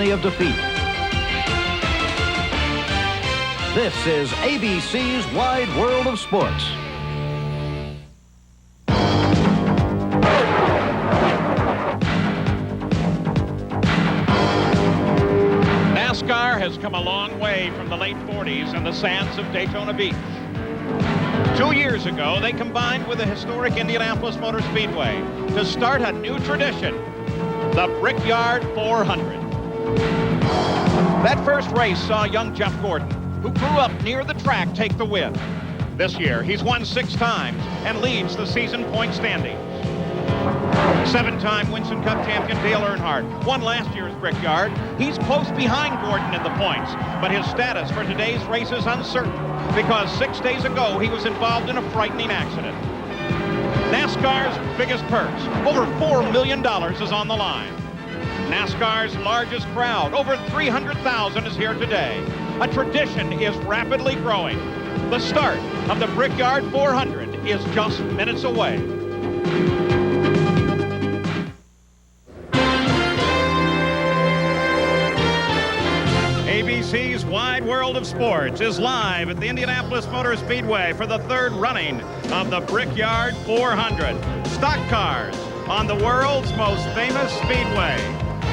agony of defeat. This is ABC's Wide World of Sports. NASCAR has come a long way from the late 40s and the sands of Daytona Beach. 2 years ago, they combined with the historic Indianapolis Motor Speedway to start a new tradition, the Brickyard 400. That first race saw young Jeff Gordon, who grew up near the track, take the win. This year, he's won 6 times and leads the season point standings. 7-time Winston Cup champion Dale Earnhardt won last year's Brickyard. He's close behind Gordon in the points, but his status for today's race is uncertain because 6 days ago he was involved in a frightening accident. NASCAR's biggest purse, over $4 million, is on the line. NASCAR's largest crowd, over 300,000, is here today. A tradition is rapidly growing. The start of the Brickyard 400 is just minutes away. ABC's Wide World of Sports is live at the Indianapolis Motor Speedway for the 3rd running of the Brickyard 400. Stock cars on the world's most famous speedway.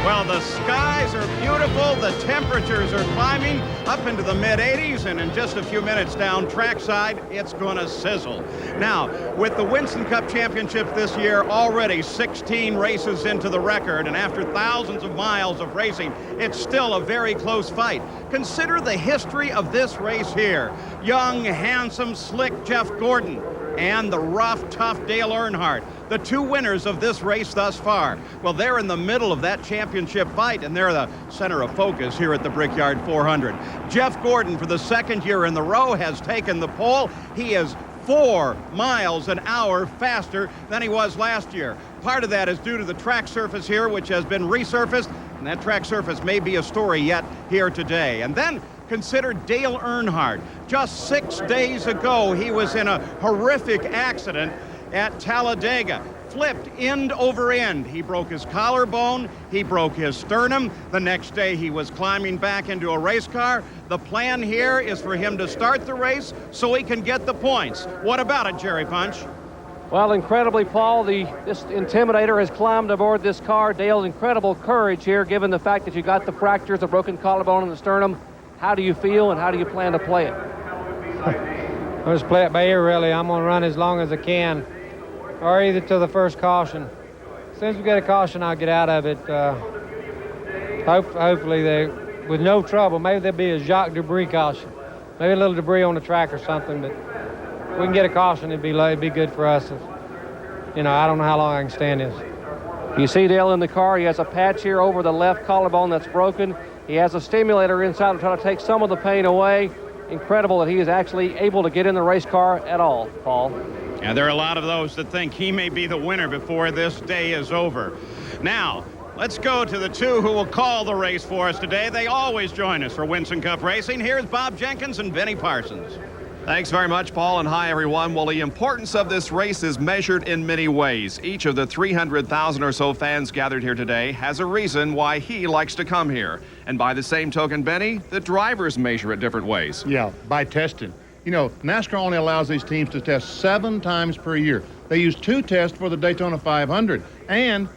Well, the skies are beautiful, the temperatures are climbing up into the mid-80s, and in just a few minutes down trackside, it's going to sizzle. Now, with the Winston Cup Championship this year, already 16 races into the record, and after thousands of miles of racing, it's still a very close fight. Consider the history of this race here. Young, handsome, slick Jeff Gordon and the rough, tough Dale Earnhardt, the 2 winners of this race thus far. Well, they're in the middle of that championship fight, and they're the center of focus here at the Brickyard 400. Jeff Gordon, for the 2nd year in the row, has taken the pole. He is 4 miles an hour faster than he was last year. Part of that is due to the track surface here, which has been resurfaced, and that track surface may be a story yet here today. And then consider Dale Earnhardt. Just 6 days ago, he was in a horrific accident at Talladega. Flipped end over end. He broke his collarbone, he broke his sternum. The next day he was climbing back into a race car. The plan here is for him to start the race so he can get the points. What about it, Jerry Punch? Well, incredibly, Paul, this Intimidator has climbed aboard this car. Dale, incredible courage here, given the fact that you got the fractures, the broken collarbone and the sternum. How do you feel, and how do you plan to play it? I'll just play it by ear, really. I'm going to run as long as I can, or either to the first caution. As soon as we get a caution, I'll get out of it. Hopefully, with no trouble. Maybe there'll be a Jacques Debris caution. Maybe a little debris on the track or something, but if we can get a caution, it'd be good for us. I don't know how long I can stand this. You see Dale in the car. He has a patch here over the left collarbone that's broken. He has a stimulator inside to try to take some of the pain away. Incredible that he is actually able to get in the race car at all, Paul. Yeah, there are a lot of those that think he may be the winner before this day is over. Now, let's go to the 2 who will call the race for us today. They always join us for Winston Cup Racing. Here's Bob Jenkins and Benny Parsons. Thanks very much, Paul, and hi, everyone. Well, the importance of this race is measured in many ways. Each of the 300,000 or so fans gathered here today has a reason why he likes to come here. And by the same token, Benny, the drivers measure it different ways. Yeah, by testing. NASCAR only allows these teams to test 7 times per year. They use 2 tests for the Daytona 500. And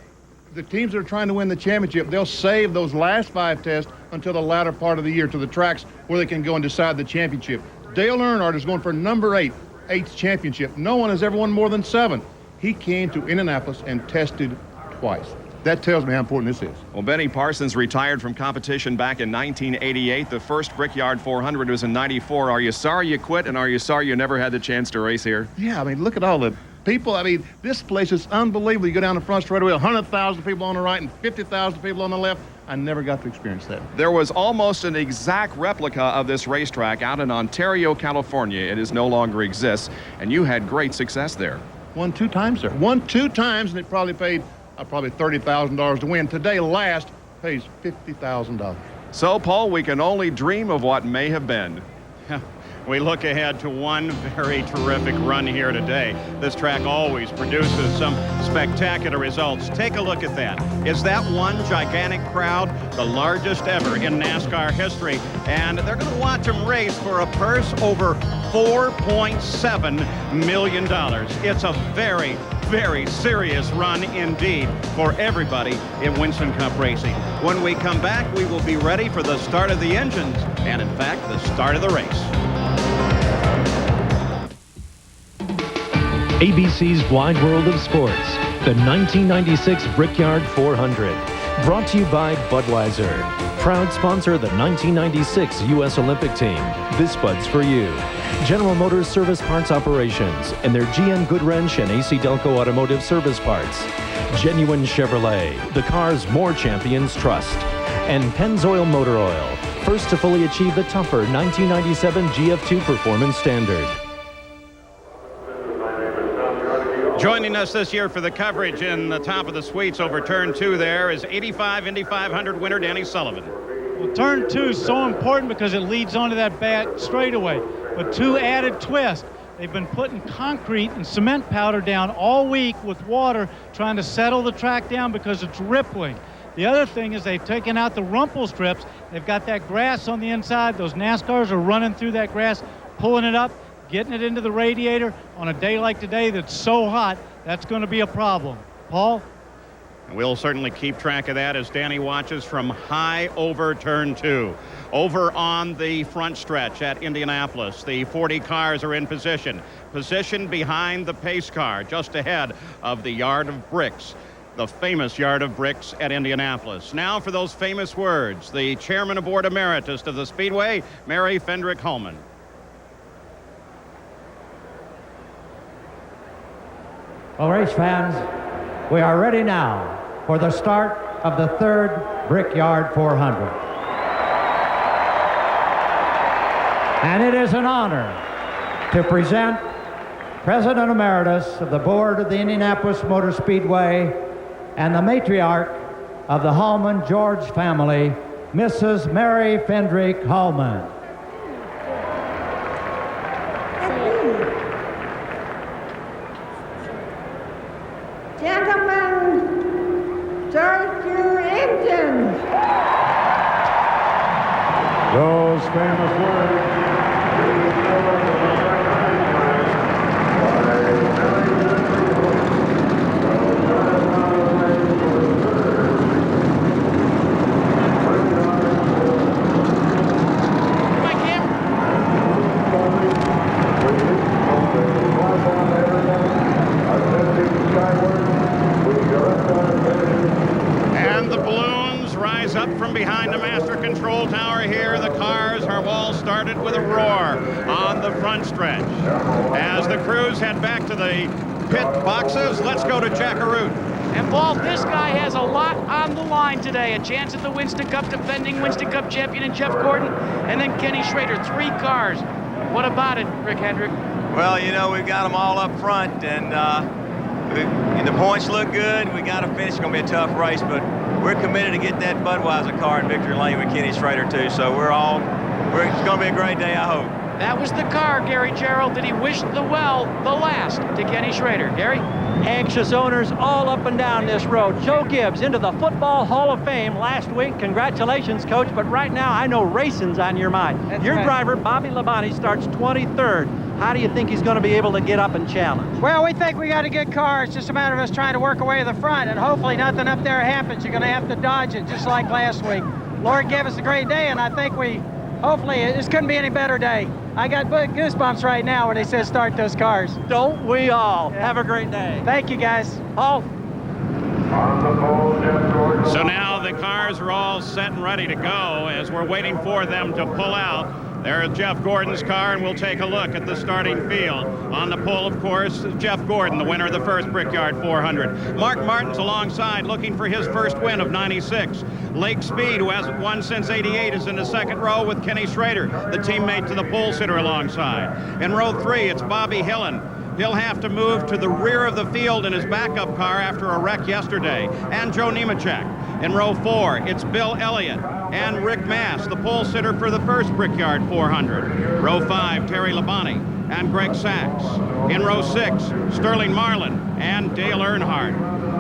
the teams that are trying to win the championship, they'll save those last 5 tests until the latter part of the year to the tracks where they can go and decide the championship. Dale Earnhardt is going for number 8th championship. No one has ever won more than 7. He came to Indianapolis and tested twice. That tells me how important this is. Well, Benny Parsons retired from competition back in 1988. The first Brickyard 400 was in 94. Are you sorry you quit, and are you sorry you never had the chance to race here? Yeah, look at all the people. This place is unbelievable. You go down the front straightaway, 100,000 people on the right and 50,000 people on the left. I never got to experience that. There was almost an exact replica of this racetrack out in Ontario, California. It is no longer exists, and you had great success there. Won 2 times there. Won 2 times, and it probably paid $30,000 to win. Today, last pays $50,000. So, Paul, we can only dream of what may have been. we look ahead to one very terrific run here today. This track always produces some spectacular results. Take a look at that. Is that one gigantic crowd, the largest ever in NASCAR history? And they're going to watch them race for a purse over $4.7 million. It's a very, very serious run indeed for everybody in Winston Cup racing. When we come back, we will be ready for the start of the engines and, in fact, the start of the race. ABC's Wide World of Sports, the 1996 Brickyard 400. Brought to you by Budweiser, proud sponsor of the 1996 U.S. Olympic team. This Bud's for you. General Motors Service Parts Operations and their GM Goodwrench and AC Delco Automotive Service Parts. Genuine Chevrolet, the cars more champions trust. And Pennzoil Motor Oil, first to fully achieve the tougher 1997 GF2 performance standard. Joining us this year for the coverage in the top of the suites over turn 2 there is 85 Indy 500 winner Danny Sullivan. Well, turn 2 is so important because it leads onto that back straightaway. But 2 added twists. They've been putting concrete and cement powder down all week with water, trying to settle the track down because it's rippling. The other thing is they've taken out the rumple strips. They've got that grass on the inside. Those NASCARs are running through that grass, pulling it up, getting it into the radiator. On a day like today that's so hot, that's going to be a problem. Paul? We'll certainly keep track of that as Danny watches from high over turn 2. Over on the front stretch at Indianapolis, the 40 cars are in position. Position behind the pace car, just ahead of the Yard of Bricks, the famous Yard of Bricks at Indianapolis. Now for those famous words, the Chairman Aboard Emeritus of the Speedway, Mary Fendrick Holman. Well, race fans, we are ready now for the start of the 3rd Brickyard 400. And it is an honor to present President Emeritus of the Board of the Indianapolis Motor Speedway and the matriarch of the Holman George family, Mrs. Mary Fendrick Holman. Gentlemen, start your engines. Those famous words. And the balloons rise up from behind the master control tower here. The cars are all started with a roar on the front stretch. As the crews head back to the pit boxes, let's go to Jack Arute. And Paul, this guy has a lot on the line today. A chance at the Winston Cup, defending Winston Cup champion in Jeff Gordon, and then Kenny Schrader, 3 cars. What about it, Rick Hendrick? Well, you know, we've got them all up front, and the points look good. We got to finish. It's going to be a tough race, but we're committed to get that Budweiser car in victory lane with Kenny Schrader, too. So it's going to be a great day, I hope. That was the car, Gary Gerald, that he wished the last to Kenny Schrader. Gary? Anxious owners all up and down this road. Joe Gibbs into the Football Hall of Fame last week. Congratulations, Coach. But right now, I know racing's on your mind. That's your right. driver, Bobby Labonte, starts 23rd. How do you think he's going to be able to get up and challenge? Well, we think we got a good car. It's just a matter of us trying to work our way to the front, and hopefully nothing up there happens. You're going to have to dodge it, just like last week. Lord gave us a great day, and I think hopefully, this couldn't be any better day. I got goosebumps right now when they said start those cars. Don't we all? Yeah. Have a great day. Thank you, guys. Paul? So now the cars are all set and ready to go as we're waiting for them to pull out. There's Jeff Gordon's car, and we'll take a look at the starting field. On the pole, of course, Jeff Gordon, the winner of the first Brickyard 400. Mark Martin's alongside, looking for his first win of 96. Lake Speed, who hasn't won since 88, is in the second row with Kenny Schrader, the teammate to the pole sitter alongside. In row 3, it's Bobby Hillen, He'll have to move to the rear of the field in his backup car after a wreck yesterday. And Joe Nemechek. In row 4, it's Bill Elliott and Rick Mass, the pole sitter for the first Brickyard 400. Row 5, Terry Labonte and Greg Sachs. In row 6, Sterling Marlin and Dale Earnhardt.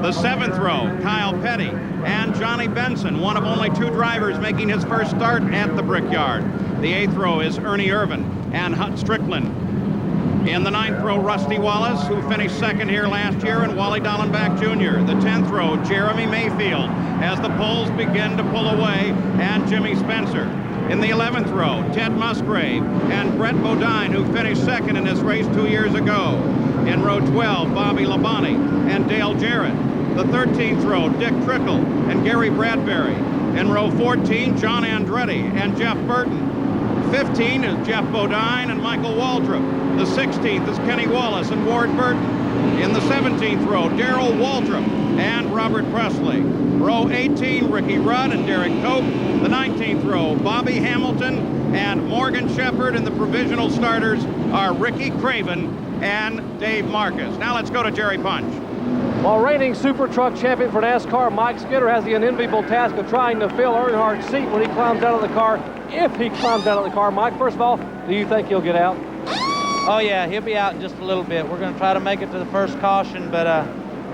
The 7th row, Kyle Petty and Johnny Benson, one of only 2 drivers making his first start at the Brickyard. The 8th row is Ernie Irvin and Hut Strickland. In the 9th row, Rusty Wallace, who finished 2nd here last year, and Wally Dallenbach Jr. The 10th row, Jeremy Mayfield, as the poles begin to pull away, and Jimmy Spencer. In the 11th row, Ted Musgrave and Brett Bodine, who finished 2nd in this race 2 years ago. In row 12, Bobby Labonte and Dale Jarrett. The 13th row, Dick Trickle and Gary Bradbury. In row 14, John Andretti and Jeff Burton. 15 is Jeff Bodine and Michael Waldrop. The 16th is Kenny Wallace and Ward Burton. In the 17th row, Darrell Waldrop and Robert Presley. Row 18, Ricky Rudd and Derek Cope. The 19th row, Bobby Hamilton and Morgan Shepherd. And the provisional starters are Ricky Craven and Dave Marcus. Now let's go to Jerry Punch. While reigning Super Truck champion for NASCAR, Mike Skinner has the unenviable task of trying to fill Earnhardt's seat when he climbs out of the car, if he climbs out of the car. Mike, first of all, do you think he'll get out? Oh, yeah, he'll be out in just a little bit. We're going to try to make it to the first caution, but,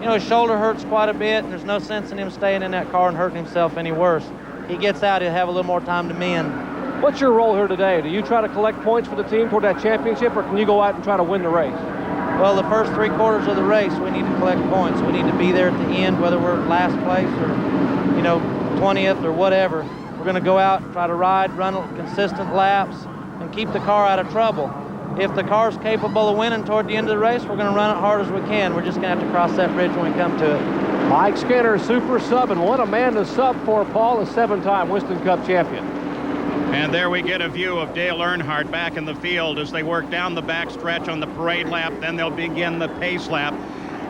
you know, his shoulder hurts quite a bit, and there's no sense in him staying in that car and hurting himself any worse. He gets out, he'll have a little more time to mend. What's your role here today? Do you try to collect points for the team toward that championship, or can you go out and try to win the race? Well, the first 3 quarters of the race, we need to collect points. We need to be there at the end, whether we're last place or, you know, 20th or whatever. We're going to go out and try to run consistent laps, and keep the car out of trouble. If the car's capable of winning toward the end of the race, we're going to run it hard as we can. We're just going to have to cross that bridge when we come to it. Mike Skinner, super sub, and what a man to sub for, Paul, a 7-time Winston Cup champion. And there we get a view of Dale Earnhardt back in the field as they work down the back stretch on the parade lap. Then they'll begin the pace lap.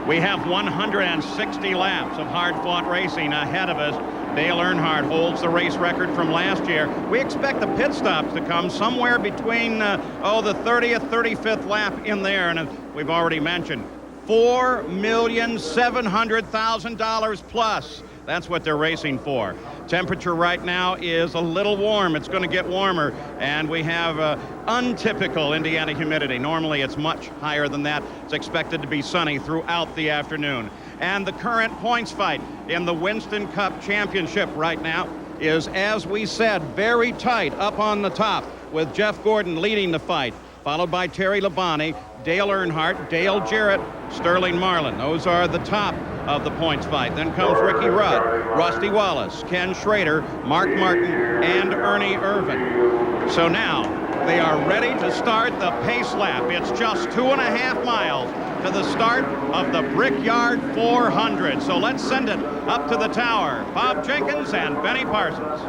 We have 160 laps of hard-fought racing ahead of us. Dale Earnhardt holds the race record from last year. We expect the pit stops to come somewhere between, the 30th, 35th lap in there. And as we've already mentioned, $4,700,000 plus. That's what they're racing for. Temperature right now is a little warm. It's going to get warmer, and we have untypical Indiana humidity. Normally it's much higher than that. It's expected to be sunny throughout the afternoon. And the current points fight in the Winston Cup Championship right now is, as we said, very tight up on the top, with Jeff Gordon leading the fight, followed by Terry Labonte, Dale Earnhardt, Dale Jarrett, Sterling Marlin. Those are the top of the points fight. Then comes Ricky Rudd, Rusty Wallace, Ken Schrader, Mark Martin, and Ernie Irvin. So now they are ready to start the pace lap. It's just 2.5 miles to the start of the Brickyard 400. So let's send it up to the tower. Bob Jenkins and Benny Parsons.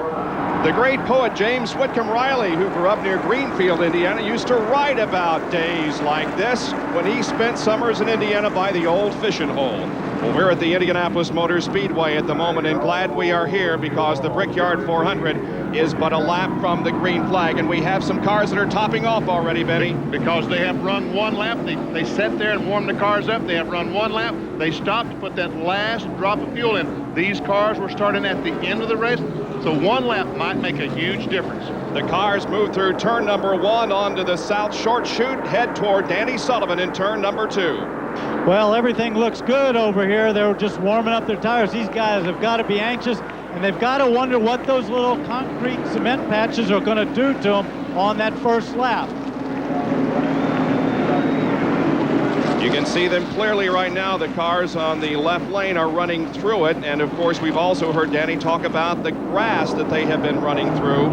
The great poet James Whitcomb Riley, who grew up near Greenfield, Indiana, used to write about days like this when he spent summers in Indiana by the old fishing hole. Well, we're at the Indianapolis Motor Speedway at the moment, and glad we are here because the Brickyard 400 is but a lap from the green flag, and we have some cars that are topping off already, Benny. Because they have run one lap. They sat there and warmed the cars up. They have run one lap. They stopped to put that last drop of fuel in. These cars were starting at the end of the race, so one lap might make a huge difference. The cars move through turn number 1 onto the south short chute, head toward Danny Sullivan in turn number 2. Well, everything looks good over here. They're just warming up their tires. These guys have got to be anxious, and they've got to wonder what those little concrete cement patches are going to do to them on that first lap. You can see them clearly right now. The cars on the left lane are running through it, and of course we've also heard Danny talk about the grass that they have been running through,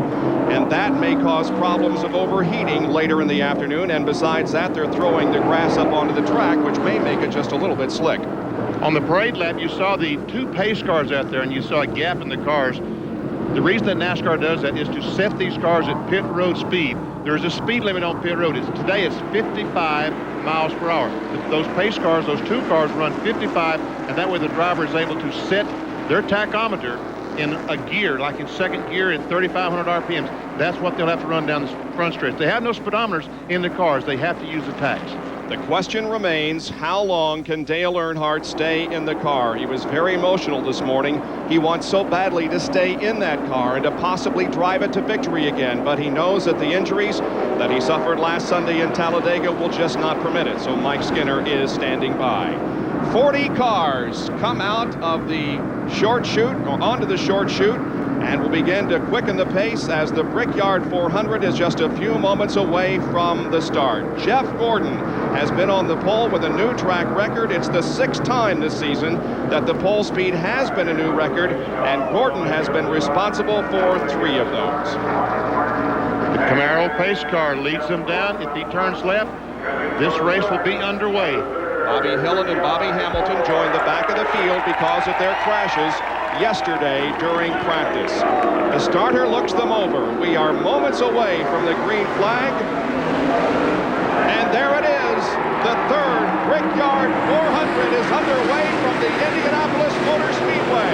and that may cause problems of overheating later in the afternoon. And besides that, they're throwing the grass up onto the track, which may make it just a little bit slick. On the parade lap, you saw the 2 pace cars out there, and you saw a gap in the cars. The reason that NASCAR does that is to set these cars at pit road speed. There's a speed limit on pit road. Today it's 55 miles per hour. Those pace cars, those 2 cars run 55, and that way the driver is able to set their tachometer in a gear, like in second gear at 3,500 RPMs. That's what they'll have to run down the front stretch. They have no speedometers in the cars. They have to use the tachs. The question remains, how long can Dale Earnhardt stay in the car? He was very emotional this morning. He wants so badly to stay in that car and to possibly drive it to victory again, but he knows that the injuries that he suffered last Sunday in Talladega will just not permit it, so Mike Skinner is standing by. 40 cars come out of the short chute, or onto the short chute, and will begin to quicken the pace as the Brickyard 400 is just a few moments away from the start. Jeff Gordon has been on the pole with a new track record. It's the 6th time this season that the pole speed has been a new record, and Gordon has been responsible for 3 of those. The Camaro pace car leads them down. If he turns left, this race will be underway. Bobby Hillin and Bobby Hamilton joined the back of the field because of their crashes yesterday during practice. The starter looks them over. We are moments away from the green flag. And there it is. The 3rd Brickyard 400 is underway from the Indianapolis Motor Speedway.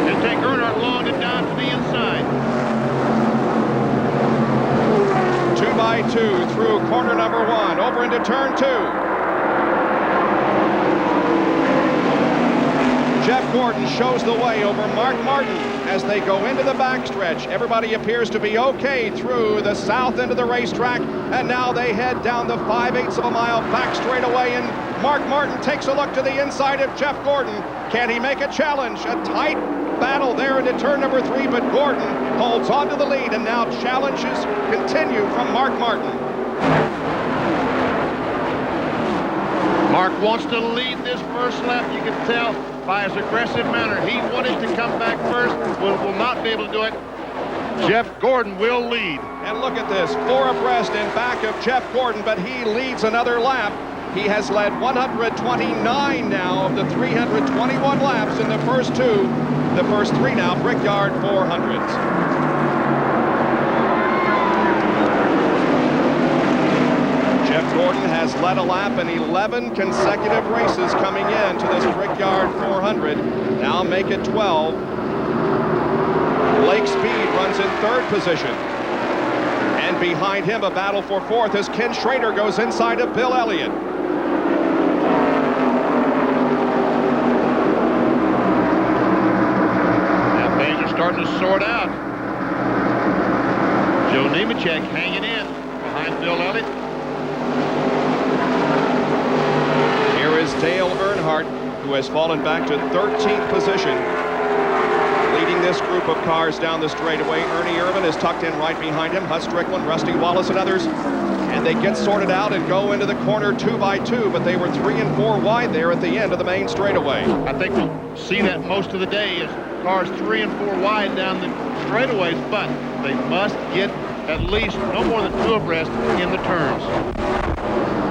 It'll take Earnhardt long to down to the inside. 2x2 through corner number 1, over into turn 2. Jeff Gordon shows the way over Mark Martin as they go into the backstretch. Everybody appears to be okay through the south end of the racetrack, and now they head down the 5/8 of a mile back straightaway, and Mark Martin takes a look to the inside of Jeff Gordon. Can he make a challenge? A tight battle there into turn number 3, but Gordon holds on to the lead, and now challenges continue from Mark Martin. Mark wants to lead this first lap. You can tell by his aggressive manner. He wanted to come back first, will not be able to do it. Jeff Gordon will lead. And look at this, 4 abreast in back of Jeff Gordon, but he leads another lap. He has led 129 now of the 321 laps in the first 2. The first 3 now, Brickyard 400s. Jeff Gordon has led a lap in 11 consecutive races coming into this Brickyard 400. Now make it 12. Blake Speed runs in 3rd position. And behind him, a battle for 4th as Ken Schrader goes inside of Bill Elliott. Now things are starting to sort out. Joe Nemechek hanging in behind Bill Elliott. Here is Dale Earnhardt, who has fallen back to 13th position, leading this group of cars down the straightaway. Ernie Irvan is tucked in right behind him. Hut Strickland, Rusty Wallace, and others. And they get sorted out and go into the corner 2x2, but they were 3 and 4 wide there at the end of the main straightaway. I think we'll see that most of the day as cars 3 and 4 wide down the straightaways, but they must get at least no more than 2 abreast in the turns.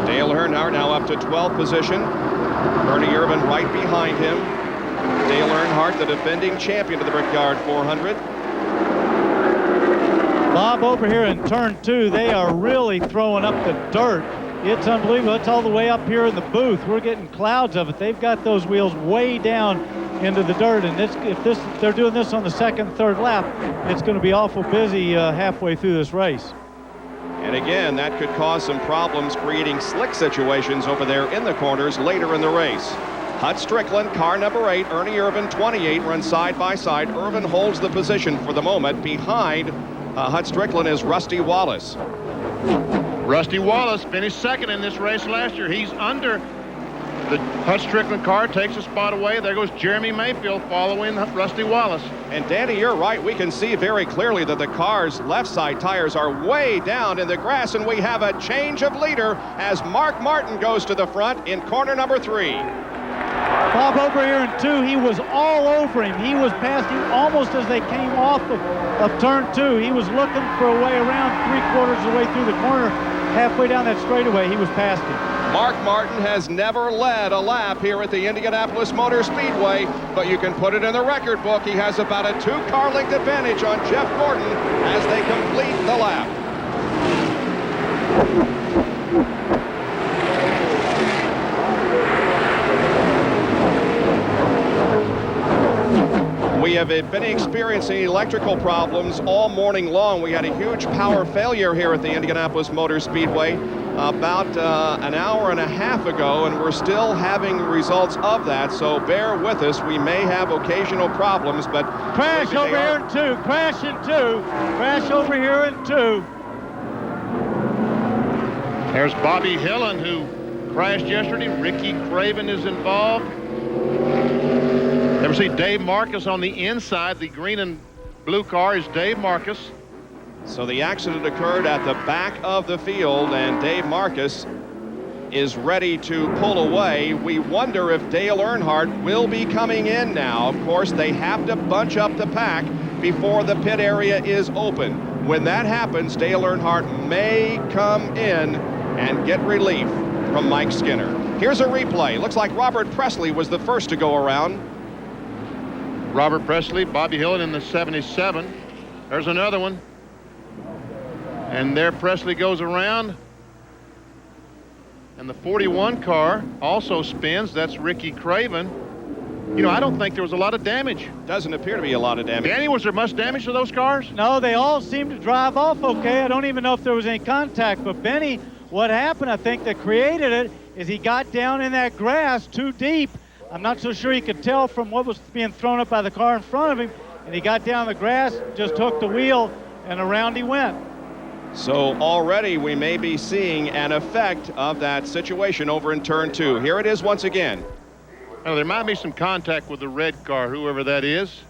Dale Earnhardt now up to 12th position. Ernie Irvan right behind him. Dale Earnhardt, the defending champion of the Brickyard 400. Bob, over here in turn 2, they are really throwing up the dirt. It's unbelievable. It's all the way up here in the booth. We're getting clouds of it. They've got those wheels way down into the dirt, and if they're doing this on the 2nd, 3rd lap, it's going to be awful busy halfway through this race. And again, that could cause some problems, creating slick situations over there in the corners later in the race. Hut Strickland, car number 8, Ernie Irvan, 28, run side by side. Irvan holds the position for the moment. Behind Hut Strickland is Rusty Wallace. Rusty Wallace finished 2nd in this race last year. He's under the Hut Strickland car, takes a spot away. There goes Jeremy Mayfield following Rusty Wallace. And Danny, you're right. We can see very clearly that the car's left side tires are way down in the grass, and we have a change of leader as Mark Martin goes to the front in corner number 3. Bob, over here in 2, he was all over him. He was passing almost as they came off of turn 2. He was looking for a way around 3/4 of the way through the corner. Halfway down that straightaway, he was past him. Mark Martin has never led a lap here at the Indianapolis Motor Speedway, but you can put it in the record book. He has about a 2-car length advantage on Jeff Gordon as they complete the lap. We have been experiencing electrical problems all morning long. We had a huge power failure here at the Indianapolis Motor Speedway about an hour and a half ago, and we're still having results of that, so bear with us. We may have occasional problems, but crash over here in 2, crash in 2, crash over here in 2. There's Bobby Hillen, who crashed yesterday. Ricky Craven is involved. Ever see Dave Marcus on the inside? The green and blue car is Dave Marcus. So the accident occurred at the back of the field, and Dave Marcus is ready to pull away. We wonder if Dale Earnhardt will be coming in now. Of course, they have to bunch up the pack before the pit area is open. When that happens, Dale Earnhardt may come in and get relief from Mike Skinner. Here's a replay. Looks like Robert Presley was the first to go around. Robert Presley, Bobby Hillen in the 77. There's another one. And there Presley goes around. And the 41 car also spins. That's Ricky Craven. You know, I don't think there was a lot of damage. Doesn't appear to be a lot of damage. Danny, was there much damage to those cars? No, they all seem to drive off okay. I don't even know if there was any contact. But Benny, what happened, I think, that created it is he got down in that grass too deep. I'm not so sure he could tell from what was being thrown up by the car in front of him. And he got down the grass, just hooked the wheel, and around he went. So already we may be seeing an effect of that situation over in turn 2. Here it is once again. Oh, there might be some contact with the red car, whoever that is.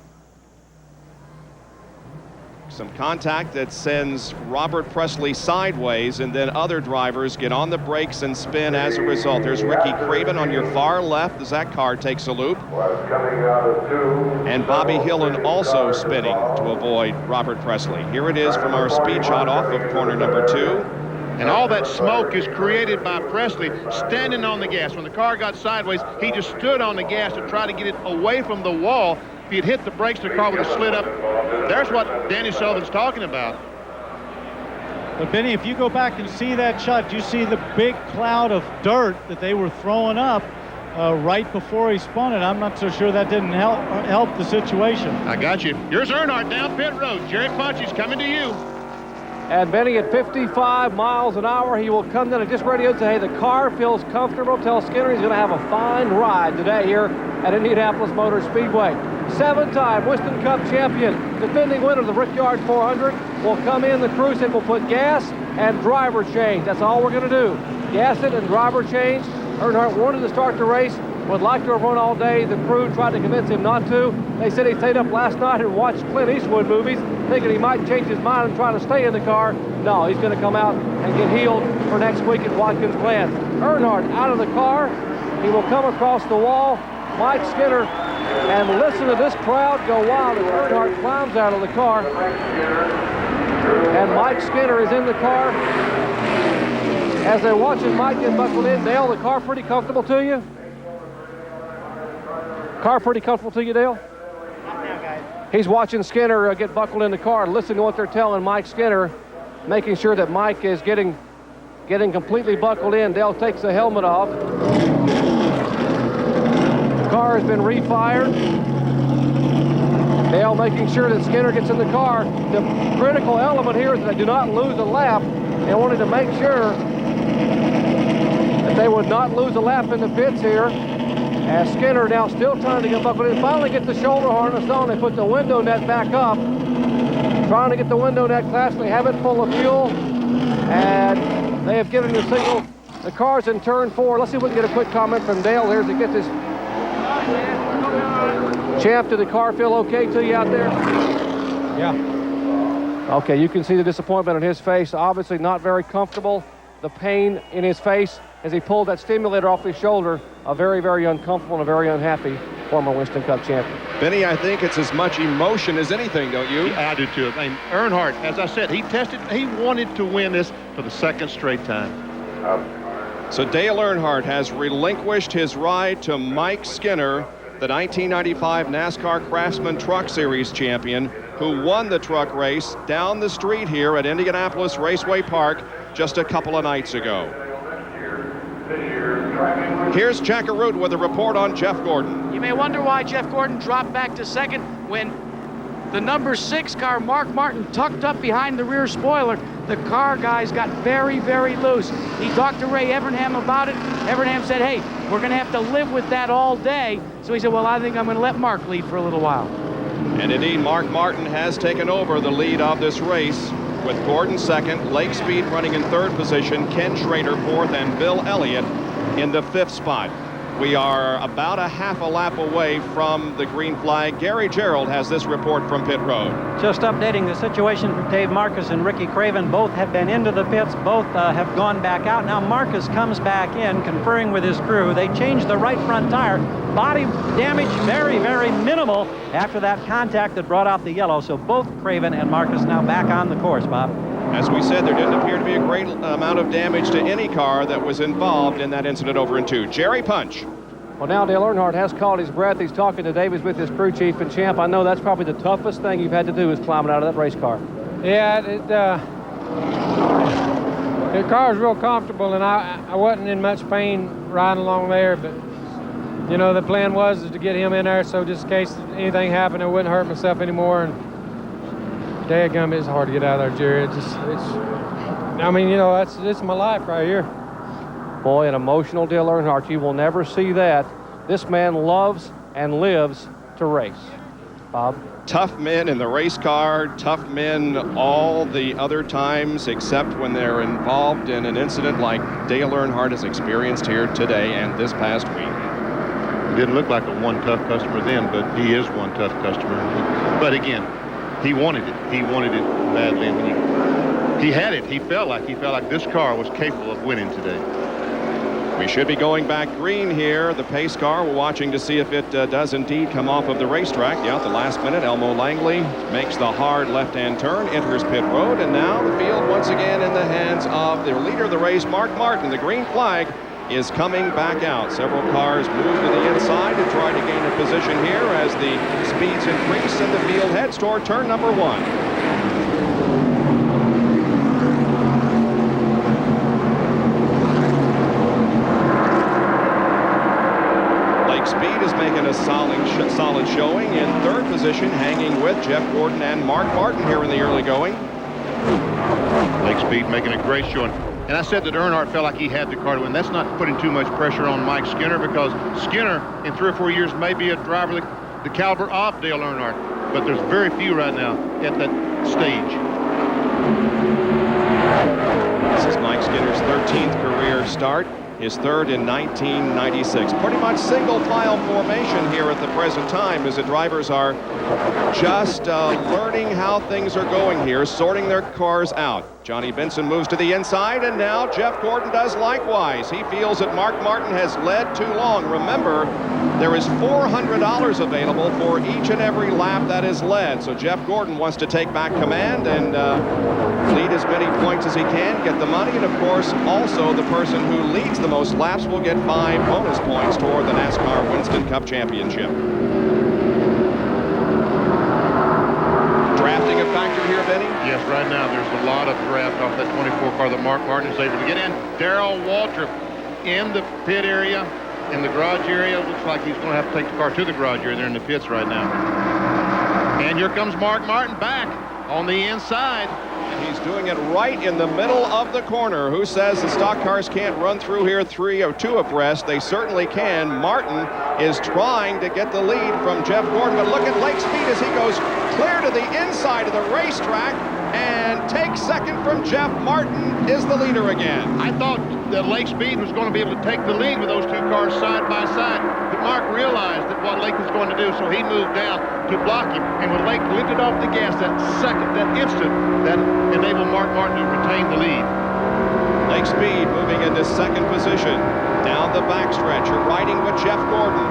Some contact that sends Robert Presley sideways, and then other drivers get on the brakes and spin as a result. There's Ricky Craven on your far left as that car takes a loop. And Bobby Hillen also spinning to avoid Robert Presley. Here it is from our speed shot off of corner number 2. And all that smoke is created by Presley standing on the gas. When the car got sideways, he just stood on the gas to try to get it away from the wall. If he had hit the brakes, the car would have slid up. There's what Danny Sullivan's talking about. But Benny, if you go back and see that shot, you see the big cloud of dirt that they were throwing up right before he spun it. I'm not so sure that didn't help the situation. I got you. Here's Earnhardt down pit road. Jerry Punchy's coming to you. And Benny, at 55 miles an hour, he will come down and just radio and say, hey, the car feels comfortable. Tell Skinner he's going to have a fine ride today here at Indianapolis Motor Speedway. 7-time Winston Cup champion, defending winner of the Brickyard 400, will come in the crew and will put gas and driver change. That's all we're going to do. Gas it and driver change. Earnhardt wanted to start the race, would like to have run all day. The crew tried to convince him not to. They said he stayed up last night and watched Clint Eastwood movies, thinking he might change his mind and try to stay in the car. No, he's going to come out and get healed for next week at Watkins Glen. Earnhardt out of the car. He will come across the wall. Mike Skinner, and listen to this crowd go wild as Earnhardt climbs out of the car. And Mike Skinner is in the car. As they're watching Mike get buckled in, Dale, the car pretty comfortable to you? Car pretty comfortable to you, Dale? Not now, guys. He's watching Skinner get buckled in the car, listening to what they're telling Mike Skinner, making sure that Mike is getting completely buckled in. Dale takes the helmet off. The car has been refired. Dale making sure that Skinner gets in the car. The critical element here is that they do not lose a lap. They wanted to make sure that they would not lose a lap in the pits here. As Skinner now still trying to get buckled in, finally get the shoulder harness on. They put the window net back up. Trying to get the window net collapsed. They have it full of fuel. And they have given the signal. The car's in turn 4. Let's see if we can get a quick comment from Dale here as he gets this. Champ, did the car feel okay to you out there? Yeah. Okay, you can see the disappointment on his face. Obviously not very comfortable. The pain in his face as he pulled that stimulator off his shoulder. A very, very uncomfortable and a very unhappy former Winston Cup champion. Benny, I think it's as much emotion as anything, don't you? I do too. I mean, Earnhardt, as I said, he wanted to win this for the second straight time. So Dale Earnhardt has relinquished his ride to Mike Skinner, the 1995 NASCAR Craftsman Truck Series champion, who won the truck race down the street here at Indianapolis Raceway Park just a couple of nights ago. Here's Jack Arute with a report on Jeff Gordon. You may wonder why Jeff Gordon dropped back to second. when the number 6 car, Mark Martin, tucked up behind the rear spoiler, the car guys got very, very loose. He talked to Ray Evernham about it. Evernham said, hey, we're going to have to live with that all day. So he said, well, I think I'm going to let Mark lead for a little while. And indeed, Mark Martin has taken over the lead of this race, with Gordon second, Lake Speed running in third position, Ken Schrader fourth, and Bill Elliott in the fifth spot. We are about a half a lap away from the green flag. Gary Gerald has this report from pit road. Just updating the situation for Dave Marcus and Ricky Craven. Both have been into the pits. Both have gone back out. Now Marcus comes back in, conferring with his crew. They changed the right front tire. Body damage very, very minimal after that contact that brought out the yellow. So both Craven and Marcus now back on the course, Bob. As we said, there didn't appear to be a great amount of damage to any car that was involved in that incident over in 2. Jerry Punch. Well, now Dale Earnhardt has caught his breath. He's talking to Davies with his crew chief. And Champ, I know that's probably the toughest thing you've had to do is climbing out of that race car. Yeah, the car was real comfortable, and I wasn't in much pain riding along there, but you know, the plan was to get him in there so just in case anything happened, I wouldn't hurt myself anymore. And dadgum, it's hard to get out of there, Jerry. I mean, you know, it's my life right here. Boy, an emotional Dale Earnhardt. You will never see that. This man loves and lives to race. Bob? Tough men in the race car, tough men all the other times except when they're involved in an incident like Dale Earnhardt has experienced here today and this past week. Didn't look like a one tough customer then, but he is one tough customer. But again, he wanted it. He wanted it badly. And he had it. He felt like this car was capable of winning today. We should be going back green here. The pace car, we're watching to see if it does indeed come off of the racetrack. Yeah, at the last minute, Elmo Langley makes the hard left-hand turn, enters pit road, and now the field once again in the hands of the leader of the race, Mark Martin. The green flag is coming back out. Several cars move to the inside to try to gain a position here as the speeds increase and the field heads toward turn number 1. Lake Speed is making a solid showing in third position, hanging with Jeff Gordon and Mark Martin here in the early going. Lake Speed making a great showing. And I said that Earnhardt felt like he had the car to win. That's not putting too much pressure on Mike Skinner, because Skinner, in 3 or 4 years, may be a driver the caliber of Dale Earnhardt. But there's very few right now at that stage. This is Mike Skinner's 13th career start, his third in 1996. Pretty much single file formation here at the present time as the drivers are just learning how things are going here, sorting their cars out. Johnny Benson moves to the inside, and now Jeff Gordon does likewise. He feels that Mark Martin has led too long. Remember, there is $400 available for each and every lap that is led. So Jeff Gordon wants to take back command and lead as many points as he can, get the money, and of course, also the person who leads the most laps will get 5 bonus points toward the NASCAR Winston Cup Championship. Drafting a factor here, Benny? Yes, right now there's a lot of draft off that 24 car that Mark Martin is able to get in. Darrell Waltrip in the pit area, in the garage area. Looks like he's going to have to take the car to the garage area. They're in the pits right now. And here comes Mark Martin back on the inside. And he's doing it right in the middle of the corner. Who says the stock cars can't run through here 3 or 2 abreast? They certainly can. Martin is trying to get the lead from Jeff Gordon, but look at Lake Speed as he goes clear to the inside of the racetrack and takes second from Jeff. Martin is the leader again. I thought that Lake Speed was going to be able to take the lead with those 2 cars side by side, but Mark realized that what Lake was going to do, so he moved down to block him. And when Lake lifted off the gas, that instant, that enabled Mark Martin to retain the lead. Lake Speed moving into second position. Down the backstretch, you're riding with Jeff Gordon.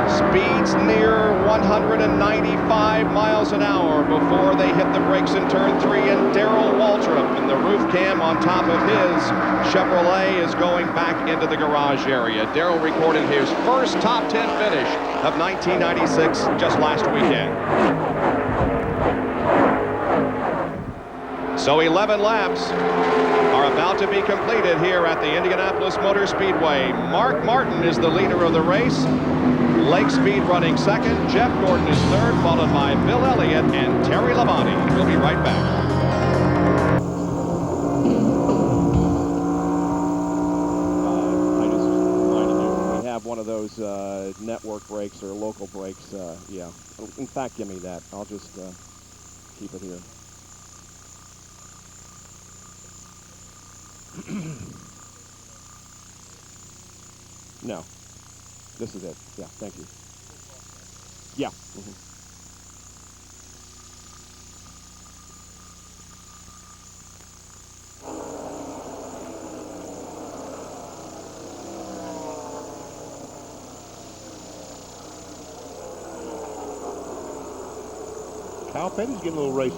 Speeds near 195 miles an hour before they hit the brakes in turn 3, and Darrell Waltrip in the roof cam on top of his Chevrolet is going back into the garage area. Darrell recorded his first top 10 finish of 1996 just last weekend. So 11 laps are about to be completed here at the Indianapolis Motor Speedway. Mark Martin is the leader of the race. Lake Speed running second. Jeff Gordon is third, followed by Bill Elliott and Terry Labonte. We'll be right back. One of those network breaks or local breaks, yeah. In fact, give me that. I'll just keep it here. No, this is it. Yeah, thank you. Yeah. Kyle Petty's getting a little racy.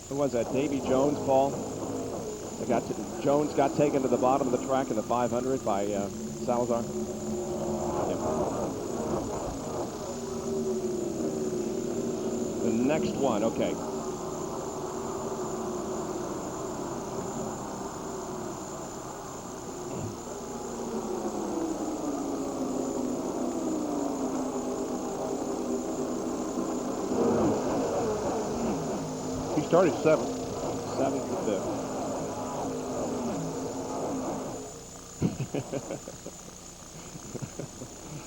Who was that? Davy Jones, Paul? Jones got taken to the bottom of the track in the 500 by Salazar. Yeah. The next one, okay. Started seventh. Seventh to fifth.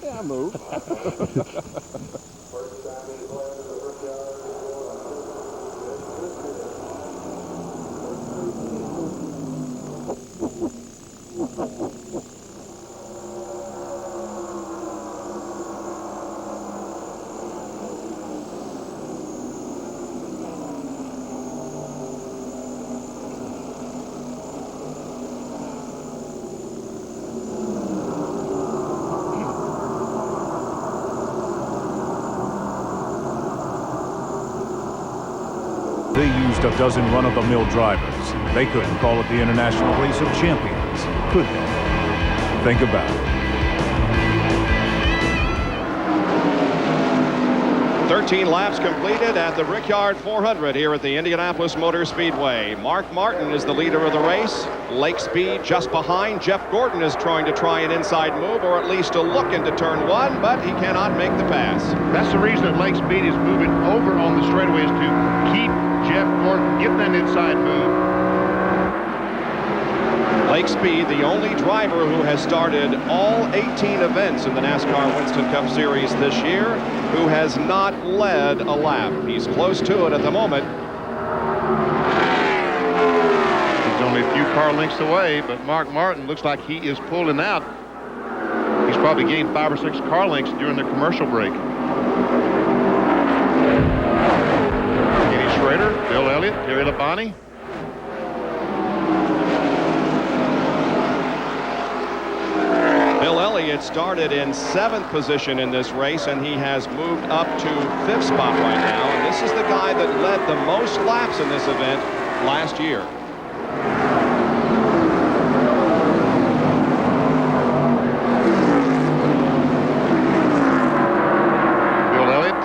Yeah, move. They used a dozen run-of-the-mill drivers. They couldn't call it the International Race of Champions, could they? Think about it. 13 laps completed at the Brickyard 400 here at the Indianapolis Motor Speedway. Mark Martin is the leader of the race. Lake Speed just behind. Jeff Gordon is trying to try an inside move, or at least a look into turn one, but he cannot make the pass. That's the reason that Lake Speed is moving over on the straightaways to keep Jeff Gordon, get that inside move. Lake Speed, the only driver who has started all 18 events in the NASCAR Winston Cup Series this year, who has not led a lap. He's close to it at the moment. He's only a few car lengths away, but Mark Martin looks like he is pulling out. He's probably gained 5 or 6 car lengths during the commercial break. Bill Elliott, Terry Labonte. Bill Elliott started in 7th position in this race, and he has moved up to 5th spot right now. And this is the guy that led the most laps in this event last year. Bill Elliott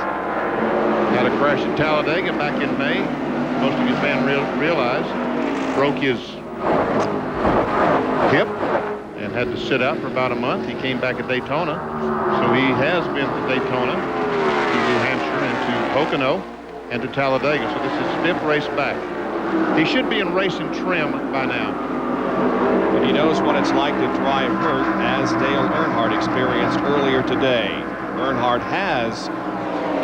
had a crash in Talladega back in May. Most of you fans realize broke his hip and had to sit out for about a month. He came back at Daytona, so he has been to Daytona, to New Hampshire, and to Pocono, and to Talladega. So this is his 5th race back. He should be in racing trim by now. And he knows what it's like to drive hurt, as Dale Earnhardt experienced earlier today. Earnhardt has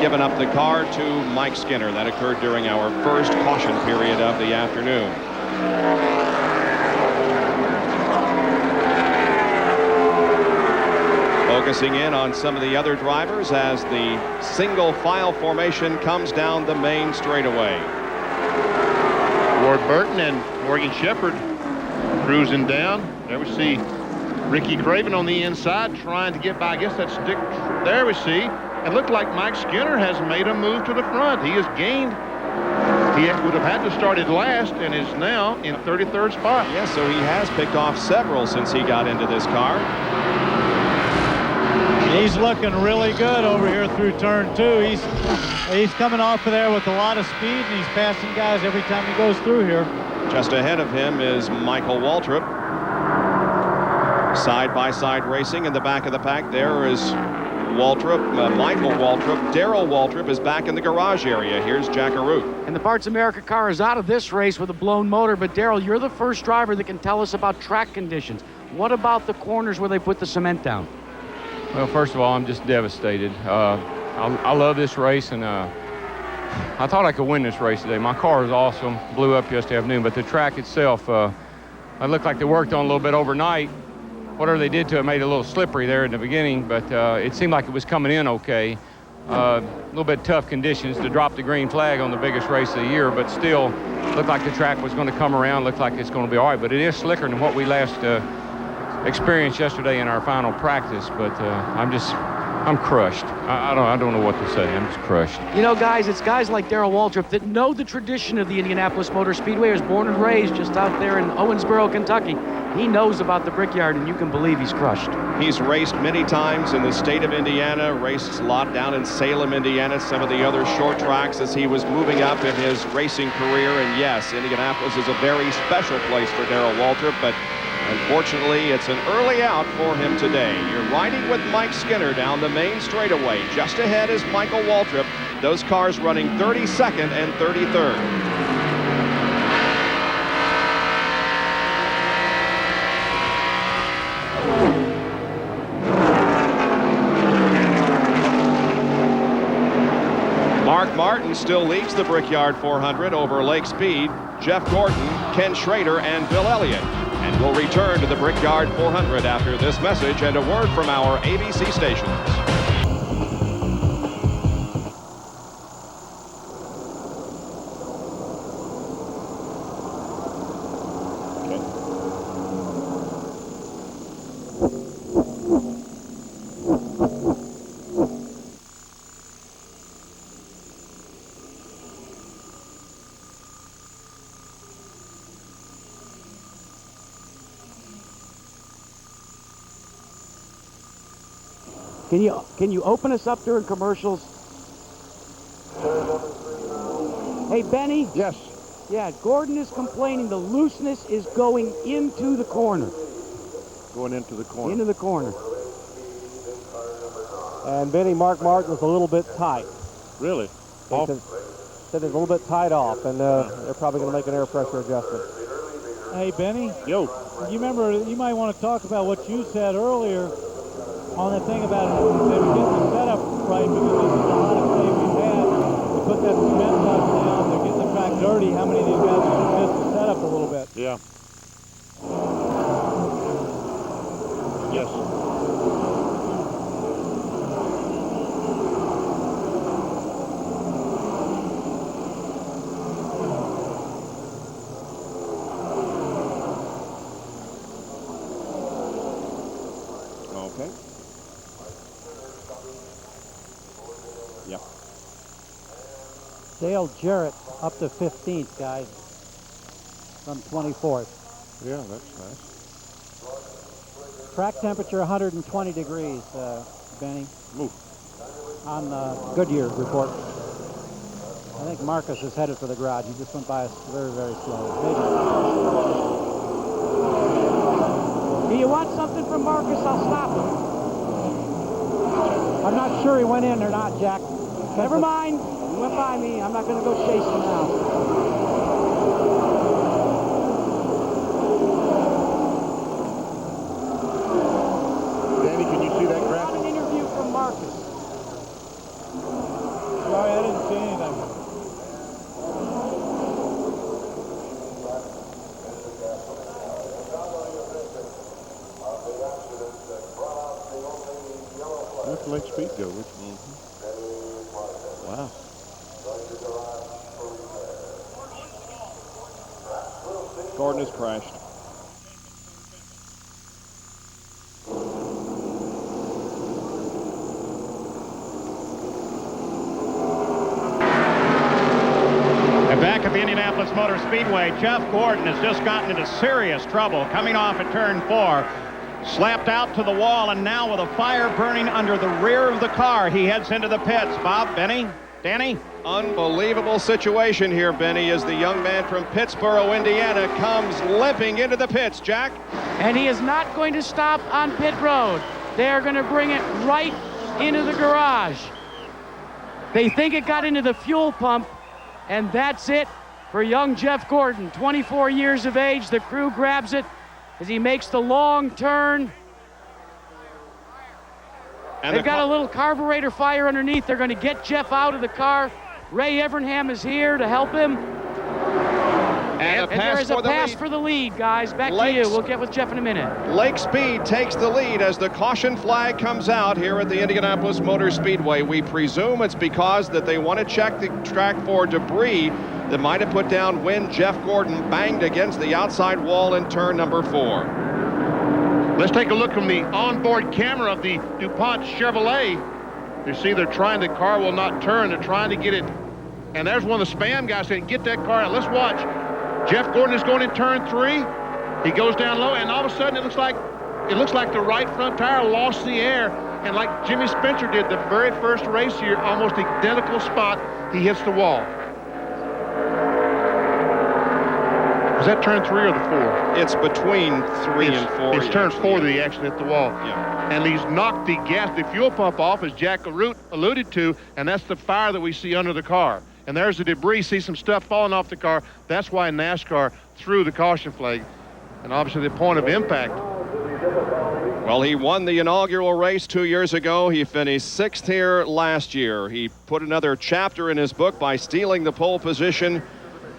given up the car to Mike Skinner. That occurred during our first caution period of the afternoon. Focusing in on some of the other drivers as the single file formation comes down the main straightaway. Ward Burton and Morgan Shepherd cruising down. There we see Ricky Craven on the inside trying to get by. I guess that's Dick. There we see. It looked like Mike Skinner has made a move to the front. He has gained. He would have had to start at last and is now in 33rd spot. Yes, so he has picked off several since he got into this car. He's looking really good over here through turn 2. He's coming off of there with a lot of speed, and he's passing guys every time he goes through here. Just ahead of him is Michael Waltrip. Side-by-side racing in the back of the pack. There is Waltrip, Michael Waltrip. Darrell Waltrip is back in the garage area. Here's Jack Arute. And the Parts America car is out of this race with a blown motor. But Darrell, you're the first driver that can tell us about track conditions. What about the corners where they put the cement down? Well, first of all, I'm just devastated. I love this race, and I thought I could win this race today. My car is awesome. Blew up yesterday afternoon, but the track itself, it looked like they worked on a little bit overnight. Whatever they did to it made it a little slippery there in the beginning, but it seemed like it was coming in okay. A little bit tough conditions to drop the green flag on the biggest race of the year, but still looked like the track was going to come around, looked like it's going to be all right, but it is slicker than what we last experienced yesterday in our final practice. But I'm crushed. I don't know what to say. I'm just crushed. You know, guys, it's guys like Darrell Waltrip that know the tradition of the Indianapolis Motor Speedway. He was born and raised just out there in Owensboro, Kentucky. He knows about the Brickyard, and you can believe he's crushed. He's raced many times in the state of Indiana, raced a lot down in Salem, Indiana, some of the other short tracks as he was moving up in his racing career. And yes, Indianapolis is a very special place for Darrell Waltrip, but unfortunately, it's an early out for him today. You're riding with Mike Skinner down the main straightaway. Just ahead is Michael Waltrip. Those cars running 32nd and 33rd. Mark Martin still leads the Brickyard 400 over Lake Speed, Jeff Gordon, Ken Schrader, and Bill Elliott. And we'll return to the Brickyard 400 after this message and a word from our ABC stations. Can you open us up during commercials? Hey, Benny? Yes. Yeah, Gordon is complaining the looseness is going into the corner. Going into the corner. Into the corner. And Benny, Mark Martin was a little bit tight. Really? Said it's a little bit tight off, and they're probably going to make an air pressure adjustment. Hey, Benny? Yo. You remember, you might want to talk about what you said earlier on the thing about they were getting the setup right because this is the hottest day we've had. To put that cement box down, they're getting the track dirty. How many of these guys are going to miss the setup a little bit? Yeah. Yes. Okay. Yep. Dale Jarrett up to 15th, guys, from 24th. Yeah, that's nice. Track temperature 120 degrees, Benny. Move. On Goodyear report. I think Marcus is headed for the garage. He just went by us very, very slow. Do you want something from Marcus? I'll stop him. I'm not sure he went in or not, Jack. Never mind. He went by me. I'm not going to go chase him now. Danny, can you see that graphic? I want an interview from Marcus. Sorry, I didn't see anything. Where'd Lake Speed go? Wow. Gordon has crashed. And back at the Indianapolis Motor Speedway, Jeff Gordon has just gotten into serious trouble coming off at turn 4. Slapped out to the wall, and now with a fire burning under the rear of the car, he heads into the pits. Bob, Benny? Danny? Unbelievable situation here, Benny, as the young man from Pittsboro, Indiana, comes limping into the pits. Jack? And he is not going to stop on pit road. They are going to bring it right into the garage. They think it got into the fuel pump, and that's it for young Jeff Gordon, 24 years of age. The crew grabs it as he makes the long turn. And they've got a little carburetor fire underneath. They're going to get Jeff out of the car. Ray Evernham is here to help him. And there is a pass for the lead, guys. Back to you. We'll get with Jeff in a minute. Lake Speed takes the lead as the caution flag comes out here at the Indianapolis Motor Speedway. We presume it's because that they want to check the track for debris that might have put down when Jeff Gordon banged against the outside wall in turn number 4. Let's take a look from the onboard camera of the DuPont Chevrolet. You see the car will not turn. They're trying to get it. And there's one of the spam guys saying, get that car out. Let's watch. Jeff Gordon is going in turn 3. He goes down low, and all of a sudden it looks like the right front tire lost the air. And like Jimmy Spencer did the very first race here, almost identical spot, he hits the wall. Is that turn 3 or the 4? It's between 3 and 4. It's turn 4 that he actually hit the wall. Yeah. And he's knocked the fuel pump off, as Jack alluded to, and that's the fire that we see under the car. And there's the debris. See some stuff falling off the car. That's why NASCAR threw the caution flag. And obviously the point of impact. Well, he won the inaugural race 2 years ago. He finished 6th here last year. He put another chapter in his book by stealing the pole position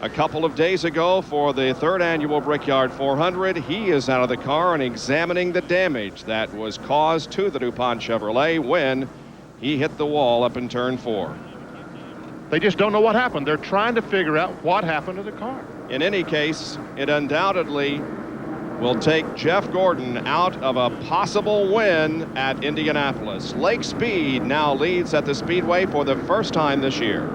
a couple of days ago for the 3rd annual Brickyard 400. He is out of the car and examining the damage that was caused to the DuPont Chevrolet when he hit the wall up in turn 4. They just don't know what happened. They're trying to figure out what happened to the car. In any case, it undoubtedly will take Jeff Gordon out of a possible win at Indianapolis. Lake Speed now leads at the Speedway for the first time this year.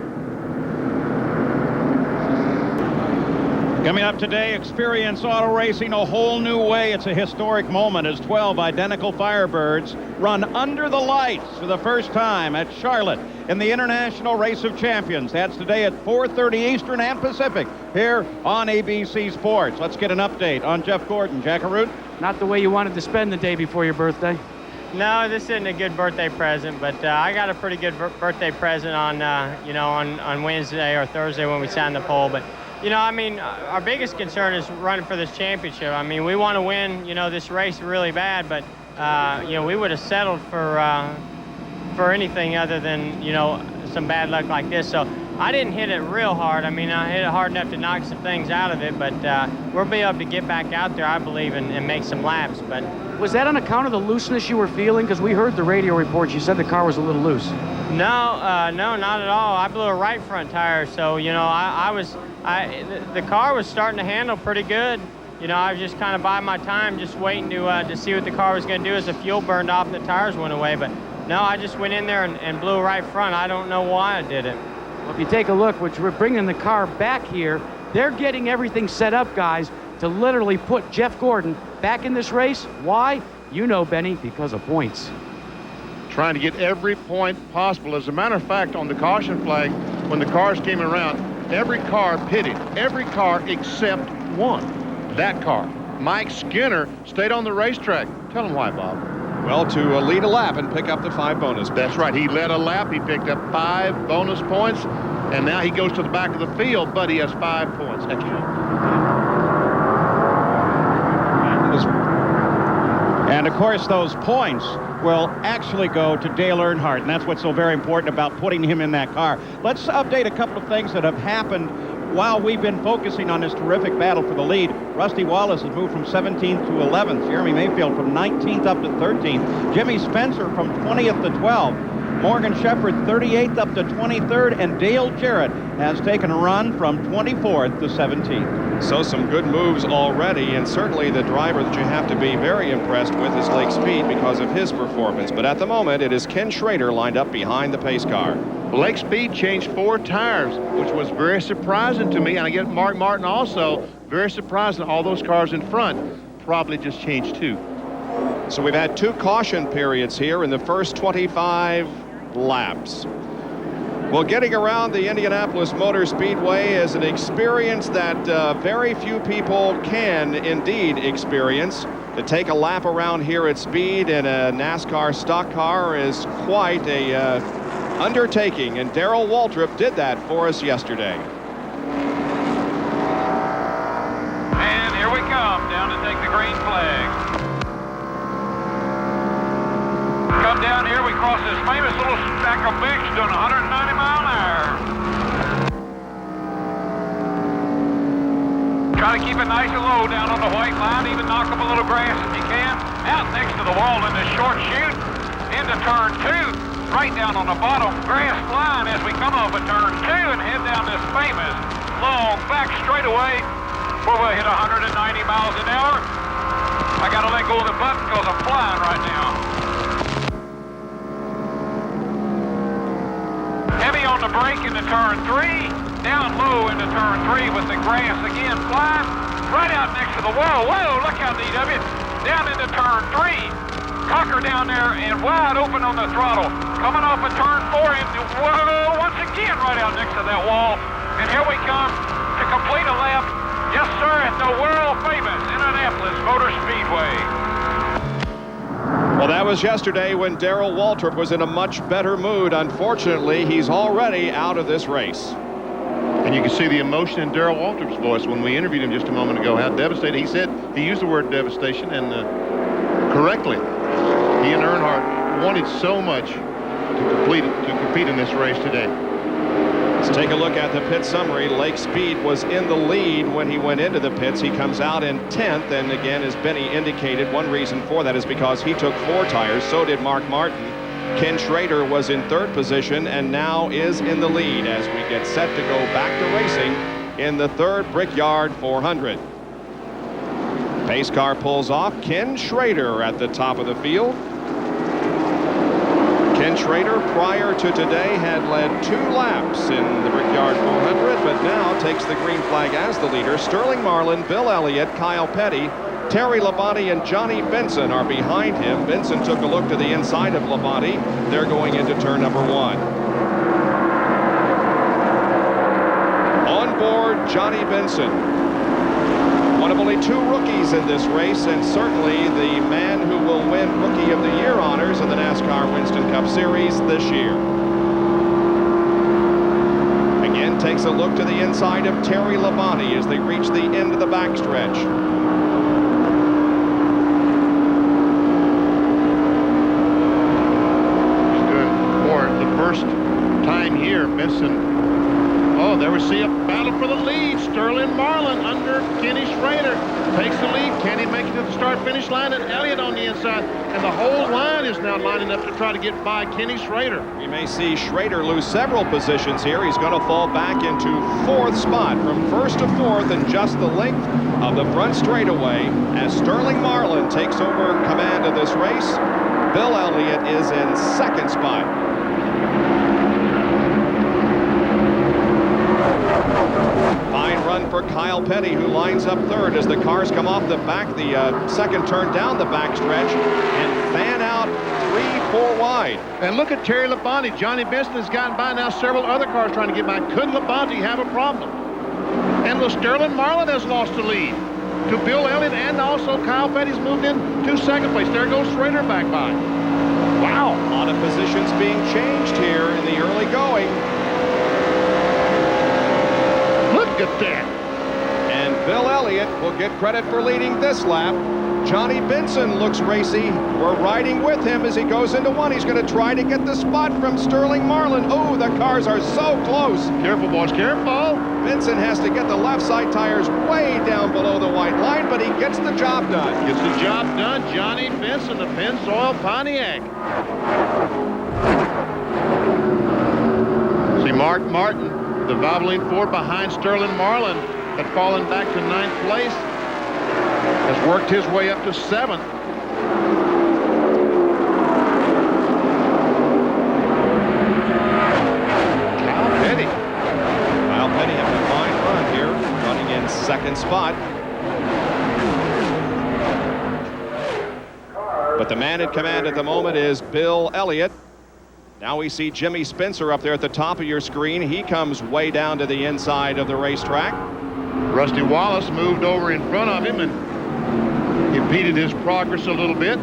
Coming up today, Experience Auto Racing a whole new way. It's a historic moment as 12 identical Firebirds run under the lights for the first time at Charlotte in the International Race of Champions. That's today at 4:30 Eastern and Pacific here on ABC Sports. Let's get an update on Jeff Gordon. Jackaroo? Not the way you wanted to spend the day before your birthday. No, this isn't a good birthday present, but I got a pretty good birthday present on Wednesday or Thursday when we signed the pole. But our biggest concern is running for this championship. I mean, we want to win, this race really bad, but, we would have settled for anything other than, some bad luck like this. So I didn't hit it real hard. I mean, I hit it hard enough to knock some things out of it, but we'll be able to get back out there, I believe, and make some laps. But was that on account of the looseness you were feeling? Because we heard the radio reports. You said the car was a little loose. No, not at all. I blew a right front tire, so the car was starting to handle pretty good. I was just kind of biding my time, just waiting to see what the car was going to do as the fuel burned off and the tires went away. But no, I just went in there and blew right front. I don't know why I did it. Well, if you take a look, which we're bringing the car back here, they're getting everything set up, guys, to literally put Jeff Gordon back in this race. Why? You know, Benny, because of points. Trying to get every point possible. As a matter of fact, on the caution flag, when the cars came around, every car pitted. Every car except one. That car. Mike Skinner stayed on the racetrack. Tell him why, Bob. Well, to lead a lap and pick up the 5 bonus points. That's right. He led a lap. He picked up 5 bonus points. And now he goes to the back of the field, but he has 5 points extra. And, of course, those points will actually go to Dale Earnhardt, and that's what's so very important about putting him in that car. Let's update a couple of things that have happened while we've been focusing on this terrific battle for the lead. Rusty Wallace has moved from 17th to 11th. Jeremy Mayfield from 19th up to 13th. Jimmy Spencer from 20th to 12th. Morgan Shepherd 38th up to 23rd, and Dale Jarrett has taken a run from 24th to 17th. So some good moves already, and certainly the driver that you have to be very impressed with is Lake Speed because of his performance. But at the moment, it is Ken Schrader lined up behind the pace car. Lake Speed changed 4 tires, which was very surprising to me, and I get Mark Martin also very surprising. All those cars in front probably just changed 2. So we've had 2 caution periods here in the first 25 laps. Well, getting around the Indianapolis Motor Speedway is an experience that very few people can indeed experience. To take a lap around here at speed in a NASCAR stock car is quite a undertaking, and Darrell Waltrip did that for us yesterday. And here we come, down to take the green flag. Come down here, we cross this famous little stack of bigs doing 190 mile an hour. Try to keep it nice and low down on the white line, even knock up a little grass if you can. Out next to the wall in the short chute, into turn 2, right down on the bottom grass line as we come off of turn 2 and head down this famous long back straightaway where we'll hit 190 miles an hour. I gotta let go of the button because I'm flying right now. Heavy on the brake into turn 3. Down low into turn 3 with the grass again flying. Right out next to the wall. Whoa, look how neat of it. Down into turn 3. Cocker down there and wide open on the throttle. Coming off of turn 4 into, whoa, once again right out next to that wall. And here we come to complete a lap. Yes, sir, at the world famous Indianapolis Motor Speedway. Well, that was yesterday when Darrell Waltrip was in a much better mood. Unfortunately, he's already out of this race. And you can see the emotion in Darrell Waltrip's voice when we interviewed him just a moment ago, how devastated. He said, he used the word devastation, and correctly. He and Earnhardt wanted so much to compete in this race today. Let's take a look at the pit summary. Lake Speed was in the lead when he went into the pits. He comes out in 10th, and again, as Benny indicated, one reason for that is because he took 4 tires. So did Mark Martin. Ken Schrader was in 3rd position and now is in the lead as we get set to go back to racing in the 3rd Brickyard 400. Pace car pulls off. Ken Schrader at the top of the field. Ken Schrader, prior to today, had led 2 laps in the Brickyard 400, but now takes the green flag as the leader. Sterling Marlin, Bill Elliott, Kyle Petty, Terry Labonte and Johnny Benson are behind him. Benson took a look to the inside of Labonte. They're going into turn number 1. On board, Johnny Benson. One of only 2 rookies in this race, and certainly the man who will win Rookie of the Year honors in the NASCAR Winston Cup Series this year. Again, takes a look to the inside of Terry Labonte as they reach the end of the backstretch. First time here, Benson. Oh, there we see a battle for the lead. Sterling Marlin under Kenny Schrader takes the lead. Can he make it to the start-finish line? And Elliott on the inside. And the whole line is now lining up to try to get by Kenny Schrader. We may see Schrader lose several positions here. He's going to fall back into 4th spot from 1st to 4th in just the length of the front straightaway as Sterling Marlin takes over command of this race. Bill Elliott is in 2nd spot. Fine run for Kyle Petty, who lines up 3rd as the cars come off the back, the 2nd turn down the backstretch and fan out 3-4 wide. And look at Terry Labonte. Johnny Benson has gotten by now. Several other cars trying to get by. Could Labonte have a problem? And Sterling Marlin has lost the lead to Bill Elliott, and also Kyle Petty's moved in to 2nd place. There goes Schrader back by. Wow. A lot of positions being changed here in the early going. Look at that. And Bill Elliott will get credit for leading this lap. Johnny Benson looks racy. We're riding with him as he goes into 1. He's going to try to get the spot from Sterling Marlin. Oh, the cars are so close. Careful, boys, careful. Benson has to get the left side tires way down below the white line, but he gets the job done. Gets the job done. Johnny Benson, the Pennzoil Pontiac. See, Mark Martin, the Valvoline Ford behind Sterling Marlin, had fallen back to 9th place, has worked his way up to 7th. Kyle Petty having a fine run here, running in 2nd spot. But the man in command at the moment is Bill Elliott. Now we see Jimmy Spencer up there at the top of your screen. He comes way down to the inside of the racetrack. Rusty Wallace moved over in front of him and impeded his progress a little bit.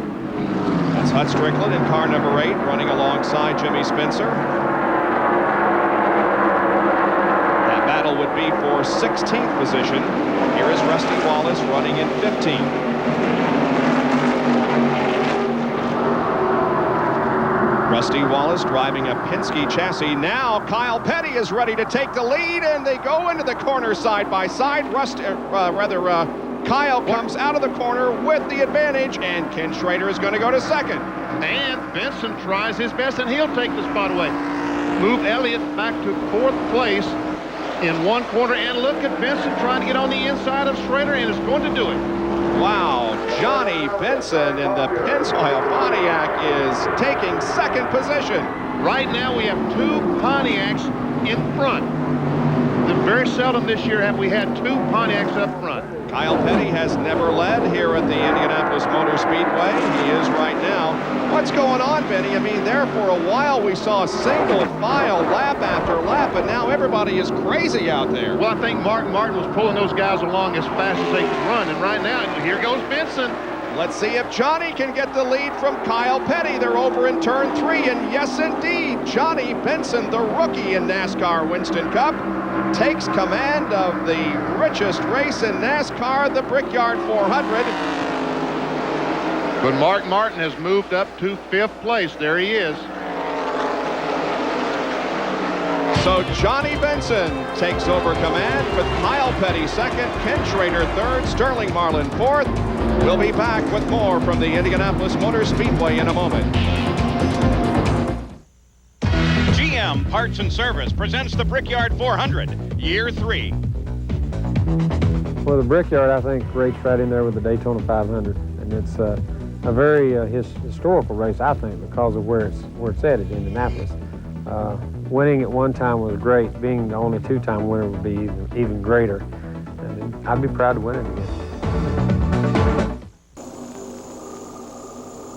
That's Hut Strickland in car number 8 running alongside Jimmy Spencer. That battle would be for 16th position. Here is Rusty Wallace running in 15th. Rusty Wallace driving a Penske chassis. Now Kyle Petty is ready to take the lead, and they go into the corner side by side. Kyle comes out of the corner with the advantage, and Ken Schrader is going to go to second. And Benson tries his best, and he'll take the spot away. Move Elliott back to 4th place in one corner, and look at Benson trying to get on the inside of Schrader, and is going to do it. Wow, Johnny Benson in the Pennzoil Pontiac is taking 2nd position. Right now we have 2 Pontiacs in front. Very seldom this year have we had 2 Pontiacs up front. Kyle Petty has never led here at the Indianapolis Motor Speedway. He is right now. What's going on, Benny? I mean, there for a while we saw a single file lap after lap, but now everybody is crazy out there. Well, I think Mark Martin was pulling those guys along as fast as they could run, and right now, here goes Benson. Let's see if Johnny can get the lead from Kyle Petty. They're over in turn 3, and yes, indeed, Johnny Benson, the rookie in NASCAR Winston Cup, takes command of the richest race in NASCAR, the Brickyard 400. But Mark Martin has moved up to 5th place. There he is. So Johnny Benson takes over command with Kyle Petty 2nd, Ken Schrader 3rd, Sterling Marlin 4th. We'll be back with more from the Indianapolis Motor Speedway in a moment. GM Parts and Service presents the Brickyard 400, Year 3. Well, the Brickyard, I think, raced right in there with the Daytona 500, and it's a very historical race, I think, because of where it's at Indianapolis. Winning at one time was great. Being the only 2-time winner would be even greater, and I'd be proud to win it again.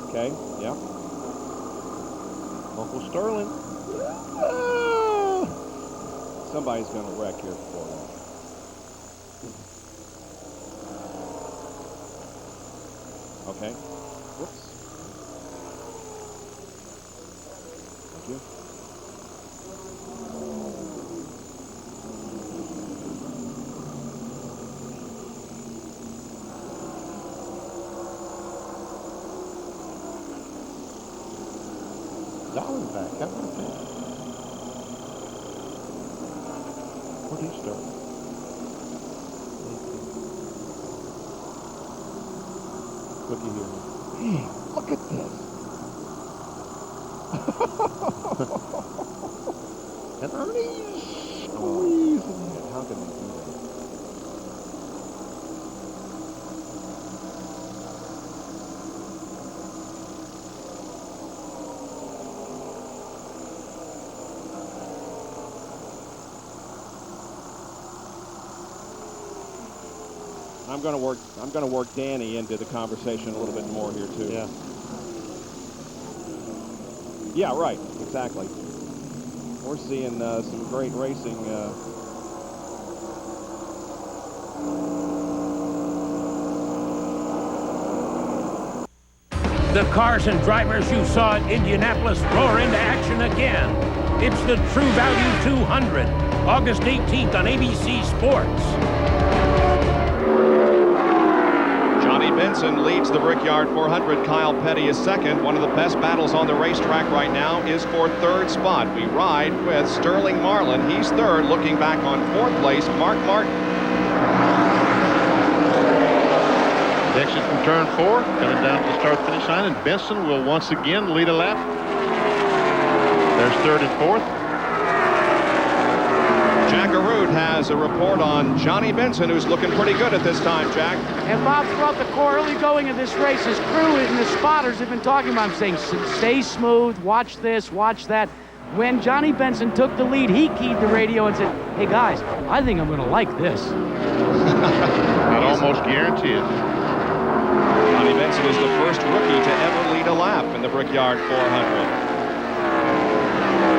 Okay, yeah. Uncle Sterling. Somebody's going to wreck here for him. Okay. Whoops. Thank you. Darwin back. How about that? Where did he start? Looky here. Hey, look at this. And Ernie's squeezing it. How can they do that? I'm going to work Danny into the conversation a little bit more here too. Yeah. Yeah, right. Exactly. We're seeing some great racing. The cars and drivers you saw at Indianapolis roar into action again. It's the True Value 200, August 18th on ABC Sports. Johnny Benson leads the Brickyard 400. Kyle Petty is 2nd. One of the best battles on the racetrack right now is for 3rd spot. We ride with Sterling Marlin. He's 3rd, looking back on 4th place, Mark Martin. Exit from turn 4, coming down to the start-finish line, and Benson will once again lead a lap. There's 3rd and 4th. Jack Arute has a report on Johnny Benson, who's looking pretty good at this time, Jack. And Bob, throughout the early going of this race, his crew and the spotters have been talking about him, saying, stay smooth, watch this, watch that. When Johnny Benson took the lead, he keyed the radio and said, hey guys, I think I'm going to like this. I'd almost guarantee it. Johnny Benson is the first rookie to ever lead a lap in the Brickyard 400.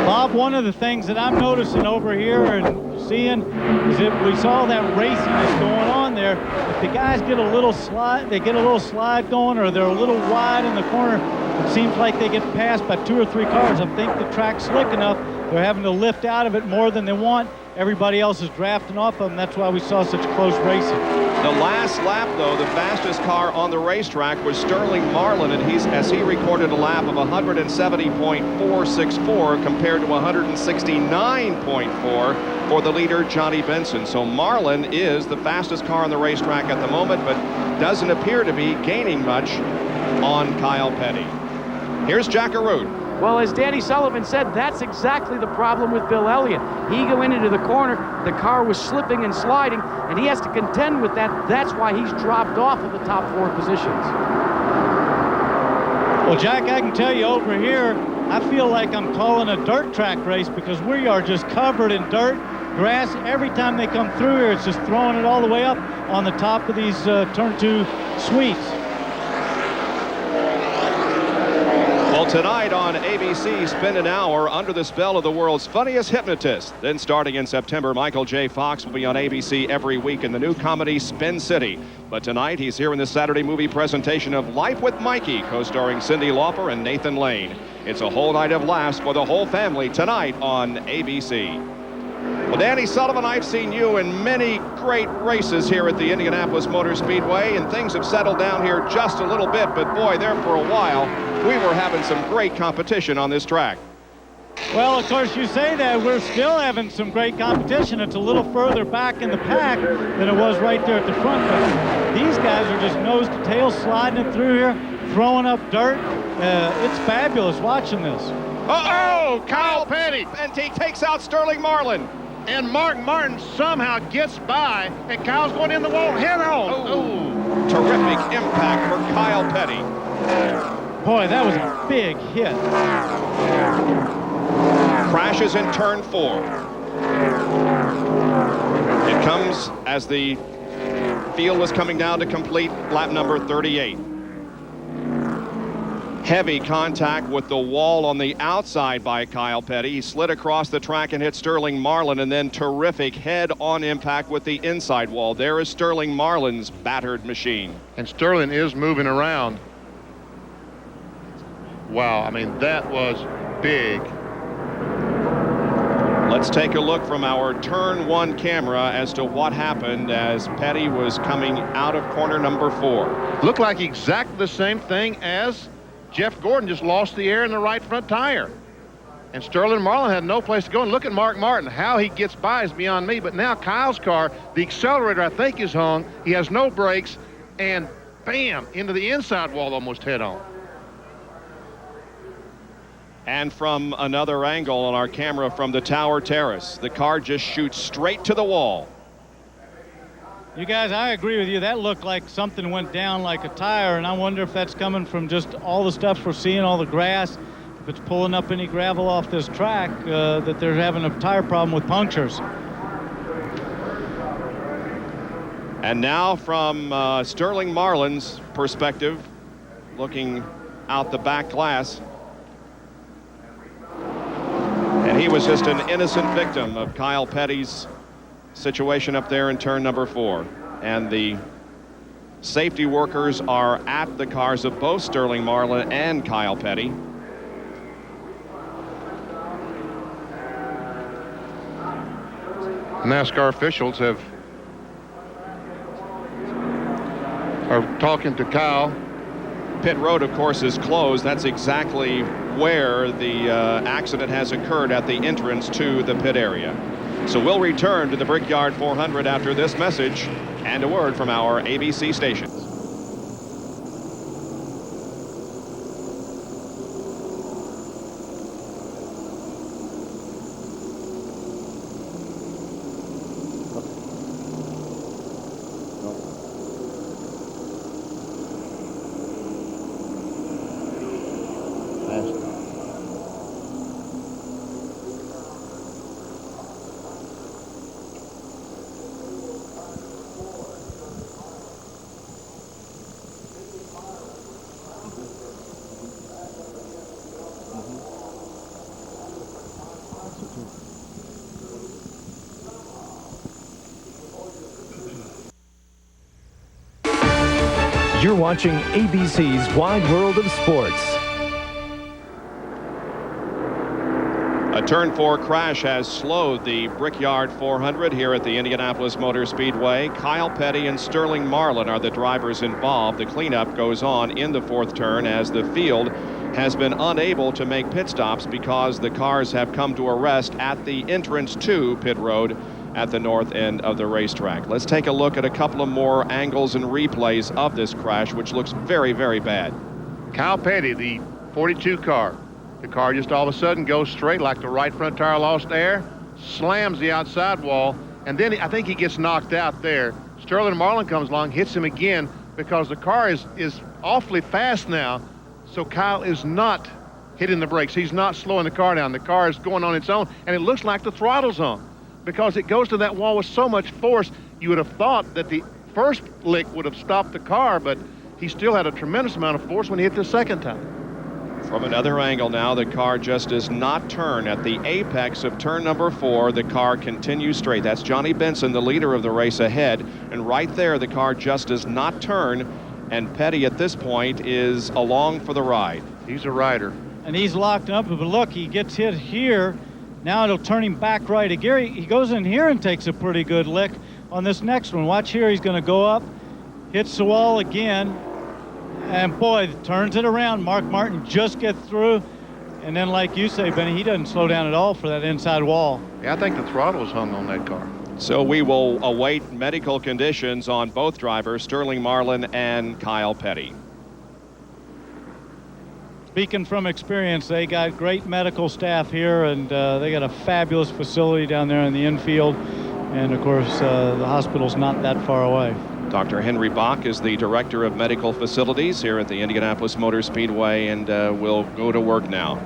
Bob, one of the things that I'm noticing over here and seeing is that we saw that racing that's going on there. If the guys get a little slide, they get a little slide going, or they're a little wide in the corner, it seems like they get passed by 2 or 3 cars. I think the track's slick enough. They're having to lift out of it more than they want. Everybody else is drafting off of them. That's why we saw such close racing. The last lap, though, the fastest car on the racetrack was Sterling Marlin, and as he recorded a lap of 170.464 compared to 169.4 for the leader, Johnny Benson. So Marlin is the fastest car on the racetrack at the moment, but doesn't appear to be gaining much on Kyle Petty. Here's Jack Arute. Well, as Danny Sullivan said, that's exactly the problem with Bill Elliott. He went into the corner, the car was slipping and sliding, and he has to contend with that. That's why he's dropped off of the top 4 positions. Well, Jack, I can tell you over here, I feel like I'm calling a dirt track race because we are just covered in dirt, grass. Every time they come through here, it's just throwing it all the way up on the top of these turn 2 suites. Well, tonight on ABC, spend an hour under the spell of the world's funniest hypnotist. Then starting in September, Michael J. Fox will be on ABC every week in the new comedy Spin City. But tonight, he's here in the Saturday movie presentation of Life with Mikey, co-starring Cyndi Lauper and Nathan Lane. It's a whole night of laughs for the whole family tonight on ABC. Well, Danny Sullivan, I've seen you in many great races here at the Indianapolis Motor Speedway, and things have settled down here just a little bit, but boy, there for a while, we were having some great competition on this track. Well, of course, you say that. We're still having some great competition. It's a little further back in the pack than it was right there at the front. But these guys are just nose to tail sliding it through here, throwing up dirt. It's fabulous watching this. Uh-oh, Kyle Petty. And he takes out Sterling Marlin. And Mark Martin somehow gets by, and Kyle's going in the wall head on. Oh. Terrific impact for Kyle Petty. Boy, that was a big hit. Crashes in turn 4. It comes as the field was coming down to complete lap number 38. Heavy contact with the wall on the outside by Kyle Petty. He slid across the track and hit Sterling Marlin, and then terrific head-on impact with the inside wall. There is Sterling Marlin's battered machine. And Sterling is moving around. Wow, I mean, that was big. Let's take a look from our turn 1 camera as to what happened as Petty was coming out of corner number 4. Looked like exactly the same thing as Jeff Gordon just lost the air in the right front tire. And Sterling Marlin had no place to go. And look at Mark Martin. How he gets by is beyond me. But now Kyle's car, the accelerator, I think, is hung. He has no brakes. And bam, into the inside wall almost head on. And from another angle on our camera from the Tower Terrace, the car just shoots straight to the wall. You guys, I agree with you. That looked like something went down like a tire, and I wonder if that's coming from just all the stuff we're seeing, all the grass, if it's pulling up any gravel off this track, that they're having a tire problem with punctures. And now from Sterling Marlin's perspective, looking out the back glass, and he was just an innocent victim of Kyle Petty's situation up there in turn number 4. And the safety workers are at the cars of both Sterling Marlin and Kyle Petty. NASCAR officials are talking to Kyle. Pit road, of course, is closed. That's exactly where the accident has occurred, at the entrance to the pit area. So we'll return to the Brickyard 400 after this message and a word from our ABC stations. You're watching ABC's Wide World of Sports. A Turn 4 crash has slowed the Brickyard 400 here at the Indianapolis Motor Speedway. Kyle Petty and Sterling Marlin are the drivers involved. The cleanup goes on in the fourth turn as the field has been unable to make pit stops because the cars have come to a rest at the entrance to pit road at the north end of the racetrack. Let's take a look at a couple of more angles and replays of this crash, which looks very, very bad. Kyle Petty, the 42 car. The car just all of a sudden goes straight like the right front tire lost air, slams the outside wall, and then I think he gets knocked out there. Sterling Marlin comes along, hits him again because the car is awfully fast now, so Kyle is not hitting the brakes. He's not slowing the car down. The car is going on its own, and it looks like the throttle's on because it goes to that wall with so much force. You would have thought that the first lick would have stopped the car, but he still had a tremendous amount of force when he hit the second time. From another angle now, the car just does not turn. At the apex of turn number 4, the car continues straight. That's Johnny Benson, the leader of the race, ahead. And right there, the car just does not turn. And Petty at this point is along for the ride. He's a rider. And he's locked up, but look, he gets hit here. Now it'll turn him back right. Gary, he goes in here and takes a pretty good lick on this next one. Watch here, he's going to go up, hits the wall again. And boy, turns it around. Mark Martin just gets through. And then like you say, Benny, he doesn't slow down at all for that inside wall. Yeah, I think the throttle was hung on that car. So we will await medical conditions on both drivers, Sterling Marlin and Kyle Petty. Speaking from experience, they got great medical staff here, and they got a fabulous facility down there in the infield. And of course, the hospital's not that far away. Dr. Henry Bach is the director of medical facilities here at the Indianapolis Motor Speedway, and will go to work now.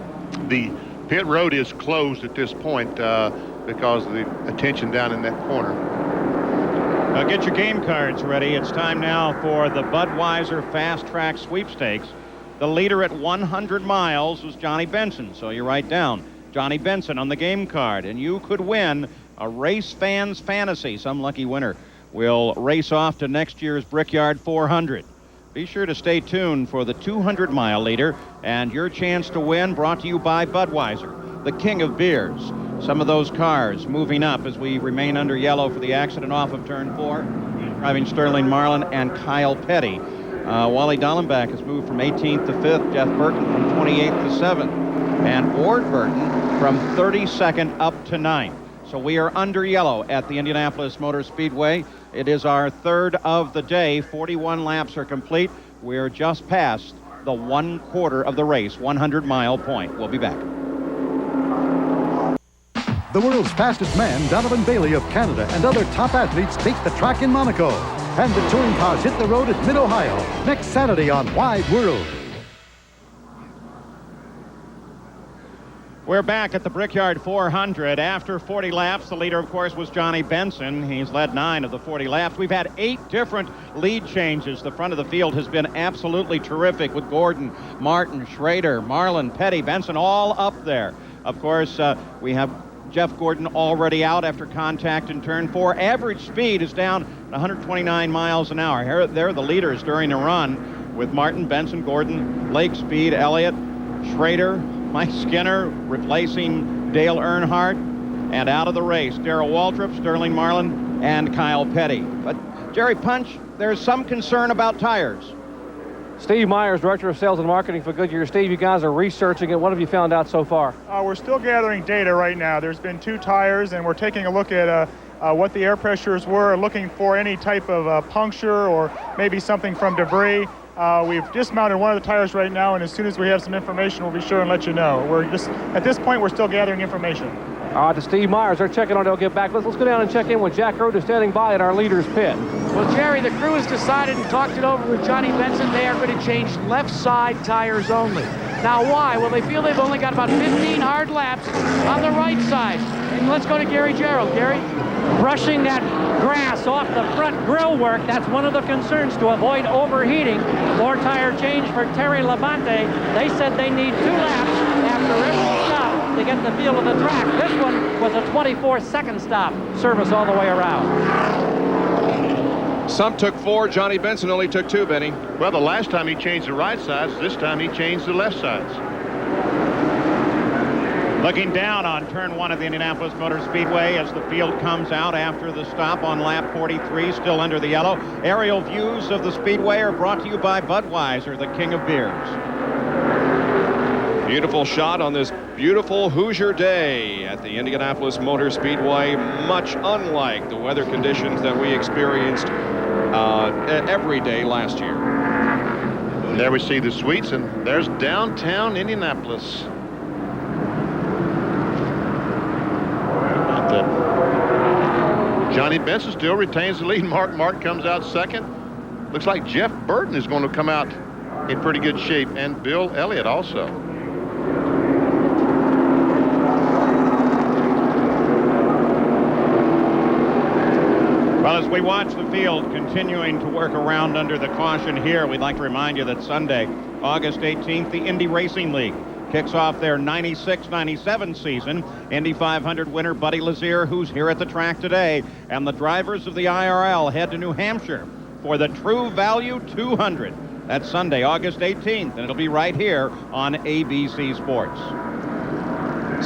The pit road is closed at this point because of the attention down in that corner. Now get your game cards ready. It's time now for the Budweiser Fast Track Sweepstakes. The leader at 100 miles was Johnny Benson, so you write down Johnny Benson on the game card, and you could win a race fan's fantasy. Some lucky winner will race off to next year's Brickyard 400. Be sure to stay tuned for the 200-mile leader and your chance to win, brought to you by Budweiser, the king of beers. Some of those cars moving up as we remain under yellow for the accident off of turn 4. Driving Sterling Marlin and Kyle Petty. Wally Dallenbach has moved from 18th to 5th. Jeff Burton from 28th to 7th. And Ward Burton from 32nd up to 9th. So we are under yellow at the Indianapolis Motor Speedway. It is our third of the day. 41 laps are complete. We're just past the 1/4 of the race, 100-mile point. We'll be back. The world's fastest man, Donovan Bailey of Canada, and other top athletes take the track in Monaco. And the touring cars hit the road at Mid-Ohio next Saturday on Wide World. We're back at the Brickyard 400. After 40 laps, the leader, of course, was Johnny Benson. He's led 9 of the 40 laps. We've had 8 different lead changes. The front of the field has been absolutely terrific with Gordon, Martin, Schrader, Marlin, Petty, Benson, all up there. Of course, we have Jeff Gordon already out after contact in turn 4. Average speed is down at 129 miles an hour. Here, they're the leaders during the run with Martin, Benson, Gordon, Lake Speed, Elliott, Schrader, Mike Skinner replacing Dale Earnhardt, and out of the race, Darrell Waltrip, Sterling Marlin, and Kyle Petty. But, Jerry Punch, there's some concern about tires. Steve Myers, Director of Sales and Marketing for Goodyear. Steve, you guys are researching it. What have you found out so far? We're still gathering data right now. There's been 2 tires, and we're taking a look at what the air pressures were, looking for any type of puncture or maybe something from debris. We've dismounted one of the tires right now, and as soon as we have some information, we'll be sure and let you know. At this point, we're still gathering information. All right, to Steve Myers. They're checking on it. They'll get back. Let's go down and check in with Jack Road, who's standing by at our leader's pit. Well, Jerry, the crew has decided and talked it over with Johnny Benson. They are going to change left side tires only. Now, why? Well, they feel they've only got about 15 hard laps on the right side. And let's go to Gary Gerald. Gary? Brushing that grass off the front grill work, that's one of the concerns to avoid overheating. More tire change for Terry Labonte. They said they need 2 laps after every stop to get the feel of the track. This one was a 24-second stop, service all the way around. Some took 4. Johnny Benson only took 2, Benny. Well, the last time he changed the right sides, this time he changed the left sides. Looking down on turn 1 of the Indianapolis Motor Speedway as the field comes out after the stop on lap 43, still under the yellow. Aerial views of the Speedway are brought to you by Budweiser, the king of beers. Beautiful shot on this beautiful Hoosier day at the Indianapolis Motor Speedway, much unlike the weather conditions that we experienced every day last year. And there we see the suites, and there's downtown Indianapolis. Johnny Benson still retains the lead. Mark comes out second. Looks like Jeff Burton is going to come out in pretty good shape, and Bill Elliott also. Well, as we watch the field continuing to work around under the caution here, we'd like to remind you that Sunday, August 18th, the Indy Racing League kicks off their 96-97 season. Indy 500 winner Buddy Lazier, who's here at the track today, and the drivers of the IRL head to New Hampshire for the True Value 200. That's Sunday, August 18th, and it'll be right here on ABC Sports.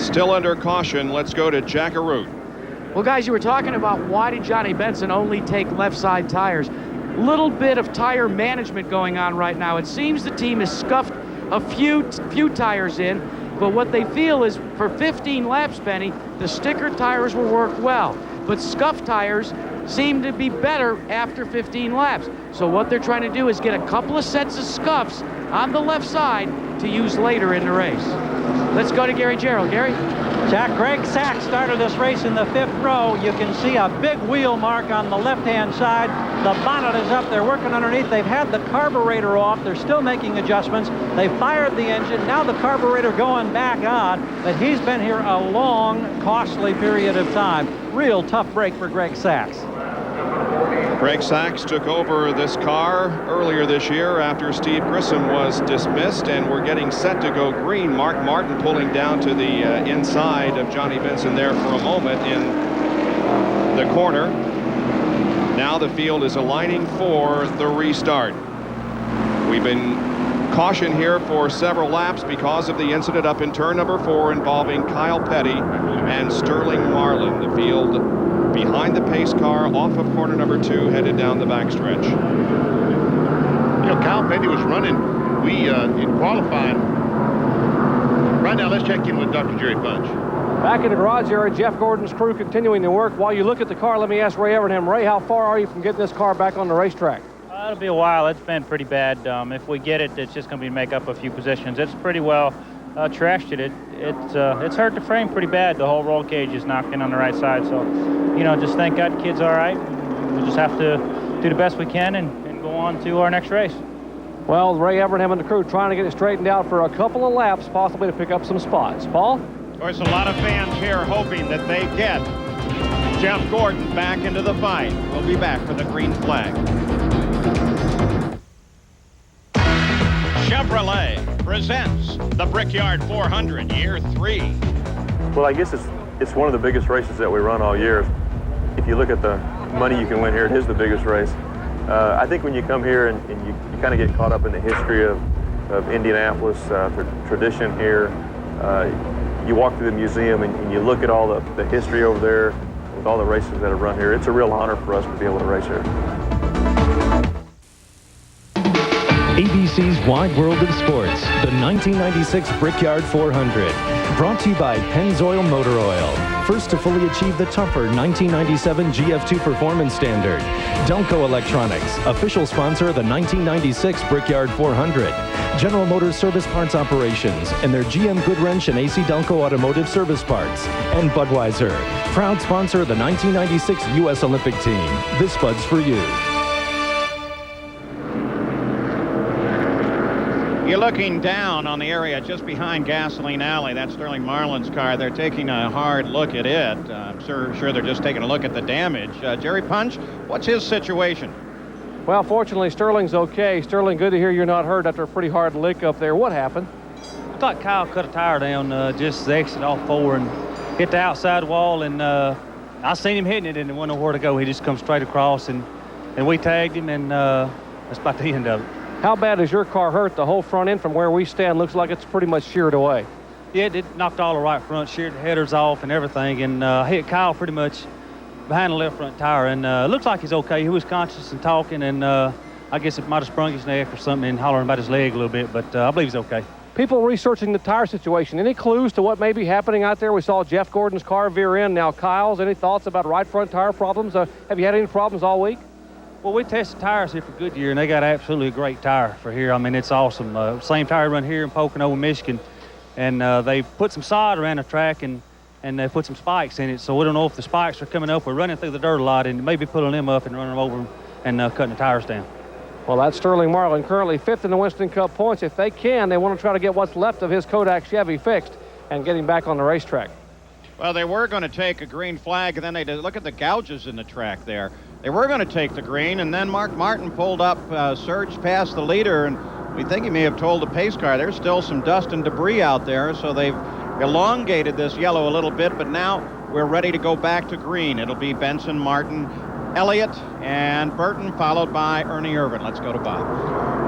Still under caution. Let's go to Jack Arute. Well, guys, you were talking about why did Johnny Benson only take left side tires. Little bit of tire management going on right now. It seems the team has scuffed a few tires in, but what they feel is for 15 laps, Benny, the sticker tires will work well, but scuff tires seem to be better after 15 laps. So what they're trying to do is get a couple of sets of scuffs on the left side to use later in the race. Let's go to Gary Gerald. Gary? Jack, Greg Sachs started this race in the 5th row. You can see a big wheel mark on the left-hand side. The bonnet is up. They're working underneath. They've had the carburetor off. They're still making adjustments. They fired the engine. Now the carburetor going back on. But he's been here a long, costly period of time. Real tough break for Greg Sachs. Greg Sachs took over this car earlier this year after Steve Grissom was dismissed, and we're getting set to go green. Mark Martin pulling down to the inside of Johnny Benson there for a moment in the corner. Now the field is aligning for the restart. We've been cautioned here for several laps because of the incident up in turn number 4 involving Kyle Petty and Sterling Marlin. The field behind the pace car off of corner number 2 headed down the backstretch. You know, Kyle Petty was running in qualifying. Right now, let's check in with Dr. Jerry Punch. Back in the garage area, Jeff Gordon's crew continuing to work. While you look at the car, let me ask Ray Evernham. Ray, how far are you from getting this car back on the racetrack? It'll be a while. It's been pretty bad. If we get it, it's just going to be make up a few positions. It's pretty well trashed it. It's hurt the frame pretty bad. The whole roll cage is knocked in on the right side. So, you know, just thank God the kid's all right. We'll just have to do the best we can and go on to our next race. Well, Ray Evernham and the crew trying to get it straightened out for a couple of laps, possibly to pick up some spots. Paul? Of course, a lot of fans here hoping that they get Jeff Gordon back into the fight. We'll be back for the green flag. Chevrolet presents the Brickyard 400, Year 3. Well, I guess it's one of the biggest races that we run all year. If you look at the money you can win here, it is the biggest race. I think when you come here and you kind of get caught up in the history of Indianapolis, the tradition here, you walk through the museum and you look at all the history over there with all the races that have run here. It's a real honor for us to be able to race here. ABC's Wide World of Sports, the 1996 Brickyard 400. Brought to you by Pennzoil Motor Oil. First to fully achieve the tougher 1997 GF2 performance standard. Delco Electronics, official sponsor of the 1996 Brickyard 400. General Motors Service Parts Operations and their GM Goodwrench and AC Delco Automotive Service Parts. And Budweiser, proud sponsor of the 1996 U.S. Olympic team. This Bud's for you. You're looking down on the area just behind Gasoline Alley. That's Sterling Marlin's car. They're taking a hard look at it. I'm sure they're just taking a look at the damage. Jerry Punch, what's his situation? Well, fortunately, Sterling's okay. Sterling, good to hear you're not hurt after a pretty hard lick up there. What happened? I thought Kyle cut a tire down just the exit off 4 and hit the outside wall, and I seen him hitting it and it wasn't nowhere to go. He just come straight across, and and we tagged him, and that's about the end of it. How bad is your car hurt? The whole front end from where we stand looks like it's pretty much sheared away. Yeah, it knocked all the right front, sheared the headers off and everything, and hit Kyle pretty much behind the left front tire, and it looks like he's okay. He was conscious and talking, and I guess it might have sprung his neck or something and hollering about his leg a little bit, but I believe he's okay. People researching the tire situation, any clues to what may be happening out there? We saw Jeff Gordon's car veer in, now Kyle's. Any thoughts about right front tire problems? Have you had any problems all week? Well, we tested tires here for Goodyear, and they got absolutely a great tire for here. I mean, it's awesome. Same tire run here in Pocono, Michigan, and they put some sod around the track, and they put some spikes in it, so we don't know if the spikes are coming up. We're running through the dirt a lot, and maybe pulling them up and running them over and cutting the tires down. Well, that's Sterling Marlin, currently 5th in the Winston Cup points. If they can, they want to try to get what's left of his Kodak Chevy fixed and get him back on the racetrack. Well, they were going to take a green flag, and then they did. Look at the gouges in the track there. They were going to take the green, and then Mark Martin pulled up, surged past the leader, and we think he may have told the pace car there's still some dust and debris out there, so they've elongated this yellow a little bit, but now we're ready to go back to green. It'll be Benson, Martin, Elliott, and Burton, followed by Ernie Irvin. Let's go to Bob.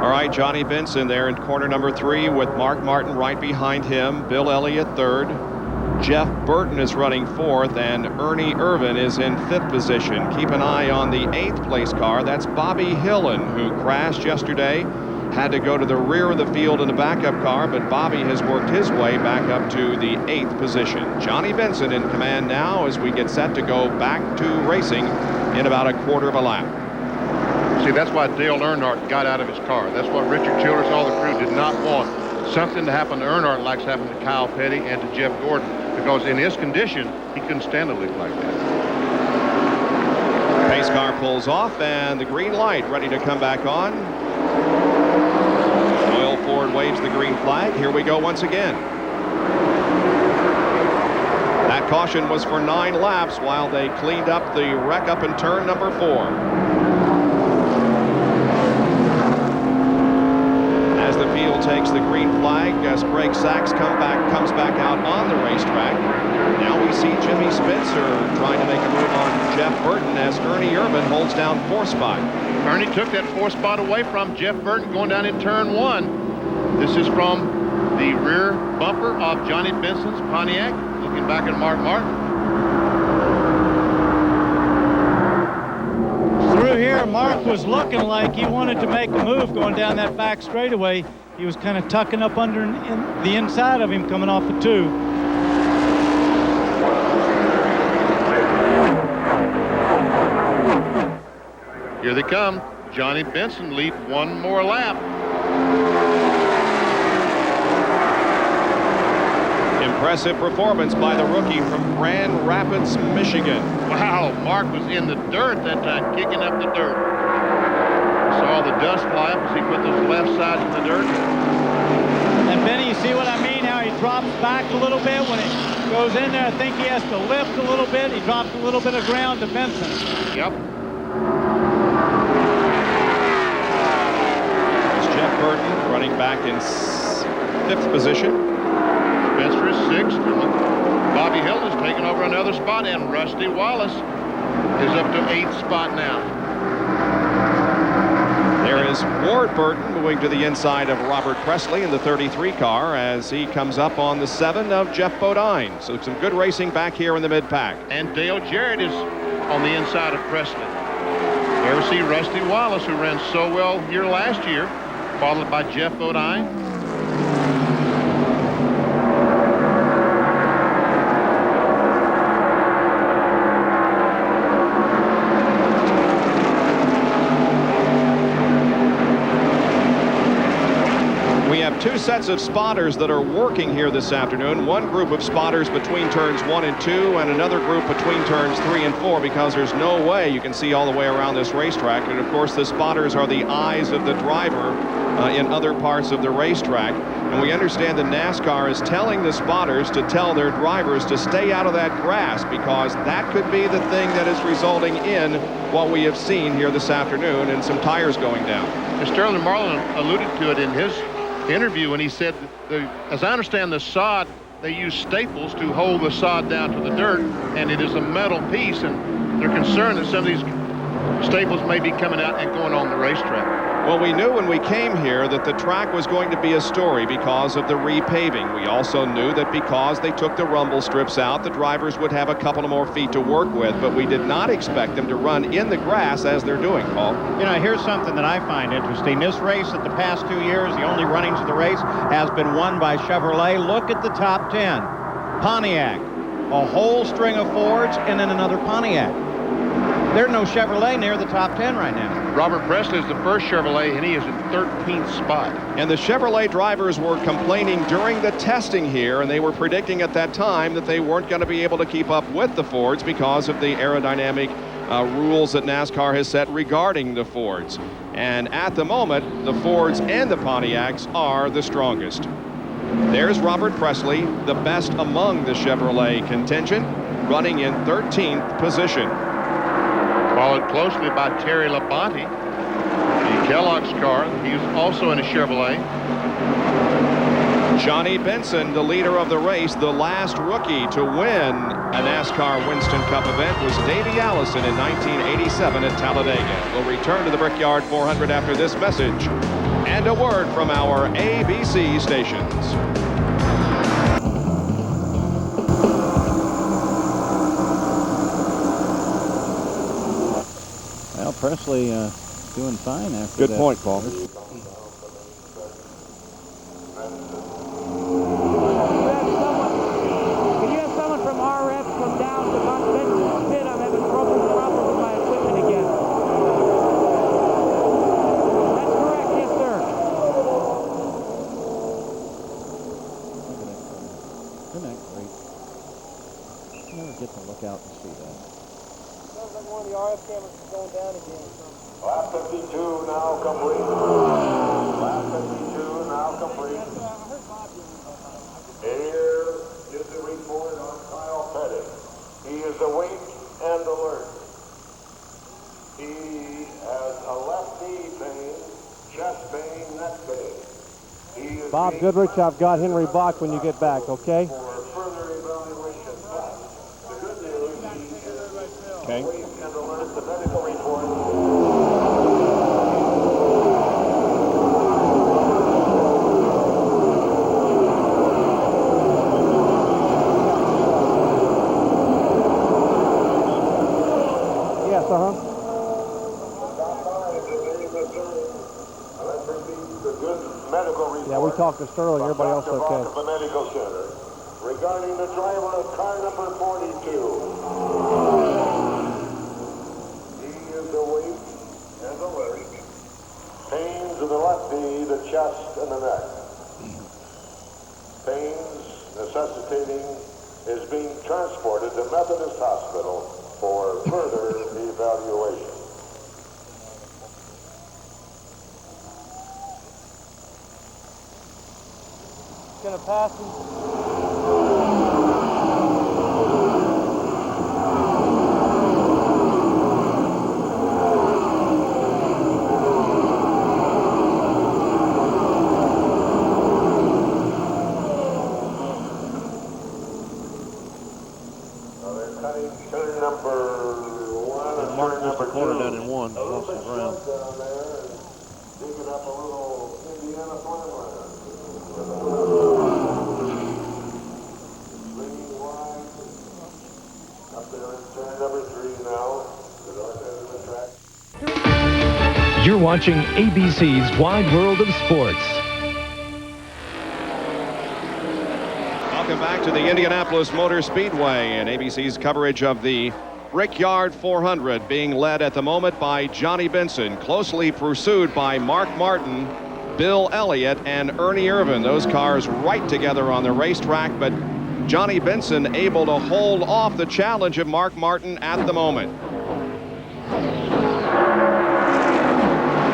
All right, Johnny Benson there in corner number 3 with Mark Martin right behind him, Bill Elliott 3rd. Jeff Burton is running 4th, and Ernie Irvin is in 5th position. Keep an eye on the 8th place car. That's Bobby Hillen, who crashed yesterday. Had to go to the rear of the field in the backup car, but Bobby has worked his way back up to the 8th position. Johnny Benson in command now as we get set to go back to racing in about a quarter of a lap. See, that's why Dale Earnhardt got out of his car. That's what Richard Childress, all the crew did not want. Something to happen to Earnhardt like happened to Kyle Petty and to Jeff Gordon, because in his condition, he couldn't stand to live like that. Pace car pulls off, and the green light ready to come back on. Doyle Ford waves the green flag. Here we go once again. That caution was for 9 laps while they cleaned up the wreck up in turn number 4. As the field takes the green flag, as Greg Sachs comes back out on the racetrack. Now we see Jimmy Spencer trying to make a move on Jeff Burton as Ernie Irvin holds down 4th spot. Ernie took that 4th spot away from Jeff Burton going down in turn 1. This is from the rear bumper of Johnny Benson's Pontiac, looking back at Mark Martin. Through here, Mark was looking like he wanted to make a move going down that back straightaway. He was kind of tucking up under the inside of him coming off the 2. Here they come. Johnny Benson lead one more lap. Impressive performance by the rookie from Grand Rapids, Michigan. Wow, Mark was in the dirt that time, kicking up the dirt. Saw the dust fly up as he put those left sides in the dirt. And Benny, you see what I mean? How he drops back a little bit when it goes in there. I think he has to lift a little bit. He drops a little bit of ground to Benson. Yep. Jeff Burton running back in 5th position. Spencer is 6th. Bobby Hill has taken over another spot, and Rusty Wallace is up to 8th spot now. There is Ward Burton moving to the inside of Robert Presley in the 33 car as he comes up on the 7 of Jeff Bodine. So some good racing back here in the mid-pack. And Dale Jarrett is on the inside of Presley. There we see Rusty Wallace, who ran so well here last year, followed by Jeff Bodine. We have 2 sets of spotters that are working here this afternoon. One group of spotters between turns 1 and 2, and another group between turns 3 and 4, because there's no way you can see all the way around this racetrack. And of course, the spotters are the eyes of the driver in other parts of the racetrack. And we understand that NASCAR is telling the spotters to tell their drivers to stay out of that grass, because that could be the thing that is resulting in what we have seen here this afternoon and some tires going down. And Sterling Marlin alluded to it in his interview when he said, as I understand the sod, they use staples to hold the sod down to the dirt, and it is a metal piece, and they're concerned that some of these staples may be coming out and going on the racetrack. Well, we knew when we came here that the track was going to be a story because of the repaving. We also knew that because they took the rumble strips out, the drivers would have a couple of more feet to work with, but we did not expect them to run in the grass as they're doing, Paul. You know, here's something that I find interesting. This race at the past 2 years, the only runnings of the race, has been won by Chevrolet. Look at the top 10. Pontiac, a whole string of Fords, and then another Pontiac. There's no Chevrolet near the top 10 right now. Robert Presley is the first Chevrolet, and he is in 13th spot. And the Chevrolet drivers were complaining during the testing here, and they were predicting at that time that they weren't going to be able to keep up with the Fords because of the aerodynamic rules that NASCAR has set regarding the Fords. And at the moment, the Fords and the Pontiacs are the strongest. There's Robert Presley, the best among the Chevrolet contingent, running in 13th position. Followed closely by Terry Labonte, the Kellogg's car. He was also in a Chevrolet. Johnny Benson, the leader of the race, the last rookie to win a NASCAR Winston Cup event was Davey Allison in 1987 at Talladega. We'll return to the Brickyard 400 after this message and a word from our ABC stations. Well, Presley doing fine after that. Good point, Paul. Lap 52 now complete. Lap 52 now complete. Here is the report on Kyle Petty. He is awake and alert. He has a left knee pain, chest pain, neck pain. He is Bob Goodrich, I've got Henry Bach when you get back, okay? for further evaluation. The good news, he is awake and alert. The medical report. Yeah, we talked to Sterling. Everybody else okay. The medical center regarding the driver of car number 42. He is awake and alert. Pains in the left knee, the chest, and the neck. Pains necessitating is being transported to Methodist Hospital for further evaluation. Gonna pass him. They're cutting turn number 1 and turn number 2. Corner down in 1, lost the ground. Down there and digging up a little Indiana farmland. Swinging wide. Up there in turn number 3 now. The north end of the track. You're watching ABC's Wide World of Sports. Welcome back to the Indianapolis Motor Speedway and ABC's coverage of the Brickyard 400, being led at the moment by Johnny Benson, closely pursued by Mark Martin, Bill Elliott, and Ernie Irvin. Those cars right together on the racetrack, but Johnny Benson able to hold off the challenge of Mark Martin at the moment.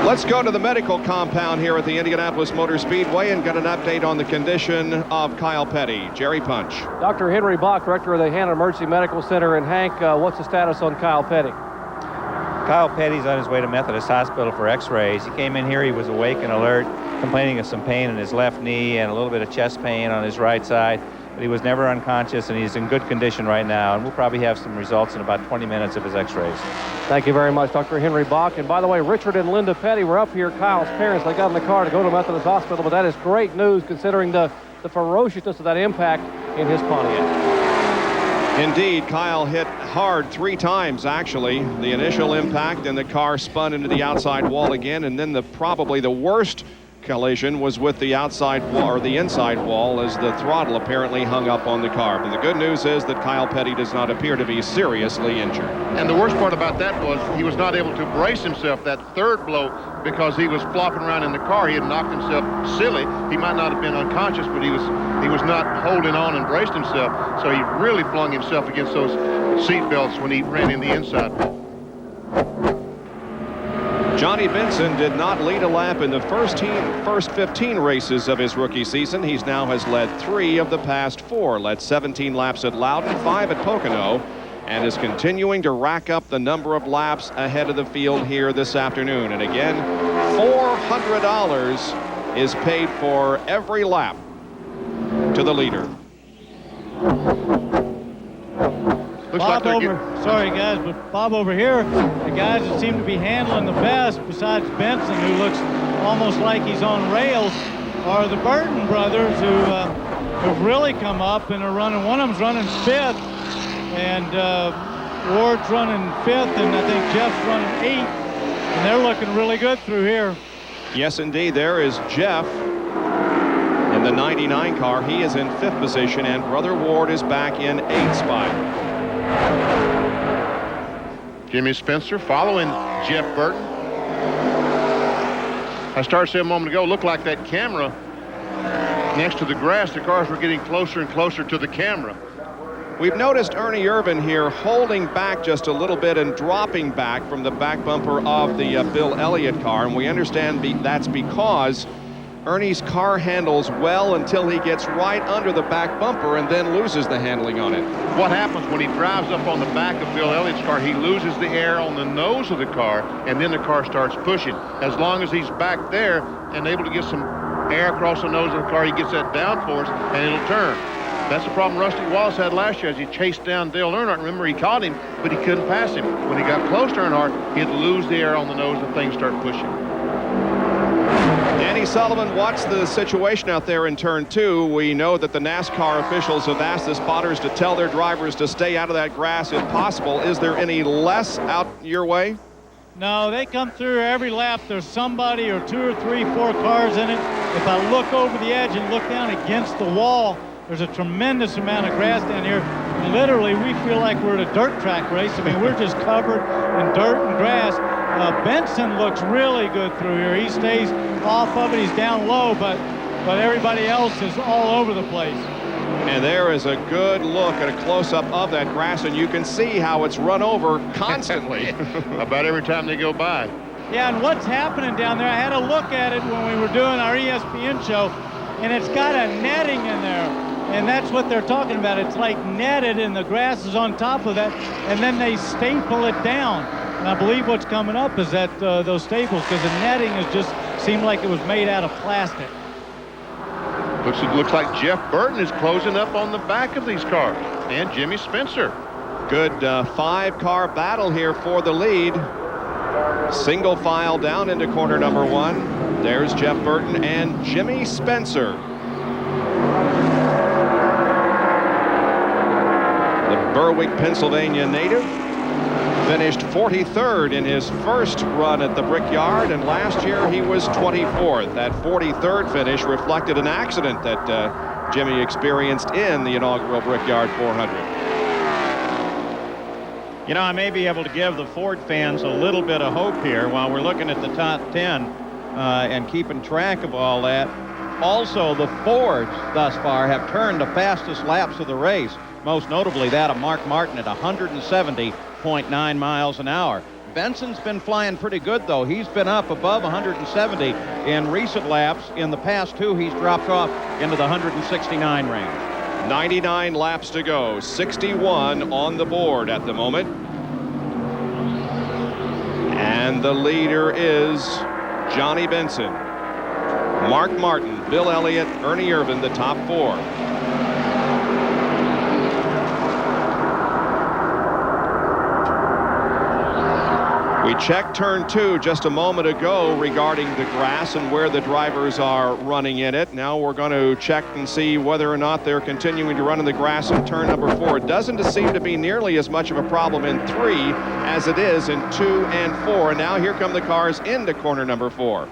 Let's go to the medical compound here at the Indianapolis Motor Speedway and get an update on the condition of Kyle Petty. Jerry Punch. Dr. Henry Bach, director of the Hannah Emergency Medical Center. And Hank, what's the status on Kyle Petty? Kyle Petty's on his way to Methodist Hospital for x-rays. He came in here, he was awake and alert, complaining of some pain in his left knee and a little bit of chest pain on his right side. but he was never unconscious, and he's in good condition right now, and we'll probably have some results in about 20 minutes of his x-rays. Thank you very much, Dr. Henry Bach. And by the way, Richard and Linda Petty were up here, Kyle's parents. They got in the car to go to Methodist Hospital, but that is great news considering the ferociousness of that impact in his Pontiac. Indeed, Kyle hit hard 3 times, actually. The initial impact, and the car spun into the outside wall again, and then probably the worst collision was with the outside wall, or the inside wall, as the throttle apparently hung up on the car. But the good news is that Kyle Petty does not appear to be seriously injured. And the worst part about that was he was not able to brace himself that third blow because he was flopping around in the car. He had knocked himself silly. He might not have been unconscious, but he was not holding on and braced himself. So he really flung himself against those seat belts when he ran in the inside. Johnny Benson did not lead a lap in the first 15 races of his rookie season. He now has led 3 of the past 4. Led 17 laps at Loudon, 5 at Pocono, and is continuing to rack up the number of laps ahead of the field here this afternoon. And again, $400 is paid for every lap to the leader. Sorry guys, but Bob over here, the guys that seem to be handling the best, besides Benson, who looks almost like he's on rails, are the Burton brothers, who have really come up and are running. One of them's running 5th, and Ward's running 5th, and I think Jeff's running 8th, and they're looking really good through here. Yes, indeed. There is Jeff in the 99 car. He is in 5th position, and Brother Ward is back in 8th spot. Jimmy Spencer following Jeff Burton. I started saying a moment ago, looked like that camera next to the grass, the cars were getting closer and closer to the camera. We've noticed Ernie Irvin here holding back just a little bit and dropping back from the back bumper of the Bill Elliott car, and we understand that's because Ernie's car handles well until he gets right under the back bumper and then loses the handling on it. What happens when he drives up on the back of Bill Elliott's car, he loses the air on the nose of the car, and then the car starts pushing. As long as he's back there and able to get some air across the nose of the car, he gets that downforce and it'll turn. That's the problem Rusty Wallace had last year as he chased down Dale Earnhardt. Remember, he caught him, but he couldn't pass him. When he got close to Earnhardt, he'd lose the air on the nose and things start pushing. Danny Sullivan, what's the situation out there in turn 2? We know that the NASCAR officials have asked the spotters to tell their drivers to stay out of that grass if possible. Is there any less out your way? No, they come through every lap. There's somebody or 2 or 3, 4 cars in it. If I look over the edge and look down against the wall, there's a tremendous amount of grass down here. And literally, we feel like we're at a dirt track race. I mean, we're just covered in dirt and grass. Benson looks really good through here. He stays off of it. He's down low, but everybody else is all over the place. And there is a good look at a close-up of that grass, and you can see how it's run over constantly. About every time they go by. Yeah, and what's happening down there, I had a look at it when we were doing our ESPN show, and it's got a netting in there. And that's what they're talking about. It's like netted, and the grass is on top of that, and then they staple it down. And I believe what's coming up is that those staples, because the netting is just seemed like it was made out of plastic. It looks like Jeff Burton is closing up on the back of these cars, and Jimmy Spencer. Good 5-car battle here for the lead. Single file down into corner number 1. There's Jeff Burton and Jimmy Spencer. The Berwick, Pennsylvania native finished 43rd in his first run at the Brickyard, and last year he was 24th. That 43rd finish reflected an accident that Jimmy experienced in the inaugural Brickyard 400. You know, I may be able to give the Ford fans a little bit of hope here while we're looking at the top 10 and keeping track of all that. Also, the Fords thus far have turned the fastest laps of the race, most notably that of Mark Martin at 170.9 miles an hour. Benson's been flying pretty good, though. He's been up above 170 in recent laps. In the past 2, he's dropped off into the 169 range. 99 laps to go, 61 on the board at the moment. And the leader is Johnny Benson. Mark Martin, Bill Elliott, Ernie Irvin, the top 4. checked turn 2 just a moment ago regarding the grass and where the drivers are running in it. Now we're going to check and see whether or not they're continuing to run in the grass in turn number 4. It doesn't seem to be nearly as much of a problem in 3 as it is in 2 and 4. And now here come the cars into corner number 4.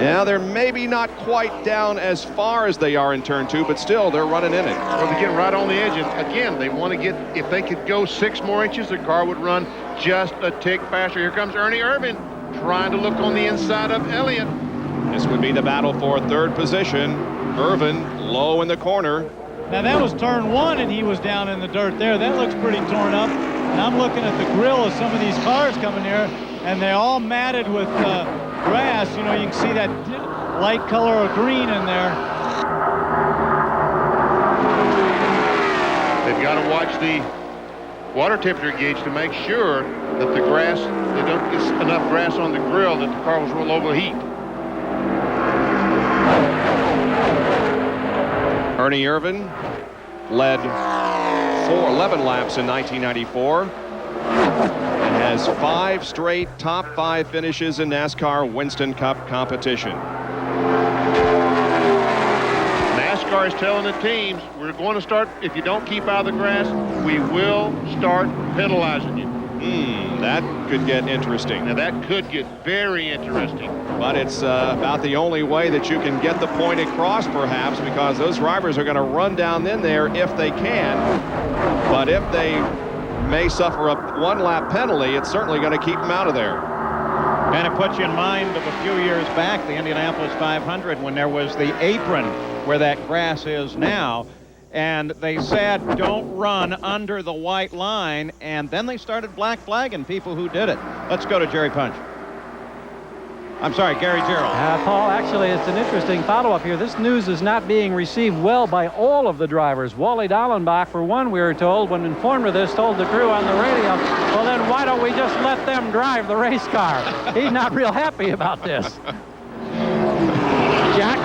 Yeah, they're maybe not quite down as far as they are in turn 2, but still they're running in it. Well, they're getting right on the edge. And again, they want to get, if they could go 6 more inches, the car would run just a tick faster. Here comes Ernie Irvin trying to look on the inside of Elliott. This would be the battle for 3rd position. Irvin low in the corner. Now that was turn 1 and he was down in the dirt there. That looks pretty torn up. And I'm looking at the grill of some of these cars coming here, and they're all matted with grass. You know, you can see that light color of green in there. They've got to watch the water temperature gauge to make sure that the grass, they don't get enough grass on the grill that the car will overheat. Ernie Irvin led 11 laps in 1994 and has 5 straight top 5 finishes in NASCAR Winston Cup competition. NASCAR is telling the teams, we're going to start, if you don't keep out of the grass, we will start penalizing you. That could get interesting. Now that could get very interesting. But it's about the only way that you can get the point across, perhaps, because those drivers are going to run down in there if they can. But if they may suffer a 1-lap penalty, it's certainly going to keep them out of there. And it puts you in mind of a few years back, the Indianapolis 500, when there was the apron where that grass is now. And they said, don't run under the white line. And then they started black flagging people who did it. Let's go to Jerry Punch. I'm sorry, Gary Gerald. Paul, actually, it's an interesting follow-up here. This news is not being received well by all of the drivers. Wally Dallenbach, for one, we were told, when informed of this, told the crew on the radio, well, then why don't we just let them drive the race car? He's not real happy about this. Jack?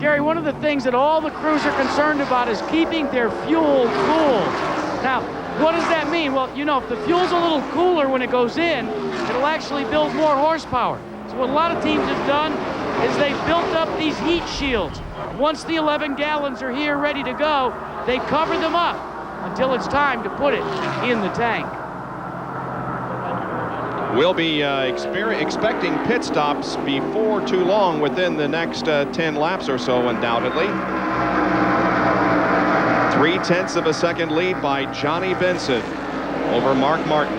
Gary, one of the things that all the crews are concerned about is keeping their fuel cool. Now, what does that mean? Well, you know, if the fuel's a little cooler when it goes in, it'll actually build more horsepower. So what a lot of teams have done is they've built up these heat shields. Once the 11 gallons are here ready to go, they cover them up until it's time to put it in the tank. We'll be expecting pit stops before too long, within the next 10 laps or so, undoubtedly. 0.3 of a second lead by Johnny Benson over Mark Martin.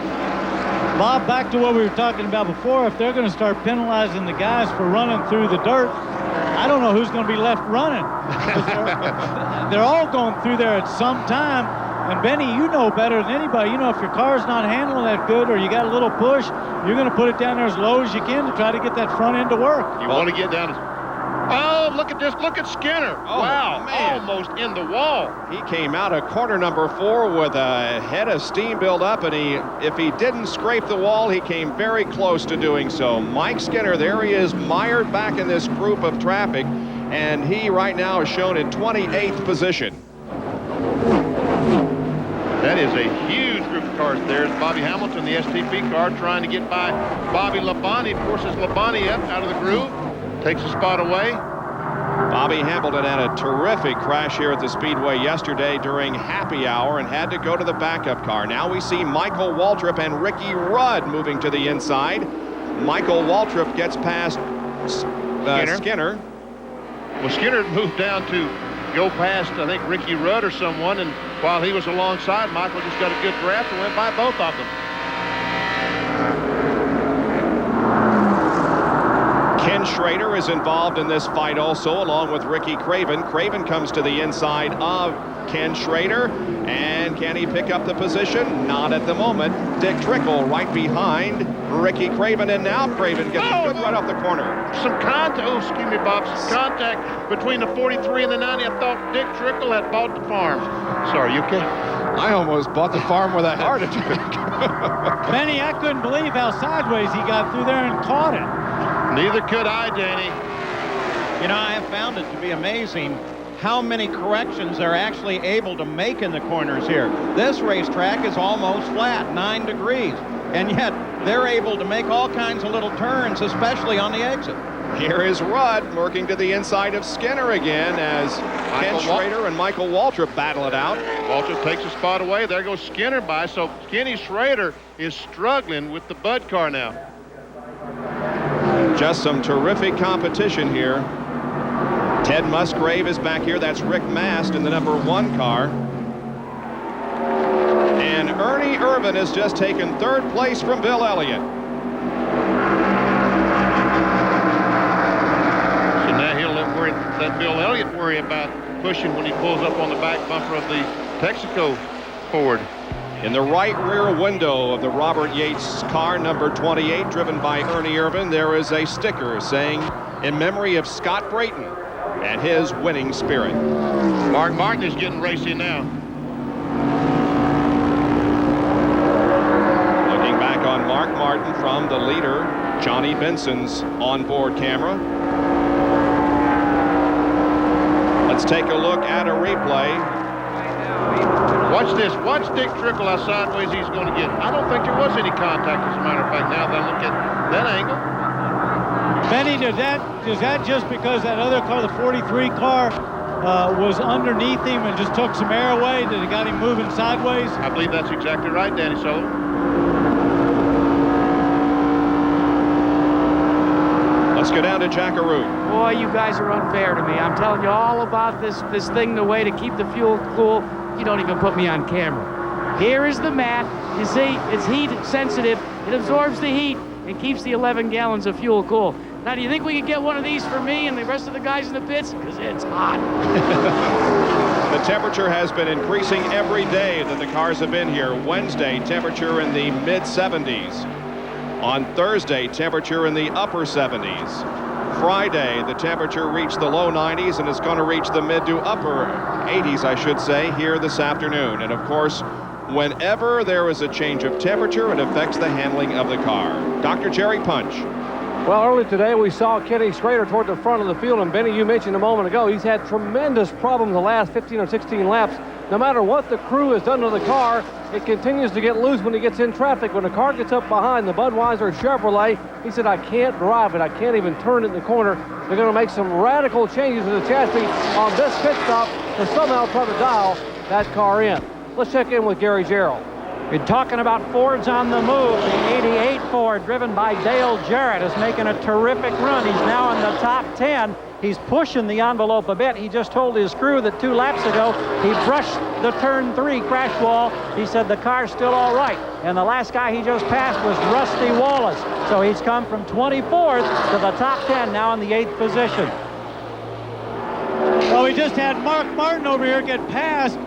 Bob, back to what we were talking about before. If they're going to start penalizing the guys for running through the dirt, I don't know who's going to be left running. They're all going through there at some time. And Benny, you know better than anybody. You know, if your car's not handling that good or you got a little push, you're going to put it down there as low as you can to try to get that front end to work. You want to get down as... Oh, look at this. Look at Skinner. Oh, wow, man. Almost in the wall. He came out of corner number 4 with a head of steam build up, and if he didn't scrape the wall, he came very close to doing so. Mike Skinner, there he is, mired back in this group of traffic, and he right now is shown in 28th position. That is a huge group of cars. There's Bobby Hamilton, the STP car, trying to get by Bobby Labonte. Forces Labonte up out of the groove. Takes a spot away. Bobby Hamilton had a terrific crash here at the Speedway yesterday during happy hour and had to go to the backup car. Now we see Michael Waltrip and Ricky Rudd moving to the inside. Michael Waltrip gets past Skinner. Well, Skinner moved down to go past, I think, Ricky Rudd or someone, and while he was alongside, Michael just got a good draft and went by both of them. Ken Schrader is involved in this fight also, along with Ricky Craven. Craven comes to the inside of Ken Schrader, and can he pick up the position? Not at the moment. Dick Trickle right behind Ricky Craven, and now Craven gets a good run off the corner. Some contact between the 43 and the 90. I thought Dick Trickle had bought the farm. Sorry, you okay? I almost bought the farm with a heart attack. Benny, I couldn't believe how sideways he got through there and caught it. Neither could I, Danny. You know, I have found it to be amazing how many corrections they're actually able to make in the corners here. This racetrack is almost flat, 9 degrees, and yet they're able to make all kinds of little turns, especially on the exit. Here is Rudd working to the inside of Skinner again as Ken Schrader and Michael Waltrip battle it out. Waltrip takes a spot away. There goes Skinner by. So Kenny Schrader is struggling with the Bud car now. Just some terrific competition here. Ted Musgrave is back here. That's Rick Mast in the number 1 car. And Ernie Irvin has just taken 3rd place from Bill Elliott. So now he'll let Bill Elliott worry about pushing when he pulls up on the back bumper of the Texaco Ford. In the right rear window of the Robert Yates car, number 28, driven by Ernie Irvin, there is a sticker saying, "In memory of Scott Brayton and his winning spirit." Mark Martin is getting racy now. Looking back on Mark Martin from the leader, Johnny Benson's onboard camera. Let's take a look at a replay. Watch this. Watch Dick Trickle how sideways he's going to get. I don't think there was any contact, as a matter of fact, now that I look at that angle. Benny, is that just because that other car, the 43 car, was underneath him and just took some air away that it got him moving sideways? I believe that's exactly right, Danny Sullivan. Let's go down to Jackaroo. Boy, you guys are unfair to me. I'm telling you all about this thing, the way to keep the fuel cool. You don't even put me on camera. Here is the mat. You see, it's heat sensitive. It absorbs the heat and keeps the 11 gallons of fuel cool. Now, do you think we could get one of these for me and the rest of the guys in the pits? Because it's hot. The temperature has been increasing every day that the cars have been here. Wednesday, temperature in the mid-70s. On Thursday, temperature in the upper 70s. Friday, the temperature reached the low 90s and is going to reach the mid to upper 80s, I should say, here this afternoon. And of course, whenever there is a change of temperature, it affects the handling of the car. Dr. Jerry Punch. Well, early today we saw Kenny Schrader toward the front of the field, and Benny, you mentioned a moment ago, he's had tremendous problems the last 15 or 16 laps. No matter what the crew has done to the car, it continues to get loose when he gets in traffic. When the car gets up behind the Budweiser Chevrolet, he said, I can't drive it. I can't even turn it in the corner. They're going to make some radical changes to the chassis on this pit stop to somehow try to dial that car in. Let's check in with Gary Gerald. We're talking about Fords on the move. The 88 Ford, driven by Dale Jarrett, is making a terrific run. He's now in the top 10. He's pushing the envelope a bit. He just told his crew that 2 laps ago, he brushed the turn 3 crash wall. He said the car's still all right. And the last guy he just passed was Rusty Wallace. So he's come from 24th to the top 10, now in the 8th position. Well, we just had Mark Martin over here get passed.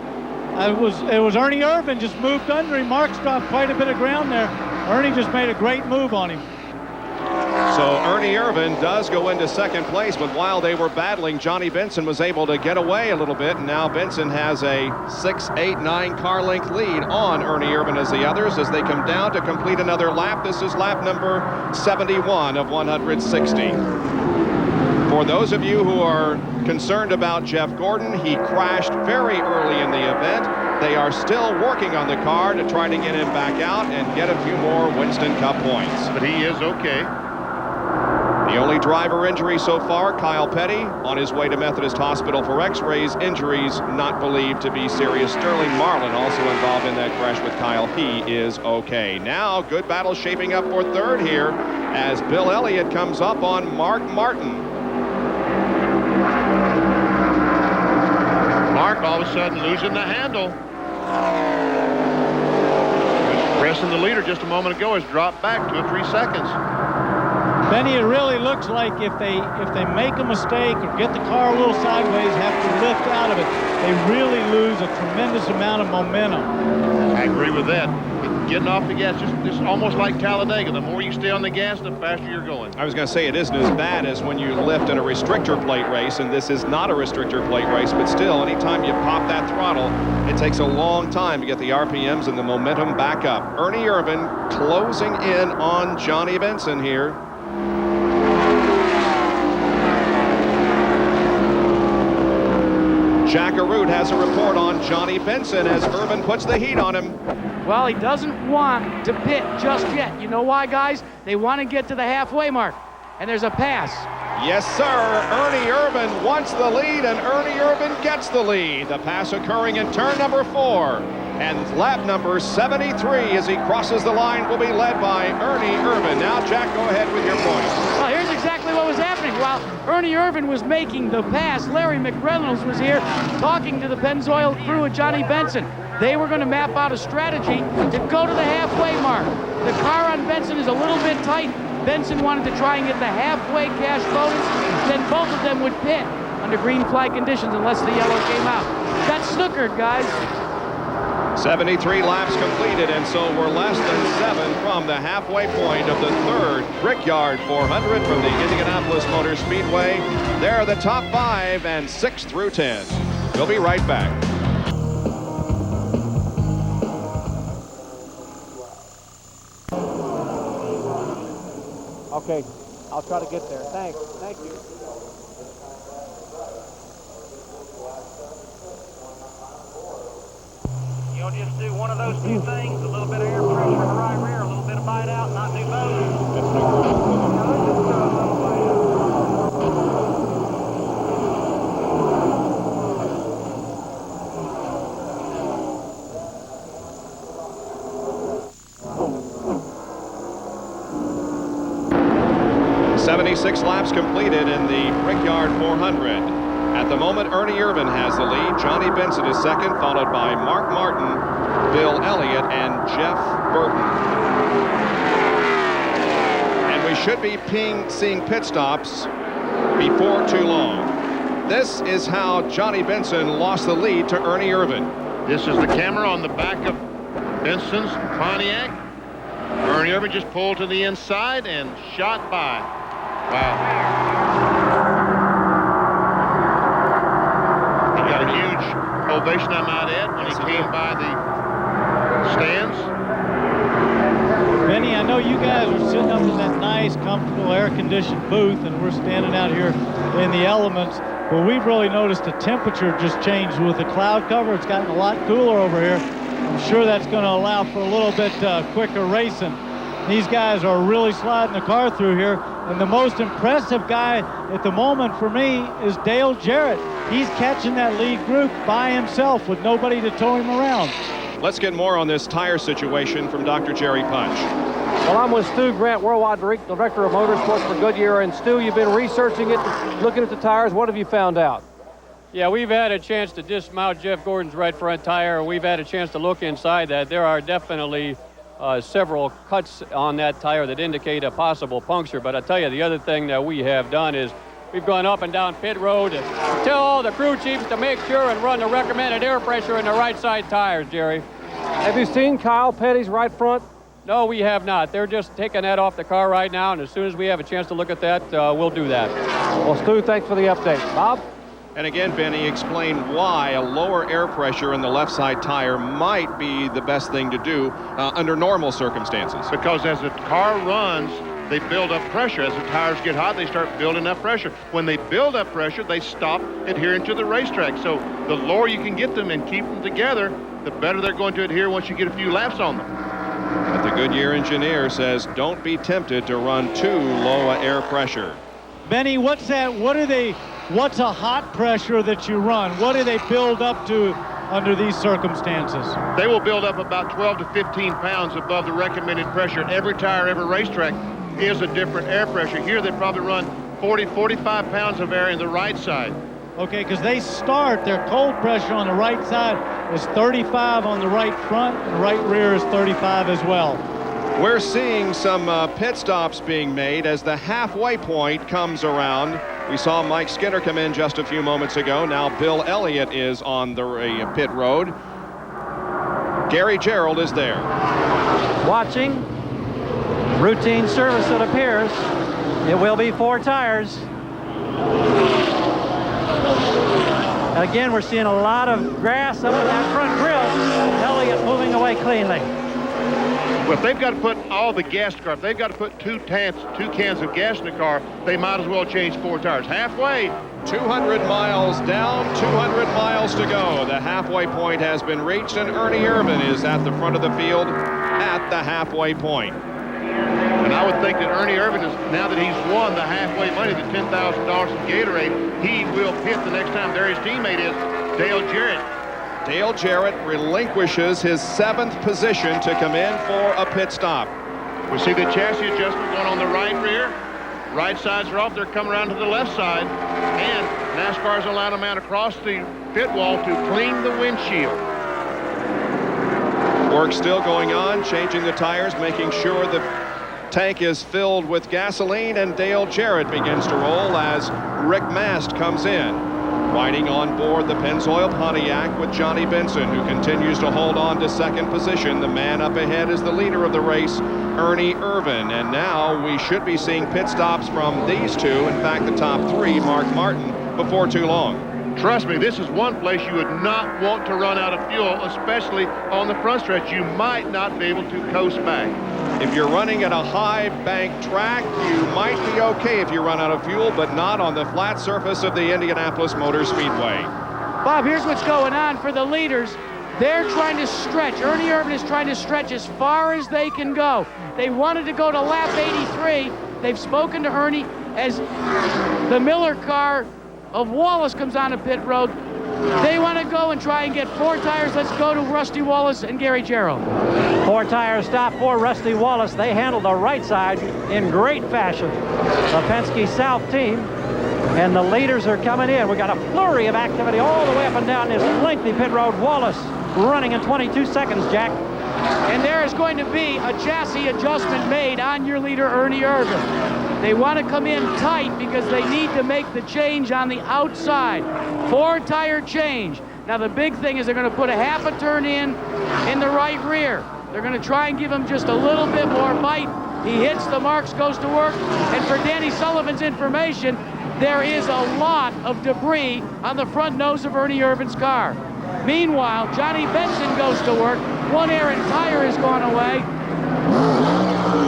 It was Ernie Irvin just moved under him. Mark's dropped quite a bit of ground there. Ernie just made a great move on him. So Ernie Irvin does go into second place, but while they were battling, Johnny Benson was able to get away a little bit, and now Benson has a 6, 8, 9 car length lead on Ernie Irvin as the others as they come down to complete another lap. This is lap number 71 of 160. For those of you who are concerned about Jeff Gordon, he crashed very early in the event. They are still working on the car to try to get him back out and get a few more Winston Cup points. But he is okay. The only driver injury so far, Kyle Petty, on his way to Methodist Hospital for x-rays. Injuries not believed to be serious. Sterling Marlin also involved in that crash with Kyle. He is okay. Now, good battle shaping up for third here as Bill Elliott comes up on Mark Martin. Mark all of a sudden losing the handle. Pressing the leader just a moment ago has dropped back 2 or 3 seconds. Benny, it really looks like if they make a mistake or get the car a little sideways, have to lift out of it, they really lose a tremendous amount of momentum. I agree with that. Getting off the gas, just almost like Talladega. The more you stay on the gas, the faster you're going. I was going to say it isn't as bad as when you lift in a restrictor plate race, and this is not a restrictor plate race, but still, anytime you pop that throttle, it takes a long time to get the RPMs and the momentum back up. Ernie Irvin closing in on Johnny Benson here. Jack Arute has a report on Johnny Benson as Urban puts the heat on him. Well, he doesn't want to pit just yet. You know why, guys? They want to get to the halfway mark. And there's a pass. Yes, sir. Ernie Irvan wants the lead, and Ernie Irvan gets the lead. The pass occurring in turn number 4. And lap number 73 as he crosses the line will be led by Ernie Irvan. Now, Jack, go ahead with your point. Well, here's exactly what was happening. While Ernie Irvan was making the pass, Larry McReynolds was here talking to the Pennzoil crew at Johnny Benson. They were going to map out a strategy to go to the halfway mark. The car on Benson is a little bit tight. Benson wanted to try and get the halfway cash bonus, then both of them would pit under green flag conditions unless the yellow came out. Got snookered, guys. 73 laps completed, and so we're less than 7 from the halfway point of the 3rd Brickyard 400 from the Indianapolis Motor Speedway. They're the top 5 and 6 through 10. We'll be right back. Okay, I'll try to get there. Thanks. Thank you. You'll just do one of those two things, a little bit of air pressure in the right rear, a little bit of bite out, not do both. 76 laps completed in the Brickyard 400. At the moment, Ernie Irvan has the lead. Johnny Benson is second, followed by Mark Martin, Bill Elliott, and Jeff Burton. And we should be seeing pit stops before too long. This is how Johnny Benson lost the lead to Ernie Irvan. This is the camera on the back of Benson's Pontiac. Ernie Irvan just pulled to the inside and shot by. Wow. He got a huge ovation, I might add, when he came by the stands. Benny, I know you guys are sitting up in that nice, comfortable, air-conditioned booth, and we're standing out here in the elements. But we've really noticed the temperature just changed with the cloud cover. It's gotten a lot cooler over here. I'm sure that's going to allow for a little bit quicker racing. These guys are really sliding the car through here. And the most impressive guy at the moment for me is Dale Jarrett. He's catching that lead group by himself with nobody to tow him around. Let's get more on this tire situation from Dr. Jerry Punch. Well, I'm with Stu Grant, Worldwide Director of Motorsports for Goodyear. And Stu, you've been researching it, looking at the tires. What have you found out? Yeah, we've had a chance to dismount Jeff Gordon's right front tire. We've had a chance to look inside that. There are definitely several cuts on that tire that indicate a possible puncture. But I tell you, the other thing that we have done is we've gone up and down pit road to tell all the crew chiefs to make sure and run the recommended air pressure in the right side tires, Jerry. Have you seen Kyle Petty's right front? No, we have not. They're just taking that off the car right now, and as soon as we have a chance to look at that, we'll do that. Well, Stu, thanks for the update. Bob? And again, Benny, explain why a lower air pressure in the left side tire might be the best thing to do under normal circumstances. Because as the car runs, they build up pressure. As the tires get hot, they start building up pressure. When they build up pressure, they stop adhering to the racetrack. So the lower you can get them and keep them together, the better they're going to adhere once you get a few laps on them. But the Goodyear engineer says don't be tempted to run too low a air pressure. Benny, what's that? What's a hot pressure that you run? What do they build up to under these circumstances? They will build up about 12 to 15 pounds above the recommended pressure. Every tire, every racetrack is a different air pressure. Here they probably run 40, 45 pounds of air in the right side. Okay, because they start, their cold pressure on the right side is 35 on the right front, and the right rear is 35 as well. We're seeing some pit stops being made as the halfway point comes around. We saw Mike Skinner come in just a few moments ago. Now Bill Elliott is on the pit road. Gary Gerald is there. Watching. Routine service, it appears. It will be 4 tires. Again, we're seeing a lot of grass up in that front grill. Elliott moving away cleanly. Well, if they've got to put all the gas in the car, if they've got to put two cans of gas in the car, they might as well change 4 tires. Halfway. 200 miles down, 200 miles to go. The halfway point has been reached, and Ernie Irvan is at the front of the field at the halfway point. And I would think that Ernie Irvan, now that he's won the halfway money, the $10,000 in Gatorade, he will pit the next time. There his teammate is, Dale Jarrett. Dale Jarrett relinquishes his 7th position to come in for a pit stop. We see the chassis adjustment going on the right rear. Right sides are off. They're coming around to the left side. And NASCAR's allowed them out across the pit wall to clean the windshield. Work still going on, changing the tires, making sure the tank is filled with gasoline, and Dale Jarrett begins to roll as Rick Mast comes in. Riding on board the Pennzoil Pontiac with Johnny Benson, who continues to hold on to 2nd position. The man up ahead is the leader of the race, Ernie Irvan. And now we should be seeing pit stops from these two, in fact the top 3, Mark Martin, before too long. Trust me, this is one place you would not want to run out of fuel, especially on the front stretch. You might not be able to coast back. If you're running at a high bank track, you might be okay if you run out of fuel, but not on the flat surface of the Indianapolis Motor Speedway. Bob, here's what's going on for the leaders. They're trying to stretch. Ernie Irvan is trying to stretch as far as they can go. They wanted to go to lap 83. They've spoken to Ernie as the Miller car of Wallace comes on a pit road. They want to go and try and get 4 tires. Let's go to Rusty Wallace and Gary Jarrell. 4 tires stop for Rusty Wallace. They handle the right side in great fashion. The Penske South team and the leaders are coming in. We got a flurry of activity all the way up and down this lengthy pit road. Wallace running in 22 seconds, Jack. And there is going to be a chassis adjustment made on your leader, Ernie Irvan. They want to come in tight because they need to make the change on the outside. 4-tire change. Now the big thing is they're going to put a half a turn in the right rear. They're going to try and give him just a little bit more bite. He hits the marks, goes to work. And for Danny Sullivan's information, there is a lot of debris on the front nose of Ernie Irvan's car. Meanwhile, Johnny Benson goes to work. 1 air and tire has gone away.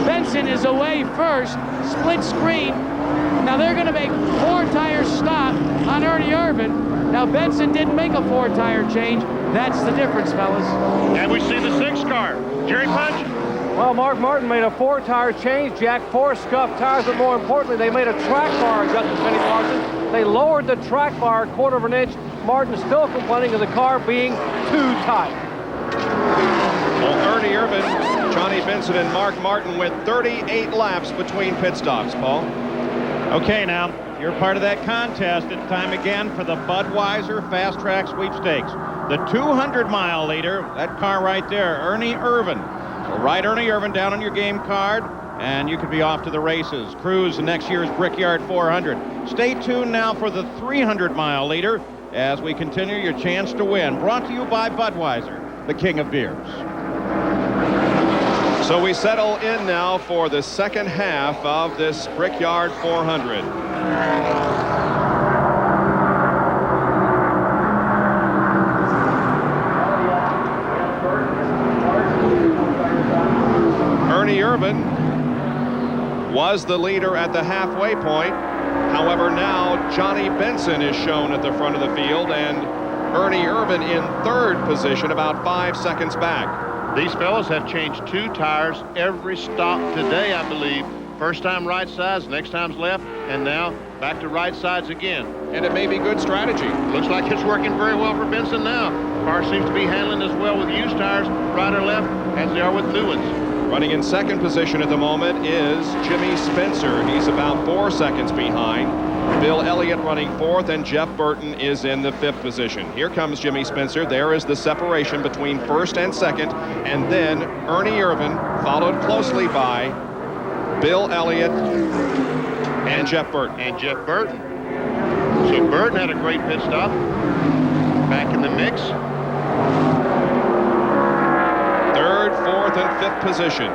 Benson is away first, split screen. Now they're going to make 4 tires stop on Ernie Irvan. Now Benson didn't make a 4-tire change. That's the difference, fellas. And we see the 6 car. Jerry Punch. Well, Mark Martin made a 4-tire change, Jack. 4 scuffed tires, but more importantly, they made a track bar adjustment, Benny Parsons. They lowered the track bar a 1/4 of an inch. Martin still complaining of the car being too tight. Well, Ernie Irvan, Johnny Benson, and Mark Martin with 38 laps between pit stops, Paul. Okay, now, you're part of that contest. It's time again for the Budweiser Fast Track Sweepstakes. The 200-mile leader, that car right there, Ernie Irvan. So write Ernie Irvan down on your game card, and you could be off to the races. Cruise next year's Brickyard 400. Stay tuned now for the 300-mile leader as we continue your chance to win. Brought to you by Budweiser, the king of beers. So we settle in now for the second half of this Brickyard 400. Ernie Irvan was the leader at the halfway point. However, now Johnny Benson is shown at the front of the field, and Ernie Irvan in 3rd position, about 5 seconds back. These fellas have changed 2 tires every stop today, I believe. First time right sides, next time's left, and now back to right sides again. And it may be good strategy. Looks like it's working very well for Benson now. Car seems to be handling as well with used tires, right or left, as they are with new ones. Running in 2nd position at the moment is Jimmy Spencer. He's about 4 seconds behind. Bill Elliott running 4th, and Jeff Burton is in the 5th position. Here comes Jimmy Spencer. There is the separation between 1st and 2nd, and then Ernie Irvan, followed closely by Bill Elliott and Jeff Burton. So Burton had a great pit stop. Back in the mix. 3rd, 4th, and 5th position.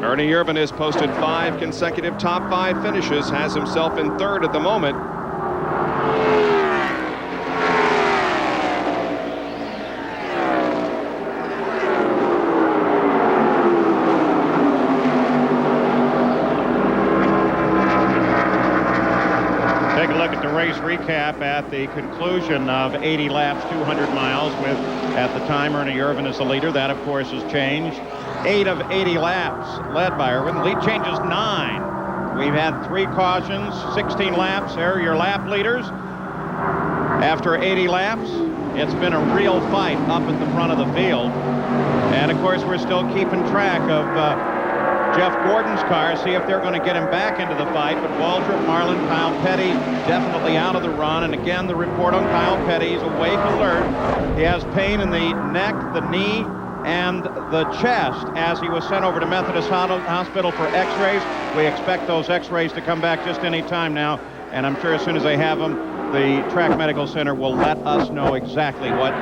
Ernie Irvan has posted 5 consecutive top 5 finishes, has himself in 3rd at the moment. look at the race recap at the conclusion of 80 laps, 200 miles, with, at the time, Ernie Irvin as the leader. That, of course, has changed. 8 of 80 laps led by Irvin. The lead changes 9. We've had 3 cautions, 16 laps. There are your lap leaders. After 80 laps, it's been a real fight up at the front of the field. And, of course, we're still keeping track of Jeff Gordon's car, see if they're going to get him back into the fight. But Waldrop, Marlin, Kyle Petty definitely out of the run. And again, the report on Kyle Petty, he's awake, alert. He has pain in the neck, the knee, and the chest as he was sent over to Methodist Hospital for x-rays. We expect those x-rays to come back just any time now. And I'm sure as soon as they have them, the Track Medical Center will let us know exactly what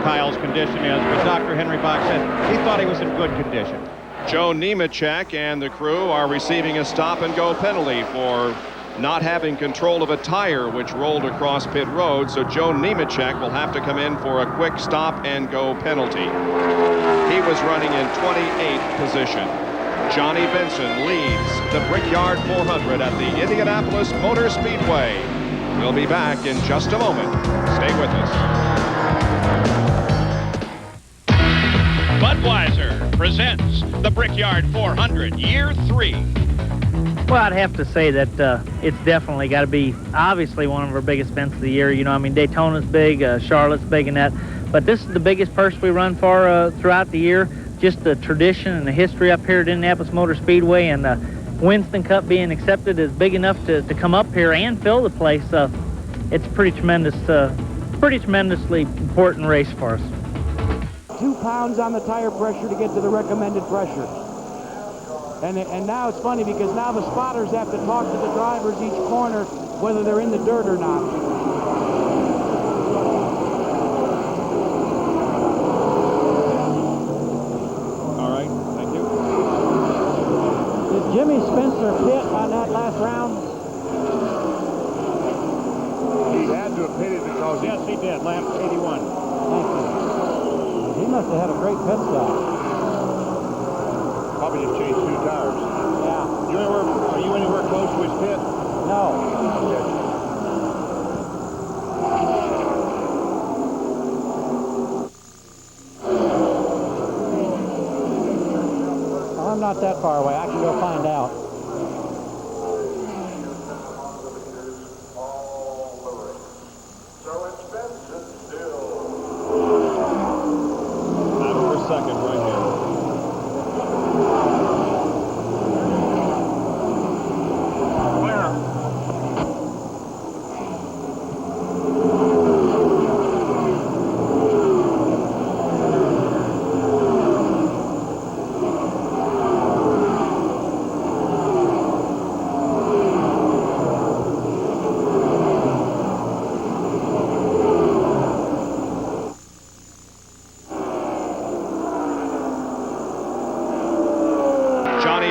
Kyle's condition is. But Dr. Henry Bach said he thought he was in good condition. Joe Nemechek and the crew are receiving a stop-and-go penalty for not having control of a tire which rolled across pit road. So Joe Nemechek will have to come in for a quick stop-and-go penalty. He was running in 28th position. Johnny Benson leads the Brickyard 400 at the Indianapolis Motor Speedway. We'll be back in just a moment. Stay with us. Budweiser presents the Brickyard 400, Year 3. Well, I'd have to say that it's definitely got to be, obviously, one of our biggest events of the year. You know, I mean, Daytona's big, Charlotte's big in that. But this is the biggest purse we run for throughout the year. Just the tradition and the history up here at Indianapolis Motor Speedway, and the Winston Cup being accepted is big enough to come up here and fill the place. It's pretty tremendously important race for us. 2 pounds on the tire pressure to get to the recommended pressure. And now it's funny because now the spotters have to talk to the drivers each corner whether they're in the dirt or not. All right, thank you. Did Jimmy Spencer pit on that last round? He had to have pitted because... Yes, he did. Lap 81. Thank you. He must have had a great pit stop. Probably just changed 2 tires. Yeah. Are you anywhere close to his pit? No. Well, I'm not that far away. I can go find out. Second right here.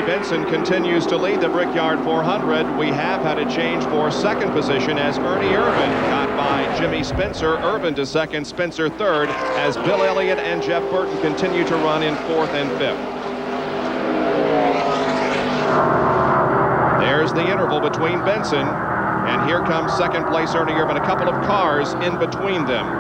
Benson continues to lead the Brickyard 400. We have had a change for second position as Ernie Irvin got by Jimmy Spencer. Irvin to second, Spencer third, as Bill Elliott and Jeff Burton continue to run in 4th and 5th. There's the interval between Benson, and here comes second place Ernie Irvin. A couple of cars in between them.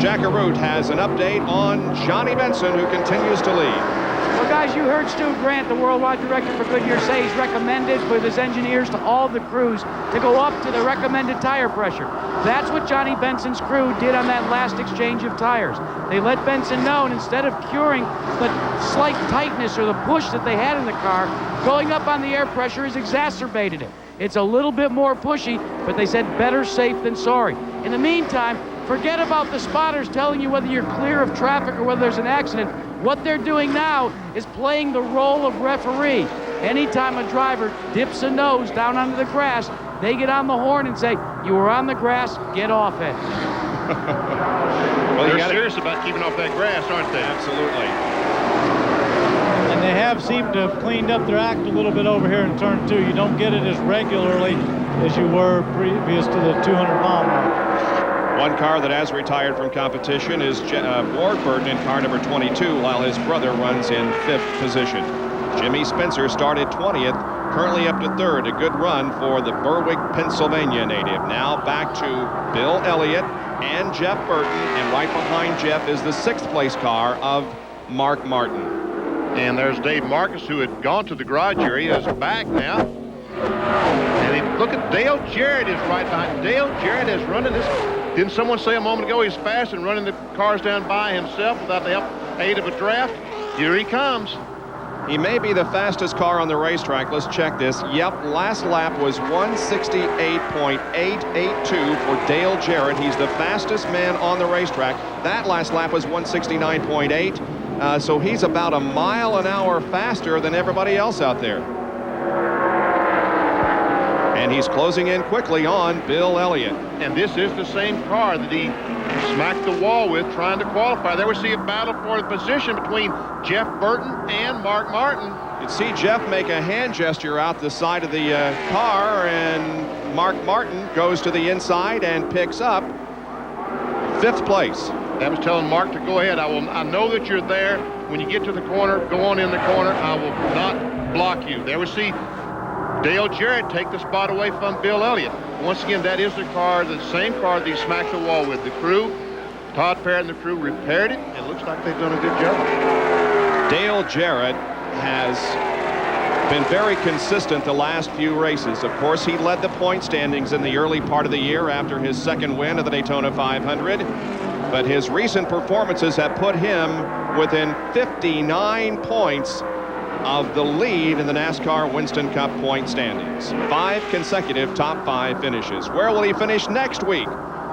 Jack Arute has an update on Johnny Benson, who continues to lead. Well, guys, you heard Stu Grant, the worldwide director for Goodyear, say he's recommended with his engineers to all the crews to go up to the recommended tire pressure. That's what Johnny Benson's crew did on that last exchange of tires. They let Benson know, and instead of curing the slight tightness or the push that they had in the car, going up on the air pressure has exacerbated it. It's a little bit more pushy, but they said better safe than sorry. In the meantime, forget about the spotters telling you whether you're clear of traffic or whether there's an accident. What they're doing now is playing the role of referee. Anytime a driver dips a nose down onto the grass, they get on the horn and say, you were on the grass, get off it. Well, they're serious about keeping off that grass, aren't they? Absolutely. And they have seemed to have cleaned up their act a little bit over here in turn 2. You don't get it as regularly as you were previous to the 200-mile mark. One car that has retired from competition is Ward Burton in car number 22, while his brother runs in 5th position. Jimmy Spencer started 20th, currently up to 3rd. A good run for the Berwick, Pennsylvania native. Now back to Bill Elliott and Jeff Burton, and right behind Jeff is the 6th place car of Mark Martin. And there's Dave Marcus, who had gone to the garage area, is back now. And look at Dale Jarrett is right behind. Dale Jarrett is running this. Didn't someone say a moment ago he's fast and running the cars down by himself without the aid of a draft? Here he comes. He may be the fastest car on the racetrack. Let's check this. Yep, last lap was 168.882 for Dale Jarrett. He's the fastest man on the racetrack. That last lap was 169.8. So he's about a mile an hour faster than everybody else out there. And he's closing in quickly on Bill Elliott. And this is the same car that he smacked the wall with trying to qualify. There we see a battle for the position between Jeff Burton and Mark Martin. You see Jeff make a hand gesture out the side of the car, and Mark Martin goes to the inside and picks up 5th place. That was telling Mark to go ahead. I know that you're there. When you get to the corner, go on in the corner. I will not block you. There we see Dale Jarrett take the spot away from Bill Elliott. Once again, that is the same car that he smacked the wall with. The crew, Todd Parrott and the crew repaired it. It looks like they've done a good job. Dale Jarrett has been very consistent the last few races. Of course, he led the point standings in the early part of the year after his 2nd win of the Daytona 500. But his recent performances have put him within 59 points of the lead in the NASCAR Winston Cup point standings. 5 consecutive top 5 finishes. Where will he finish next week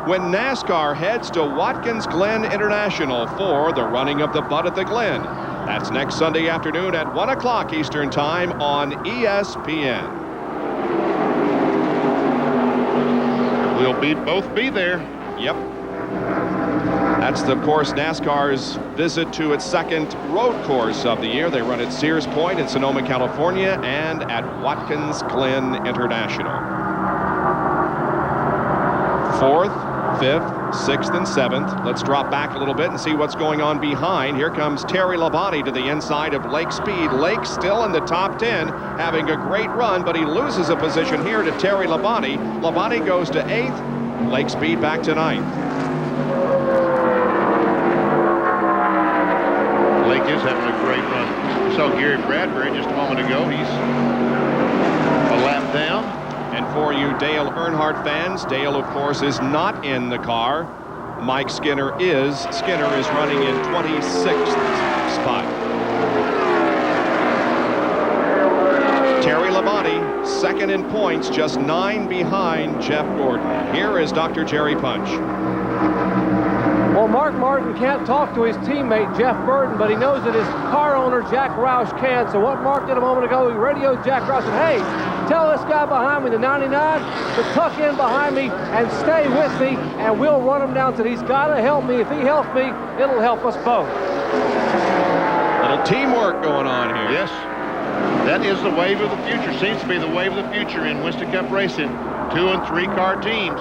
when NASCAR heads to Watkins Glen International for the running of the Bud at the Glen? That's next Sunday afternoon at 1 o'clock Eastern Time on ESPN. We'll both be there. Yep. That's, of course, NASCAR's visit to its 2nd road course of the year. They run at Sears Point in Sonoma, California, and at Watkins Glen International. 4th, 5th, 6th, and 7th. Let's drop back a little bit and see what's going on behind. Here comes Terry Labonte to the inside of Lake Speed. Lake still in the top 10, having a great run, but he loses a position here to Terry Labonte. Labonte goes to 8th. Lake Speed back to 9th. Lake is having a great run. We saw Gary Bradbury just a moment ago. He's a lap down. And for you Dale Earnhardt fans, Dale, of course, is not in the car. Mike Skinner is. Skinner is running in 26th spot. Terry Labonte, 2nd in points, just 9 behind Jeff Gordon. Here is Dr. Jerry Punch. Well, Mark Martin can't talk to his teammate, Jeff Burton, but he knows that his car owner, Jack Roush, can. So what Mark did a moment ago, he radioed Jack Roush and said, hey, tell this guy behind me, the 99, to tuck in behind me and stay with me, and we'll run him down. Said he's got to help me. If he helps me, it'll help us both. Little teamwork going on here. Yes. That is the wave of the future. Seems to be the wave of the future in Winston Cup racing. 2- and 3-car teams.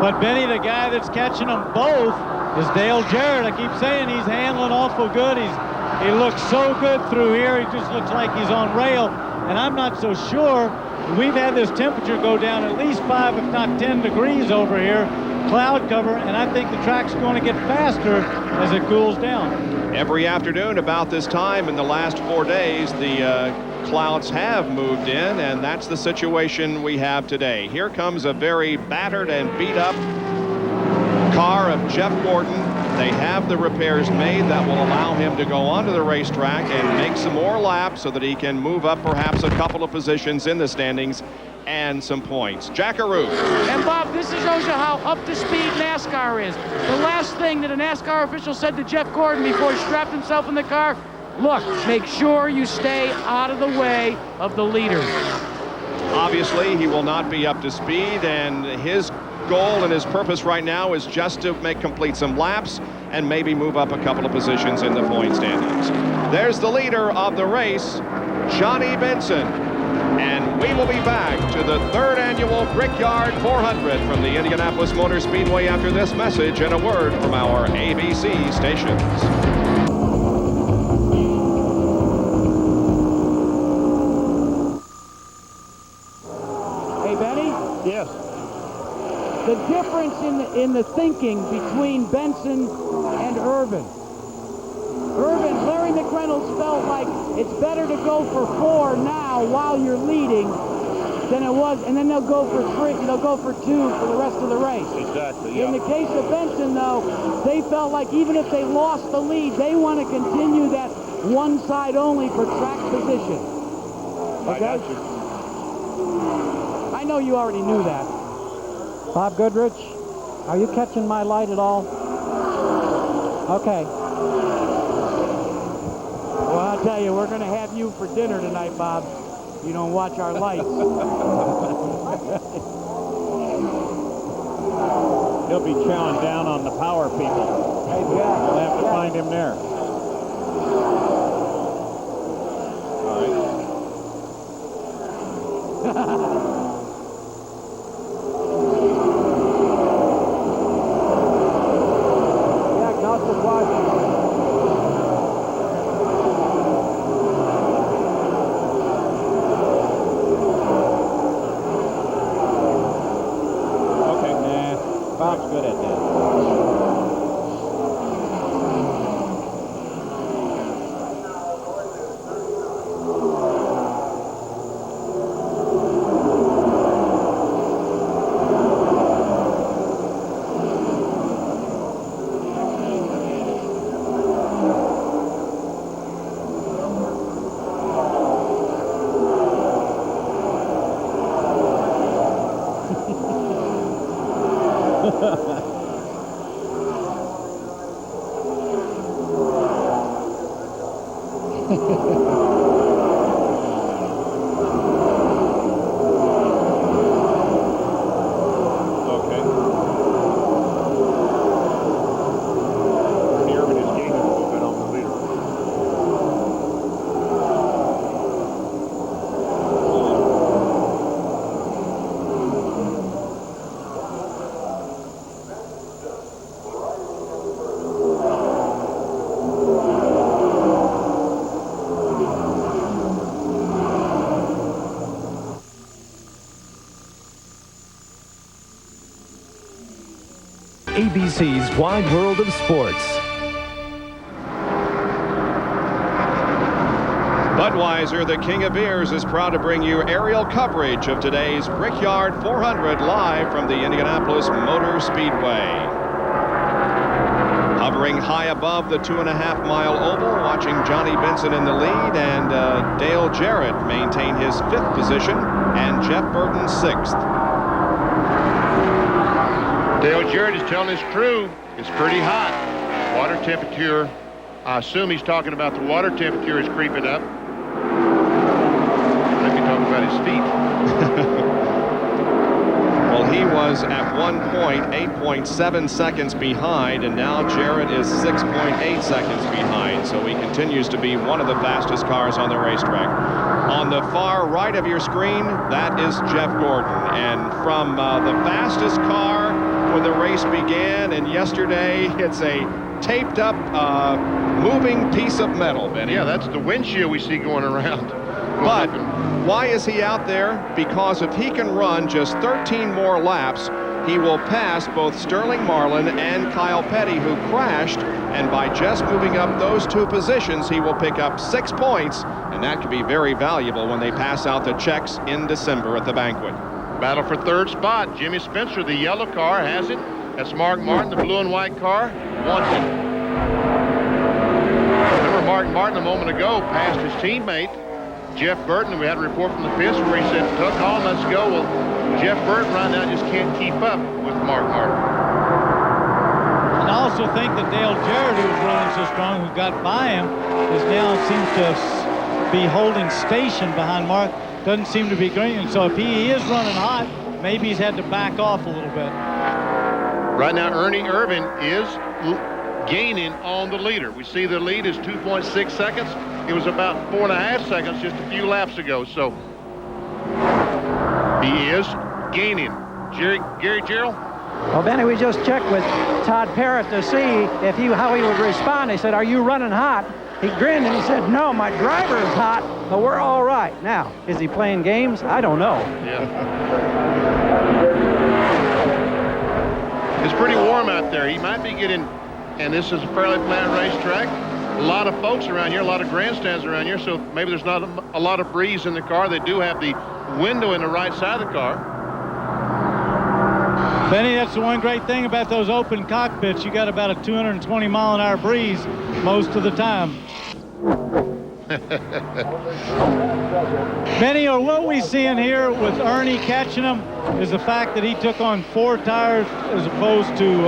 But Benny, the guy that's catching them both is Dale Jarrett. I keep saying he's handling awful good. He looks so good through here. He just looks like he's on rail. And I'm not so sure. We've had this temperature go down at least 5, if not 10 degrees over here. Cloud cover, and I think the track's going to get faster as it cools down. Every afternoon about this time in the last 4 days, the clouds have moved in, and that's the situation we have today. Here comes a very battered and beat up car of Jeff Gordon. They have the repairs made that will allow him to go onto the racetrack and make some more laps so that he can move up perhaps a couple of positions in the standings and some points. Jackaroo. And Bob, this shows you how up to speed NASCAR is. The last thing that a NASCAR official said to Jeff Gordon before he strapped himself in the car, look, make sure you stay out of the way of the leaders. Obviously, he will not be up to speed, and his goal and his purpose right now is just to complete some laps and maybe move up a couple of positions in the point standings. There's the leader of the race, Johnny Benson. And we will be back to the 3rd annual Brickyard 400 from the Indianapolis Motor Speedway after this message and a word from our ABC stations. in the thinking between Benson and Irvin. Larry McReynolds felt like it's better to go for 4 now while you're leading than it was, and then they'll go for 3, they'll go for 2 for the rest of the race. Exactly, yeah. In the case of Benson, though, they felt like even if they lost the lead, they want to continue that one side only for track position. Okay? I know you already knew that. Bob Goodrich, are you catching my light at all? Okay. Well, I'll tell you, we're going to have you for dinner tonight, Bob. You don't watch our lights. He'll be chowing down on the power people. Hey, Jack. We'll have to find him there. Jack, not surprising. Bob's good at that. ABC's Wide World of Sports. Budweiser, the king of beers, is proud to bring you aerial coverage of today's Brickyard 400 live from the Indianapolis Motor Speedway. Hovering high above the 2.5-mile oval, watching Johnny Benson in the lead and Dale Jarrett maintain his 5th position and Jeff Burton 6th. Dale Jarrett is telling his crew it's pretty hot. Water temperature, I assume he's talking about the water temperature is creeping up. Maybe talking about his feet. Well, he was at one point 8.7 seconds behind, and now Jarrett is 6.8 seconds behind. So he continues to be one of the fastest cars on the racetrack. On the far right of your screen, that is Jeff Gordon. And from the fastest car when the race began and yesterday, it's a taped up moving piece of metal, Benny. Yeah, that's the windshield we see going around. But why is he out there? Because if he can run just 13 more laps, he will pass both Sterling Marlin and Kyle Petty, who crashed, and by just moving up those 2 positions, he will pick up 6 points, and that could be very valuable when they pass out the checks in December at the banquet. Battle for 3rd spot. Jimmy Spencer, the yellow car, has it. That's Mark Martin, the blue and white car, wants it. Remember, Mark Martin a moment ago passed his teammate, Jeff Burton. We had a report from the pits where he said, "Tuck on, let's go." Well, Jeff Burton right now just can't keep up with Mark Martin. And I also think that Dale Jarrett, who was running so strong, who got by him, is now seems to be holding station behind Mark. Doesn't seem to be green. And so if he is running hot, maybe he's had to back off a little bit. Right now, Ernie Irvin is gaining on the leader. We see the lead is 2.6 seconds. It was about 4.5 seconds just a few laps ago. So he is gaining. Gary Gerald? Well, Benny, we just checked with Todd Parrott to see how he would respond. He said, "Are you running hot?" He grinned and he said, "No, my driver is hot, but we're all right." Now, is he playing games? I don't know. Yeah. It's pretty warm out there. He might be getting, and this is a fairly flat racetrack. A lot of folks around here, a lot of grandstands around here, so maybe there's not a lot of breeze in the car. They do have the window in the right side of the car. Benny, that's the one great thing about those open cockpits. You got about a 220 mile an hour breeze most of the time. Benny, or what we seeing here with Ernie catching them is the fact that he took on 4 tires as opposed to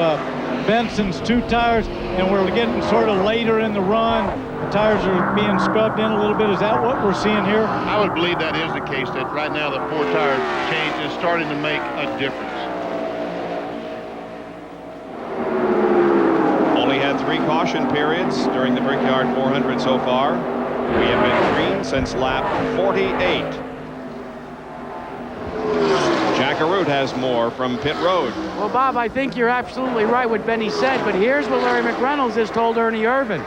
Benson's 2 tires, and we're getting sort of later in the run. The tires are being scrubbed in a little bit. Is that what we're seeing here? I would believe that is the case, that right now the 4 tire change is starting to make a difference. Only had 3 caution periods during the Brickyard 400 so far. We have been green since lap 48. Jackarute has more from pit road. Well, Bob, I think you're absolutely right what Benny said, but here's what Larry McReynolds has told Ernie Irvan.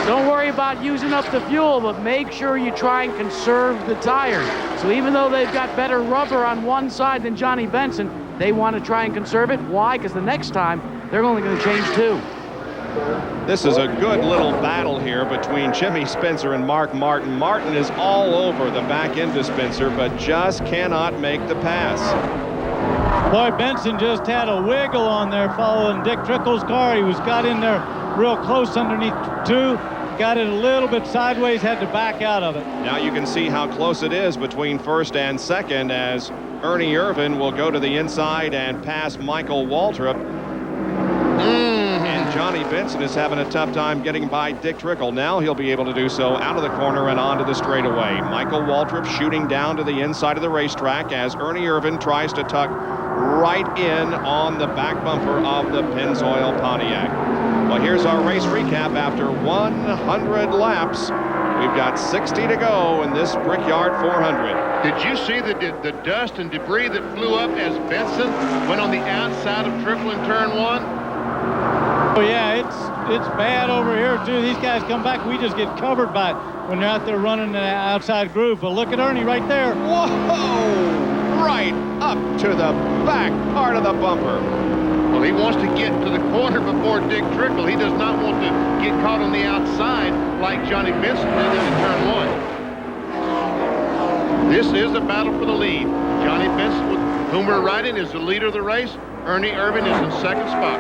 Don't worry about using up the fuel, but make sure you try and conserve the tires. So even though they've got better rubber on one side than Johnny Benson, they want to try and conserve it. Why? Because the next time, they're only going to change 2. This is a good little battle here between Jimmy Spencer and Mark Martin. Martin is all over the back end of Spencer, but just cannot make the pass. Boy, Benson just had a wiggle on there following Dick Trickle's car. He got in there real close underneath 2, got it a little bit sideways, had to back out of it. Now you can see how close it is between first and second as Ernie Irvan will go to the inside and pass Michael Waltrip. And Johnny Benson is having a tough time getting by Dick Trickle. Now he'll be able to do so out of the corner and onto the straightaway. Michael Waltrip shooting down to the inside of the racetrack as Ernie Irvan tries to tuck right in on the back bumper of the Pennzoil Pontiac. Well, here's our race recap after 100 laps. We've got 60 to go in this Brickyard 400. Did you see the dust and debris that flew up as Benson went on the outside of Triple in turn 1? Oh yeah, it's bad over here too. These guys come back, we just get covered by it when they're out there running the outside groove. But look at Ernie right there. Whoa! Right up to the back part of the bumper. Well, he wants to get to the corner before Dick Trickle. He does not want to get caught on the outside like Johnny Benson did in turn 1. This is a battle for the lead. Johnny Benson, with whom we're riding, is the leader of the race. Ernie Irvan is in second spot.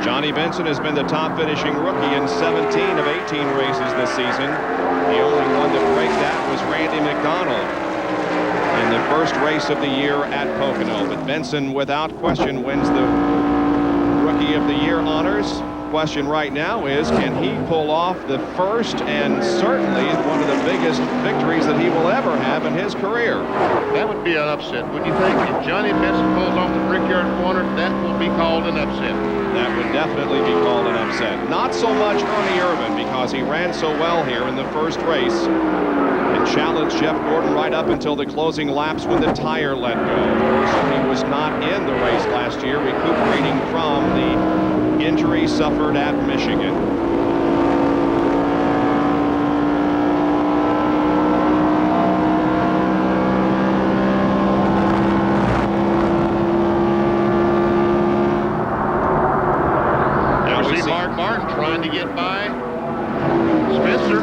Johnny Benson has been the top finishing rookie in 17 of 18 races this season. The only one to break that was Randy McDonald in the first race of the year at Pocono. But Benson, without question, wins the Rookie of the Year honors. Question right now is, can he pull off the first and certainly one of the biggest victories that he will ever have in his career? That would be an upset, wouldn't you think? If Johnny Benson pulls off the Brickyard 400, that will be called an upset. That would definitely be called an upset. Not so much Ernie Irvan, because he ran so well here in the first race and challenged Jeff Gordon right up until the closing laps when the tire let go. So he was not in the race last year, recuperating from the injury suffered at Michigan. Now we see Mark Martin trying to get by Spencer.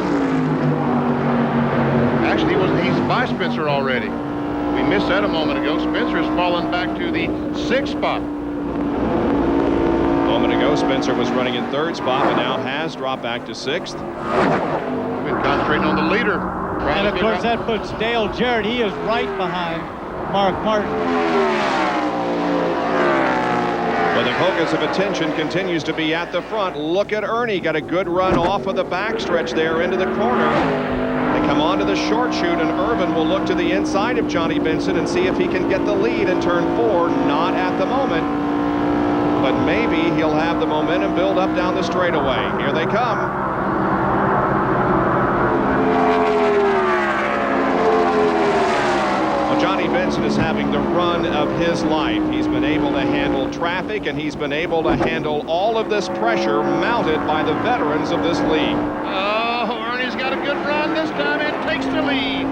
Actually, he's by Spencer already. We missed that a moment ago. Spencer has fallen back to the 6th spot. A moment ago, Spencer was running in 3rd spot, but now has dropped back to 6th. Been concentrating on the leader. And of course, that puts Dale Jarrett. He is right behind Mark Martin. Well, the focus of attention continues to be at the front. Look at Ernie. Got a good run off of the backstretch there into the corner. They come onto the short chute, and Irvan will look to the inside of Johnny Benson and see if he can get the lead in turn 4. Not at the moment, but maybe he'll have the momentum build up down the straightaway. Here they come. Well, Johnny Benson is having the run of his life. He's been able to handle traffic, and he's been able to handle all of this pressure mounted by the veterans of this league. Oh, Ernie's got a good run this time and takes the lead.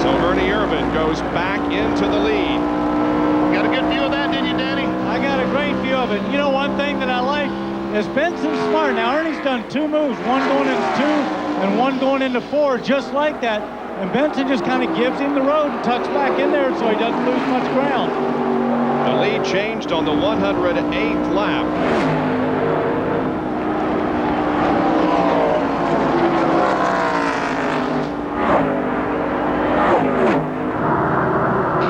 So Ernie Irvan goes back into the lead. Got a good view of that, didn't you, Danny? thing that I like is Benson's smart. Now, Ernie's done 2 moves, one going into 2 and one going into 4, just like that. And Benson just kind of gives him the road and tucks back in there so he doesn't lose much ground. The lead changed on the 108th lap.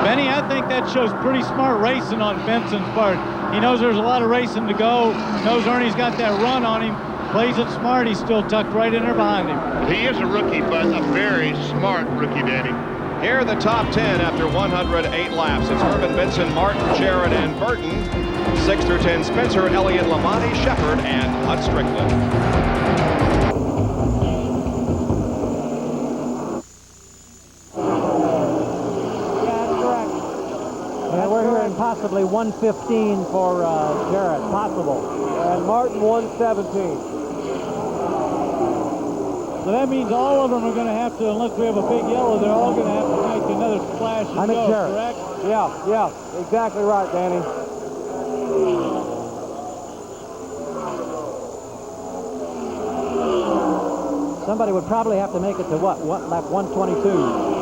Benny, I think that shows pretty smart racing on Benson's part. He knows there's a lot of racing to go, knows Ernie's got that run on him, plays it smart. He's still tucked right in there behind him. He is a rookie, but a very smart rookie, Danny. Here are the top 10 after 108 laps. It's Herman, Benson, Martin, Jarrett, and Burton. 6 through 10, Spencer, Elliott, Lamani, Shepard, and Hut Strickland. We're hearing possibly 115 for Jarrett, possible. And Martin 117. So that means all of them are going to have to, unless we have a big yellow, they're all going to have to make another splash and go, correct? Yeah, exactly right, Danny. Somebody would probably have to make it to what lap 122?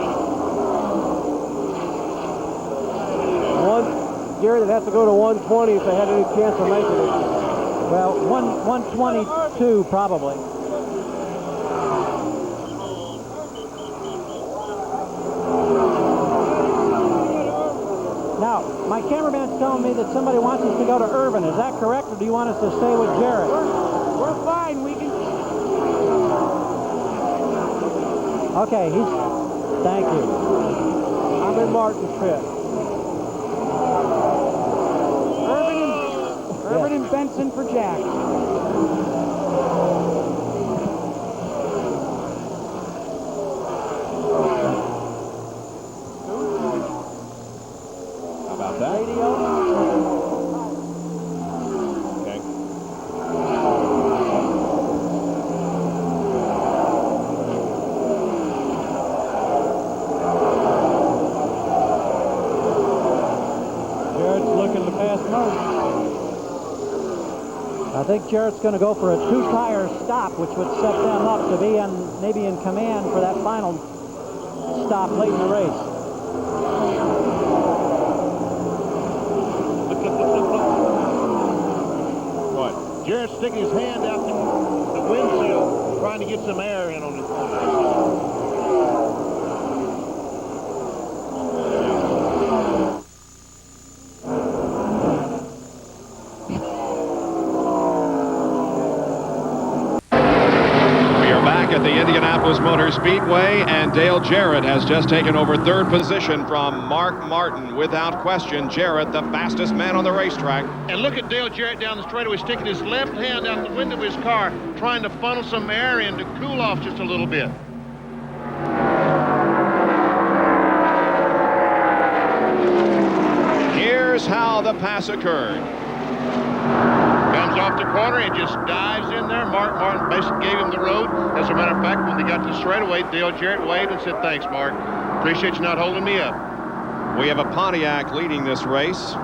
Gary, they'd have to go to 120 if they had any chance of making it. Well, 122 probably. Now, my cameraman's telling me that somebody wants us to go to Irvin. Is that correct, or do you want us to stay with Jarrett? We're fine. We can. Okay, thank you. I'm in Martin's pit. Irvin and Benson for Jack. How about that? Okay. Jarrett's looking to pass Martin. I think Jarrett's going to go for a 2-tire stop, which would set them up to be maybe in command for that final stop late in the race. What? Jarrett's sticking his hand out the windshield, trying to get some air in on his At the Indianapolis Motor Speedway, and Dale Jarrett has just taken over 3rd position from Mark Martin. Without question, Jarrett, the fastest man on the racetrack. And look at Dale Jarrett down the straightaway, sticking his left hand out the window of his car, trying to funnel some air in to cool off just a little bit. Here's how the pass occurred. Comes off the corner and just dives in there. Martin basically gave him the road. As a matter of fact, when they got to the straightaway, Dale Jarrett waved and said, "Thanks, Mark. Appreciate you not holding me up." We have a Pontiac leading this race.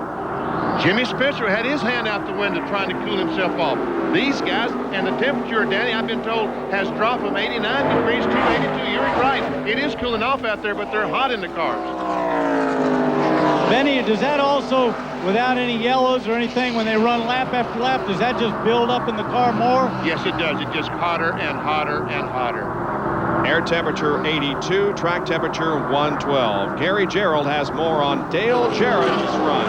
Jimmy Spencer had his hand out the window trying to cool himself off. These guys, and the temperature, Danny, I've been told, has dropped from 89 degrees to 82. You're right. It is cooling off out there, but they're hot in the cars. Benny, does that also, without any yellows or anything, when they run lap after lap, does that just build up in the car more? Yes, it does. It gets hotter and hotter and hotter. Air temperature 82, track temperature 112. Gary Gerald has more on Dale Jarrett's run.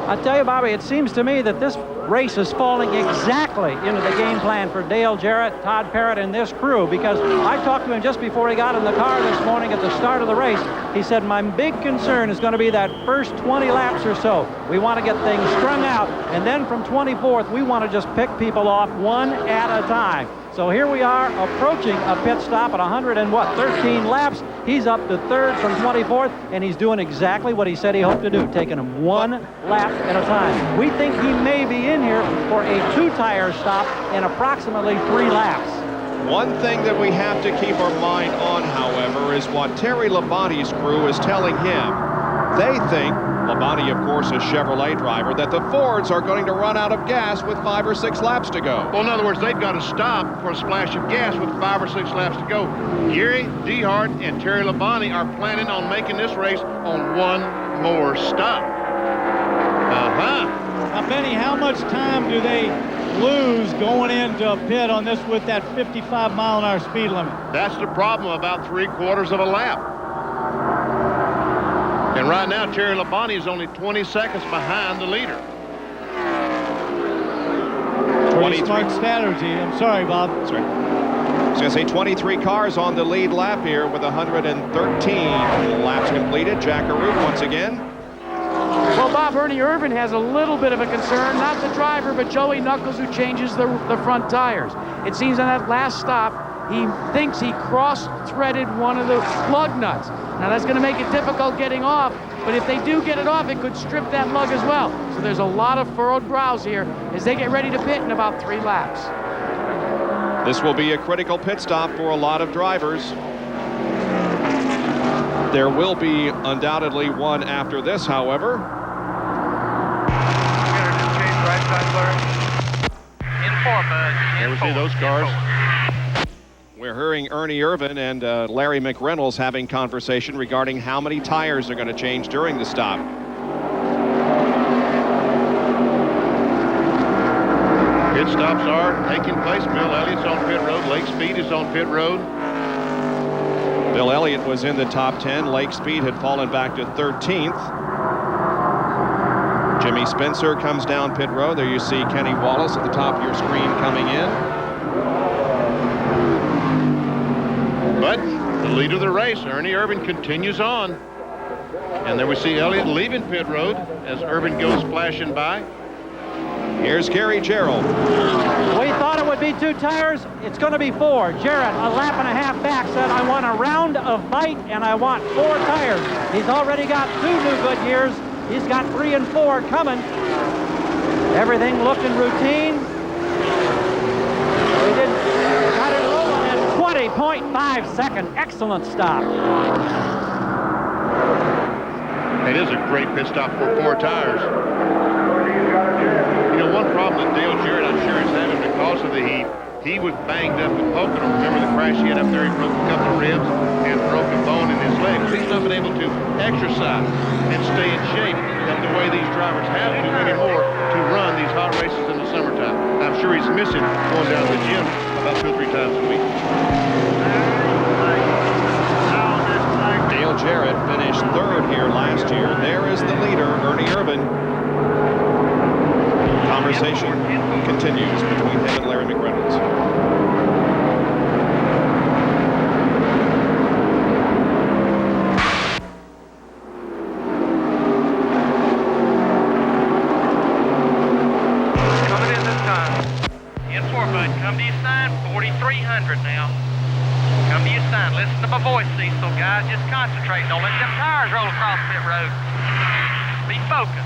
I tell you, Bobby, it seems to me that this race is falling exactly into the game plan for Dale Jarrett, Todd Parrott, and this crew, because I talked to him just before he got in the car this morning at the start of the race. He said, my big concern is going to be that first 20 laps or so. We want to get things strung out, and then from 24th, we want to just pick people off one at a time. So here we are approaching a pit stop at 13 laps. He's up to 3rd from 24th, and he's doing exactly what he said he hoped to do, taking them one lap at a time. We think he may be in here for a 2-tire stop in approximately 3 laps. One thing that we have to keep our mind on, however, is what Terry Labonte's crew is telling him. They think, Labonte, of course, a Chevrolet driver, that the Fords are going to run out of gas with 5 or 6 laps to go. Well, in other words, they've got to stop for a splash of gas with 5 or 6 laps to go. Gary Dehart and Terry Labonte are planning on making this race on one more stop. Now, Benny, how much time do they lose going into a pit on this with that 55-mile-an-hour speed limit? That's the problem, about 3/4 of a lap. And right now, Terry Labonte is only 20 seconds behind the leader. Pretty smart strategy. I'm sorry, Bob. That's right. I was going to say 23 cars on the lead lap here with 113 laps completed. Jack Arute once again. Well, Bob, Ernie Irvan has a little bit of a concern, not the driver, but Joey Knuckles, who changes the front tires. It seems on that last stop, he thinks he cross-threaded one of the lug nuts. Now, that's going to make it difficult getting off, but if they do get it off, it could strip that lug as well. So there's a lot of furrowed brows here as they get ready to pit in about 3 laps. This will be a critical pit stop for a lot of drivers. There will be undoubtedly one after this, however. There we see those cars. We're hearing Ernie Irvan and Larry McReynolds having conversation regarding how many tires they're going to change during the stop. Pit stops are taking place. Bill Elliott's on pit road. Lake Speed is on pit road. Bill Elliott was in the top 10. Lake Speed had fallen back to 13th. Jimmy Spencer comes down pit road. There you see Kenny Wallace at the top of your screen coming in. But the leader of the race, Ernie Irvan, continues on. And there we see Elliott leaving pit road as Irvan goes splashing by. Here's Gary Gerald. We thought it would be 2 tires. It's going to be 4. Jarrett, a lap and a half back, said, I want a round of bite and I want 4 tires. He's already got 2 new Goodyears. He's got 3 and 4 coming. Everything looking routine. We did got it rolling at 20.5 second. Excellent stop. It is a great pit stop for 4 tires. You know, one problem that Dale Jarrett, I'm sure, is having because of the heat, he was banged up at Pocono. Remember the crash he had up there? He broke a couple of ribs and broke a bone in his leg. He's not been able to exercise and stay in shape the way these drivers have to anymore to run these hot races in the summertime. I'm sure he's missing going down to the gym about 2 or 3 times a week. Dale Jarrett finished 3rd here last year. There is the leader, Ernie Irvan. Conversation continues between him and Larry McReynolds. Coming in this time. In 4, bud. Come to your sign, 4,300 now. Come to your sign. Listen to my voice, Cecil. Guys, just concentrate. Don't let them tires roll across pit road. Be focused.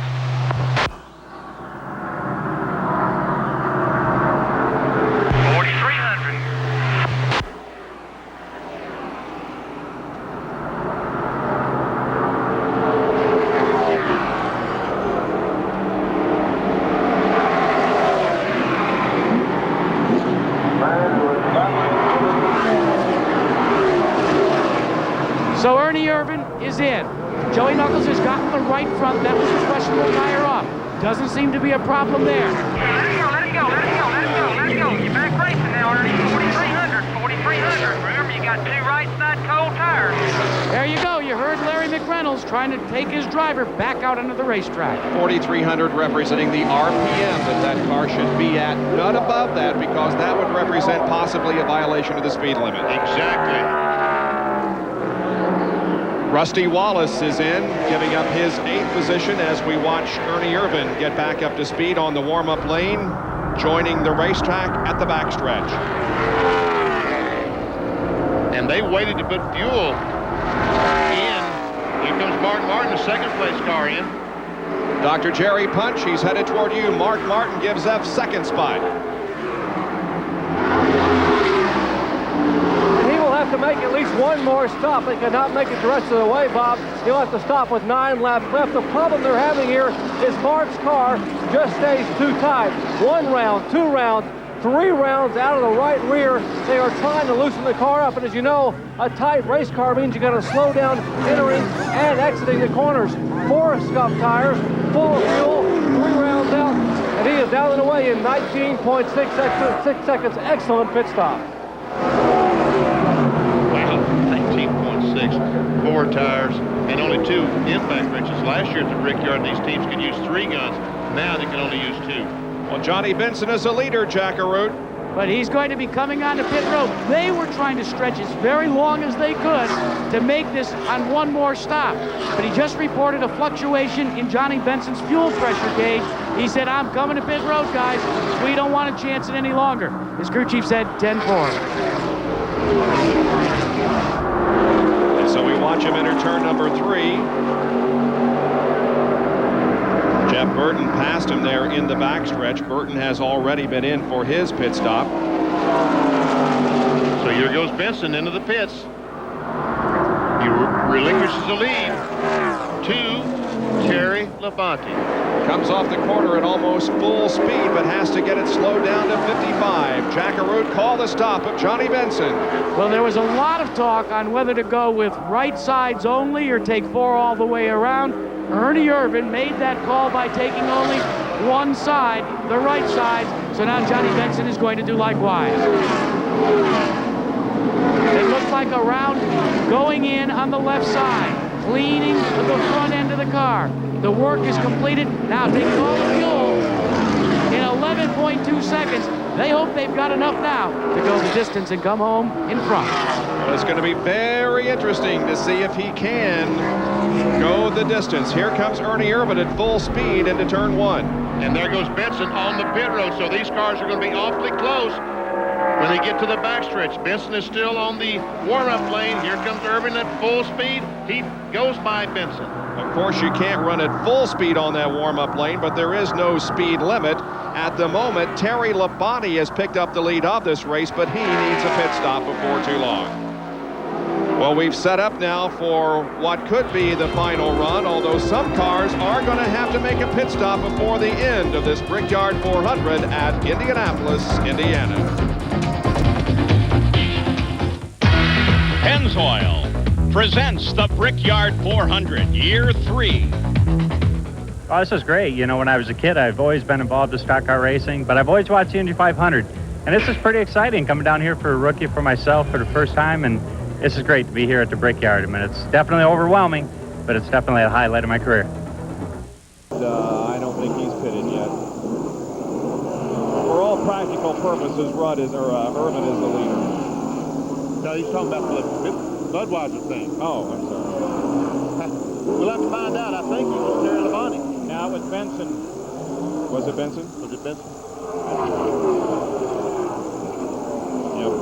So Ernie Irvan is in. Joey Knuckles has gotten the right front. That was his questionable tire off. Doesn't seem to be a problem there. Let it go, let it go, let it go, let it go, let it go. You're back racing now, Ernie. 4,300, 4,300. Remember, you got 2 right side cold tires. There you go. You heard Larry McReynolds trying to take his driver back out onto the racetrack. 4,300 representing the RPM that car should be at, not above that, because that would represent possibly a violation of the speed limit. Exactly. Rusty Wallace is in, giving up his 8th position as we watch Ernie Irvan get back up to speed on the warm-up lane, joining the racetrack at the backstretch. And they waited to put fuel in. Here comes Mark Martin, the 2nd place car in. Dr. Jerry Punch, he's headed toward you. Mark Martin gives up 2nd spot. He will have to make at least one more stop. They cannot make it the rest of the way, Bob. He'll have to stop with 9 laps left. The problem they're having here is Mark's car just stays too tight. 1 round, 2 rounds, 3 rounds out of the right rear. They are trying to loosen the car up, and as you know, a tight race car means you got to slow down entering and exiting the corners. 4 scuff tires, full of fuel, 3 rounds out, and he is down and away in 19.6 seconds. Excellent pit stop. Wow, 19.6, 4 tires, and only 2 impact wrenches. Last year at the Brickyard, these teams could use 3 guns. Now they can only use 2. Well, Johnny Benson is a leader, Jackaroo. But he's going to be coming onto pit road. They were trying to stretch as very long as they could to make this on 1 more stop. But he just reported a fluctuation in Johnny Benson's fuel pressure gauge. He said, I'm coming to pit road, guys. We don't want to chance it any longer. His crew chief said 10-4. And so we watch him enter turn number 3. Jeff Burton passed him there in the backstretch. Burton has already been in for his pit stop. So here goes Benson into the pits. He relinquishes the lead to Terry Labonte. Comes off the corner at almost full speed, but has to get it slowed down to 55. Jackaroo called the stop of Johnny Benson. Well, there was a lot of talk on whether to go with right sides only or take 4 all the way around. Ernie Irvin made that call by taking only 1 side, the right side. So now Johnny Benson is going to do likewise. It looks like a round going in on the left side, cleaning the front end of the car. The work is completed. Now taking all the fuel in 11.2 seconds. They hope they've got enough now to go the distance and come home in front. Well, it's going to be very interesting to see if he can go the distance. Here comes Ernie Irvin at full speed into turn 1. And there goes Benson on the pit road. So these cars are going to be awfully close when they get to the backstretch. Benson is still on the warm-up lane. Here comes Irvin at full speed. He goes by Benson. Of course, you can't run at full speed on that warm-up lane, but there is no speed limit. At the moment, Terry Labonte has picked up the lead of this race, but he needs a pit stop before too long. Well, we've set up now for what could be the final run, although some cars are going to have to make a pit stop before the end of this Brickyard 400 at Indianapolis, Indiana. Pennzoil presents the Brickyard 400, Year 3. Oh, this is great. You know, when I was a kid, I've always been involved in stock car racing, but I've always watched the Indy 500. And this is pretty exciting, coming down here for a rookie for myself for the first time, and this is great to be here at the Brickyard. I mean, it's definitely overwhelming, but it's definitely a highlight of my career. I don't think he's pitted yet. For all practical purposes, Irvin is the leader. No, he's talking about the Budweiser thing. Oh, I'm sorry. We'll have to find out. I think it was Terry Labonte. Now it was Benson. Was it Benson? Was it Benson? Yep.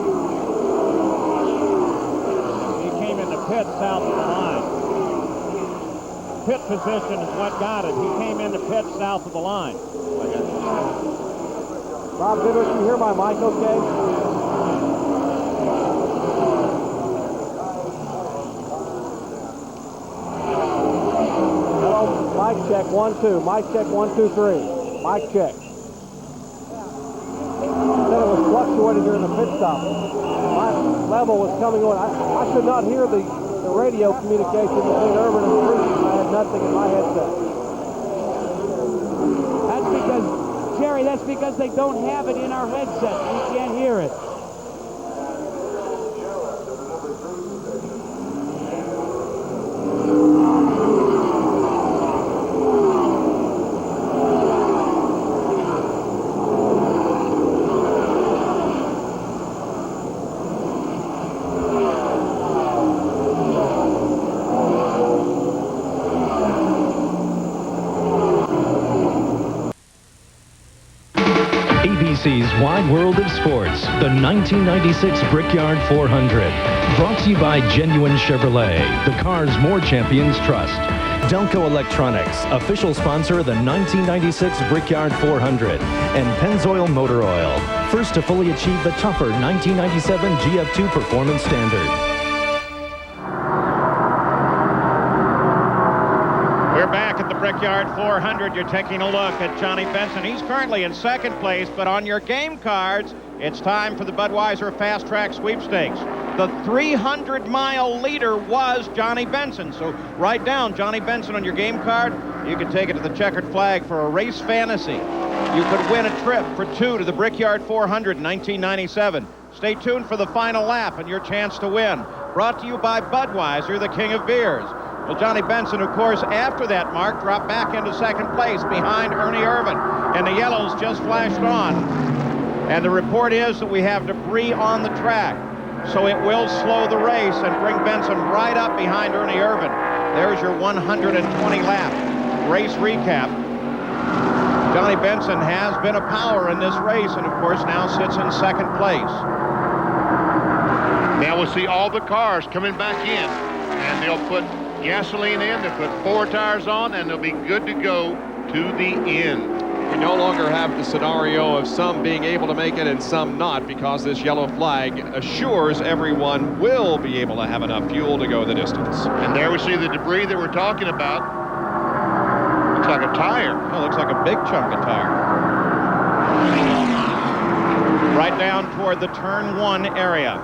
He came in the pit south of the line. Pit position is what got it. He came in the pit south of the line. Bob Goodrich, you hear my mic okay? Mic check, 1, 2. Mic check, 1, 2, 3. Mic check. Said it was fluctuating during the pit stop. My level was coming on. I could not hear the radio communication between Irvin and Bruce. I had nothing in my headset. That's because, Jerry, that's because they don't have it in our headset. We can't hear it. ABC's Wide World of Sports, the 1996 Brickyard 400. Brought to you by Genuine Chevrolet, the cars more champions trust. Delco Electronics, official sponsor of the 1996 Brickyard 400. And Pennzoil Motor Oil, first to fully achieve the tougher 1997 GF2 performance standard. Brickyard 400, you're taking a look at Johnny Benson. He's currently in second place, but on your game cards, it's time for the Budweiser Fast Track Sweepstakes. The 300-mile leader was Johnny Benson. So write down Johnny Benson on your game card. You can take it to the checkered flag for a race fantasy. You could win a trip for two to the Brickyard 400 in 1997. Stay tuned for the final lap and your chance to win. Brought to you by Budweiser, the king of beers. Well, Johnny Benson, of course, after that mark, dropped back into second place behind Ernie Irvin. And the yellows just flashed on. And the report is that we have debris on the track. So it will slow the race and bring Benson right up behind Ernie Irvin. There's your 120-lap race recap. Johnny Benson has been a power in this race and, of course, now sits in second place. Now we'll see all the cars coming back in, and they'll put gasoline in, they'll put 4 tires on, and they'll be good to go to the end. We no longer have the scenario of some being able to make it and some not, because this yellow flag assures everyone will be able to have enough fuel to go the distance. And there we see the debris that we're talking about. Looks like a tire. Oh, looks like a big chunk of tire. Right down toward the turn 1 area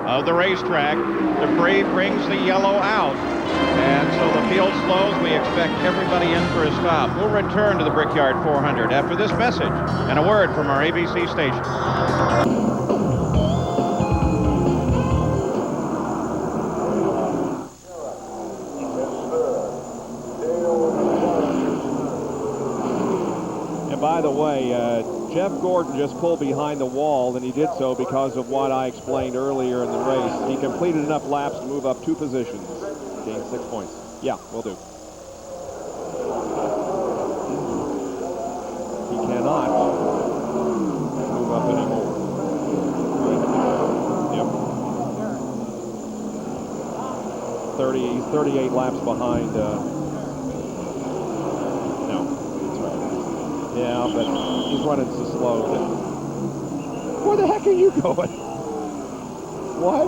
of the racetrack. Debris brings the yellow out. And so the field slows. We expect everybody in for a stop. We'll return to the Brickyard 400 after this message and a word from our ABC station. And by the way, Jeff Gordon just pulled behind the wall, and he did so because of what I explained earlier in the race. He completed enough laps to move up 2 positions. Gained 6 points. Yeah, will do. He cannot move up anymore. Yep. He's 38 laps behind. No, that's right. Yeah, but he's running so slow. Where the heck are you going? What?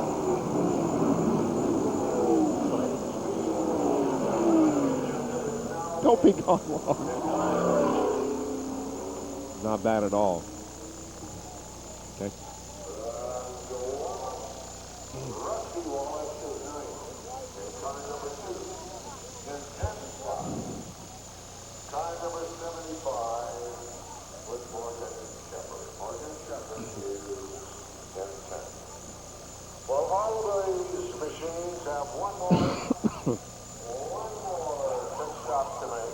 Don't be gone long. Not bad at all. Okay. Time number 75 with Morgan Shepherd. Morgan Shepherd is 10-10. Well, all of these machines have one more pit stop to make.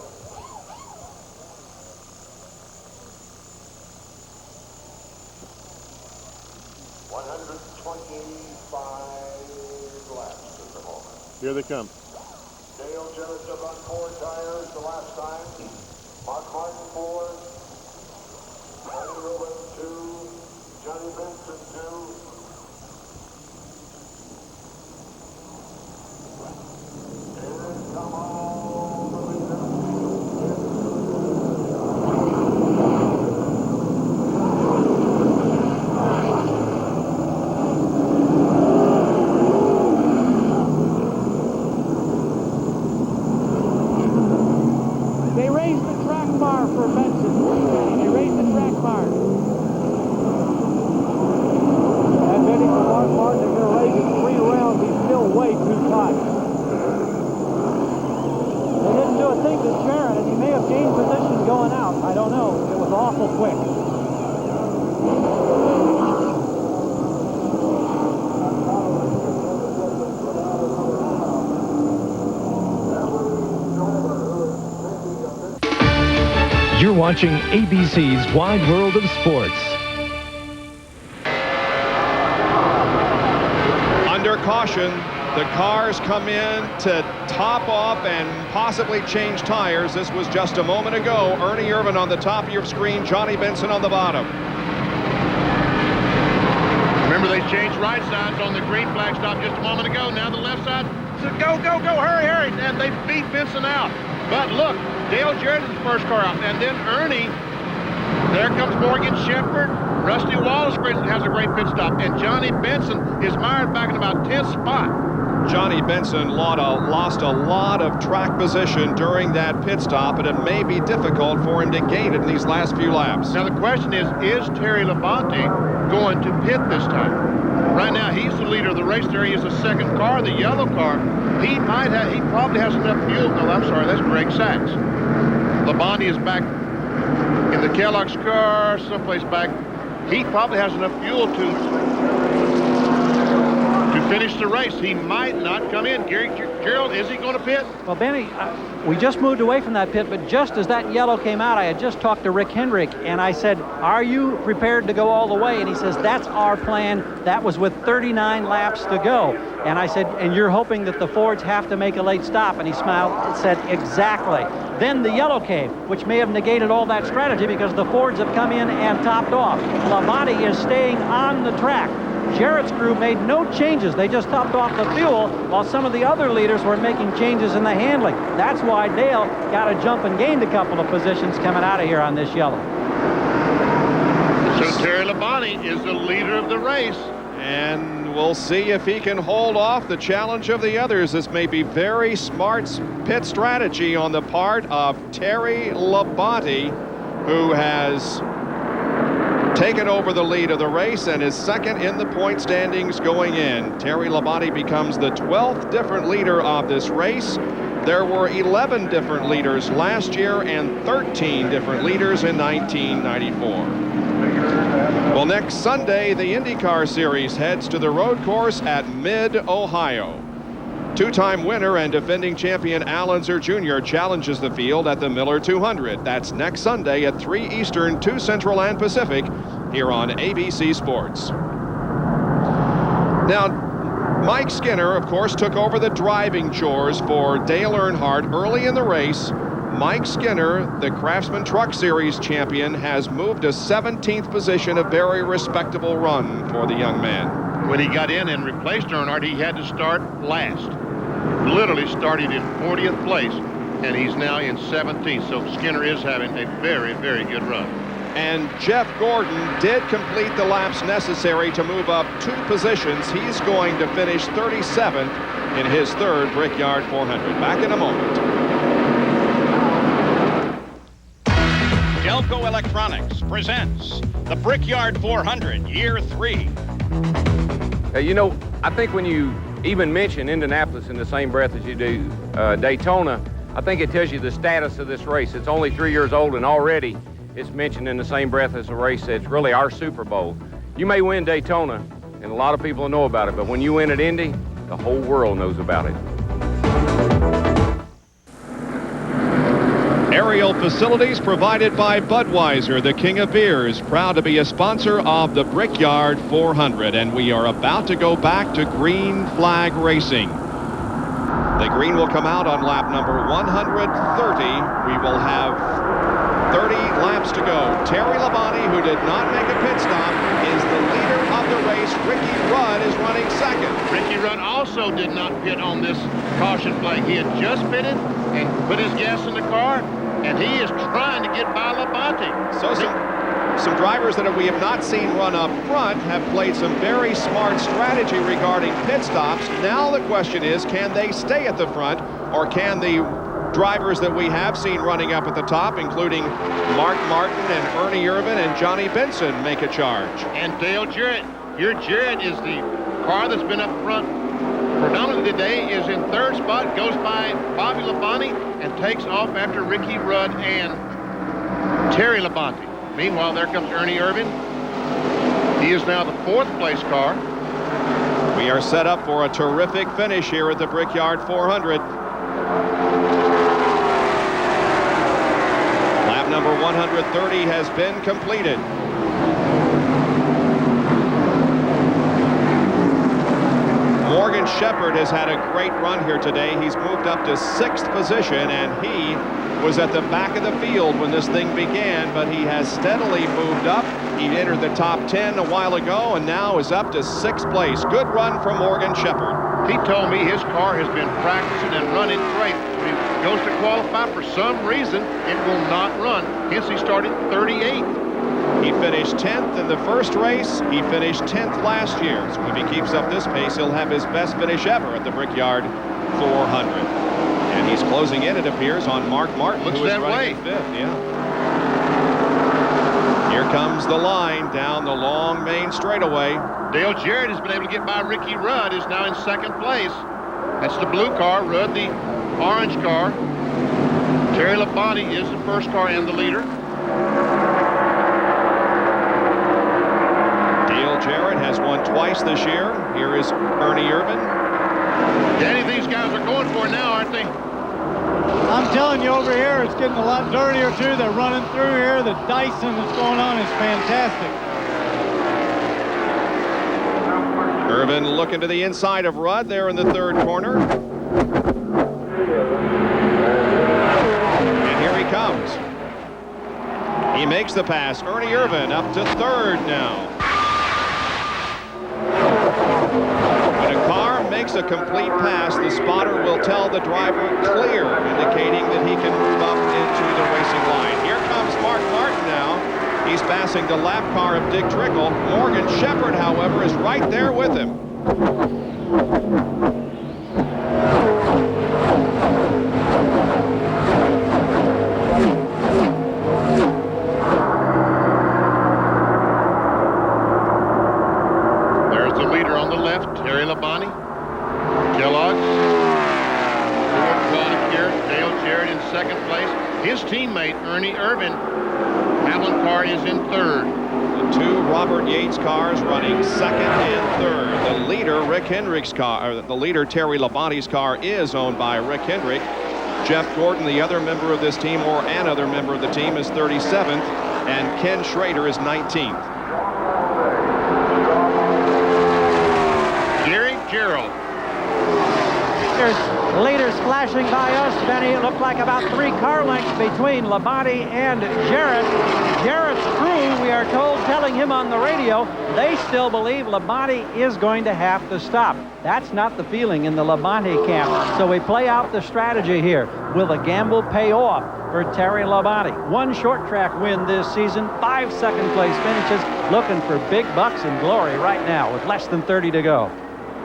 Laps at the moment. Here they come. Dale Jarrett took on 4 tires the last time. Mark Martin 4. Johnny Rubin 2. Johnny Benson 2. And come on, the leader. They raised the track bar for Benson. They raised the track bar. Admitting to Mark Martin, they're going to raise it 3 rounds. He's still way too tight. They didn't do a thing to Jarrett, and he may have gained position going out. I don't know. It was awful quick. You're watching ABC's Wide World of Sports. Under caution, the cars come in to top off and possibly change tires. This was just a moment ago. Ernie Irvin on the top of your screen, Johnny Benson on the bottom. Remember, they changed right sides on the green flag stop just a moment ago. Now the left side. So go, go, go, hurry, hurry. And they beat Benson out. But look, Dale Jarrett is the first car out. And then Ernie, there comes Morgan Shepherd. Rusty Wallace has a great pit stop. And Johnny Benson is mired back in about 10th spot. Johnny Benson lost a lot of track position during that pit stop, and it may be difficult for him to gain it in these last few laps. Now the question is Terry Labonte going to pit this time? Right now he's the leader of the race. There he is, the second car, the yellow car. He probably has enough fuel. No, I'm sorry, that's Greg Sachs. Labonte is back in the Kellogg's car, someplace back. He probably has enough fuel to finish the race. He might not come in. Gerald, is he going to pit? Well, Benny, we just moved away from that pit, but just as that yellow came out, I had just talked to Rick Hendrick, and I said, are you prepared to go all the way? And he says, that's our plan. That was with 39 laps to go. And I said, and you're hoping that the Fords have to make a late stop? And he smiled and said, exactly. Then the yellow came, which may have negated all that strategy because the Fords have come in and topped off. Labonte is staying on the track. Jarrett's crew made no changes. They just topped off the fuel while some of the other leaders were making changes in the handling. That's why Dale got a jump and gained a couple of positions coming out of here on this yellow. So Terry Labonte is the leader of the race. And we'll see if he can hold off the challenge of the others. This may be very smart pit strategy on the part of Terry Labonte, who has taken over the lead of the race and is second in the point standings going in. Terry Labonte becomes the 12th different leader of this race. There were 11 different leaders last year and 13 different leaders in 1994. Well, next Sunday, the IndyCar Series heads to the road course at Mid-Ohio. Two-time winner and defending champion Al Unser Jr. challenges the field at the Miller 200. That's next Sunday at 3 Eastern, 2 Central and Pacific here on ABC Sports. Now, Mike Skinner, of course, took over the driving chores for Dale Earnhardt early in the race. Mike Skinner, the Craftsman Truck Series champion, has moved to 17th position, a very respectable run for the young man. When he got in and replaced Earnhardt, he had to start last. Literally started in 40th place, and he's now in 17th. So Skinner is having a very, very good run. And Jeff Gordon did complete the laps necessary to move up 2 positions. He's going to finish 37th in his third Brickyard 400. Back in a moment. Delco Electronics presents the Brickyard 400, Year 3. You know, I think when you even mention Indianapolis in the same breath as you do Daytona, I think it tells you the status of this race. It's only 3 years old, and already it's mentioned in the same breath as a race that's really our Super Bowl. You may win Daytona, and a lot of people know about it, but when you win at Indy, the whole world knows about it. Aerial facilities provided by Budweiser, the king of beers, proud to be a sponsor of the Brickyard 400. And we are about to go back to green flag racing. The green will come out on lap number 130. We will have 30 laps to go. Terry Labonte, who did not make a pit stop, is the leader of the race. Ricky Rudd is running second. Ricky Rudd also did not pit on this caution flag. He had just pitted and put his gas in the car, and he is trying to get by Labonte. So some drivers that we have not seen run up front have played some very smart strategy regarding pit stops. Now the question is, can they stay at the front, or can the drivers that we have seen running up at the top, including Mark Martin and Ernie Irvin and Johnny Benson, make a charge? And Dale Jarrett. Your Jarrett is the car that's been up front predominantly today, is in third spot, goes by Bobby Labonte, and takes off after Ricky Rudd and Terry Labonte. Meanwhile, there comes Ernie Irvin. He is now the 4th place car. We are set up for a terrific finish here at the Brickyard 400. Lap number 130 has been completed. Morgan Shepherd has had a great run here today. He's moved up to 6th position, and he was at the back of the field when this thing began, but he has steadily moved up. He entered the top 10 a while ago and now is up to 6th place. Good run from Morgan Shepherd. He told me his car has been practicing and running great. When he goes to qualify, for some reason, it will not run. Hence, he started 38th. He finished 10th in the first race. He finished 10th last year. So if he keeps up this pace, he'll have his best finish ever at the Brickyard 400. And he's closing in, it appears, on Mark Martin, Looks who is that running way. in 5th. Yeah. Here comes the line down the long main straightaway. Dale Jarrett has been able to get by Ricky Rudd, who's now in 2nd place. That's the blue car, Rudd the orange car. Terry Labonte is the first car and the leader. Dale Jarrett has won twice this year. Here is Ernie Irvan. Danny, these guys are going for it now, aren't they? I'm telling you, over here, it's getting a lot dirtier, too. They're running through here. The dicing that's going on is fantastic. Irvan looking to the inside of Rudd there in the 3rd corner. And here he comes. He makes the pass. Ernie Irvan up to 3rd now. When a car makes a complete pass, the spotter will tell the driver clear, indicating that he can move up into the racing line. Here comes Mark Martin now. He's passing the lap car of Dick Trickle. Morgan Shepherd, however, is right there with him. There's the leader on the left, Terry Labonte. Kellogg. 4th volunteer, Dale Jarrett in 2nd place. His teammate, Ernie Irvan, Allen car is in 3rd. The 2 Robert Yates cars running 2nd and 3rd. The leader, Rick Hendrick's car, or the leader, Terry Labonte's car, is owned by Rick Hendrick. Jeff Gordon, the other member of this team, or an other member of the team, is 37th, and Ken Schrader is 19th. Gary Gerald. Leaders flashing by us, Benny. It looked like about 3 car lengths between Labonte and Jarrett. Jarrett's crew, we are told, telling him on the radio, they still believe Labonte is going to have to stop. That's not the feeling in the Labonte camp. So we play out the strategy here. Will the gamble pay off for Terry Labonte? 1 short track win this season, 5 second-place finishes, looking for big bucks and glory right now with less than 30 to go.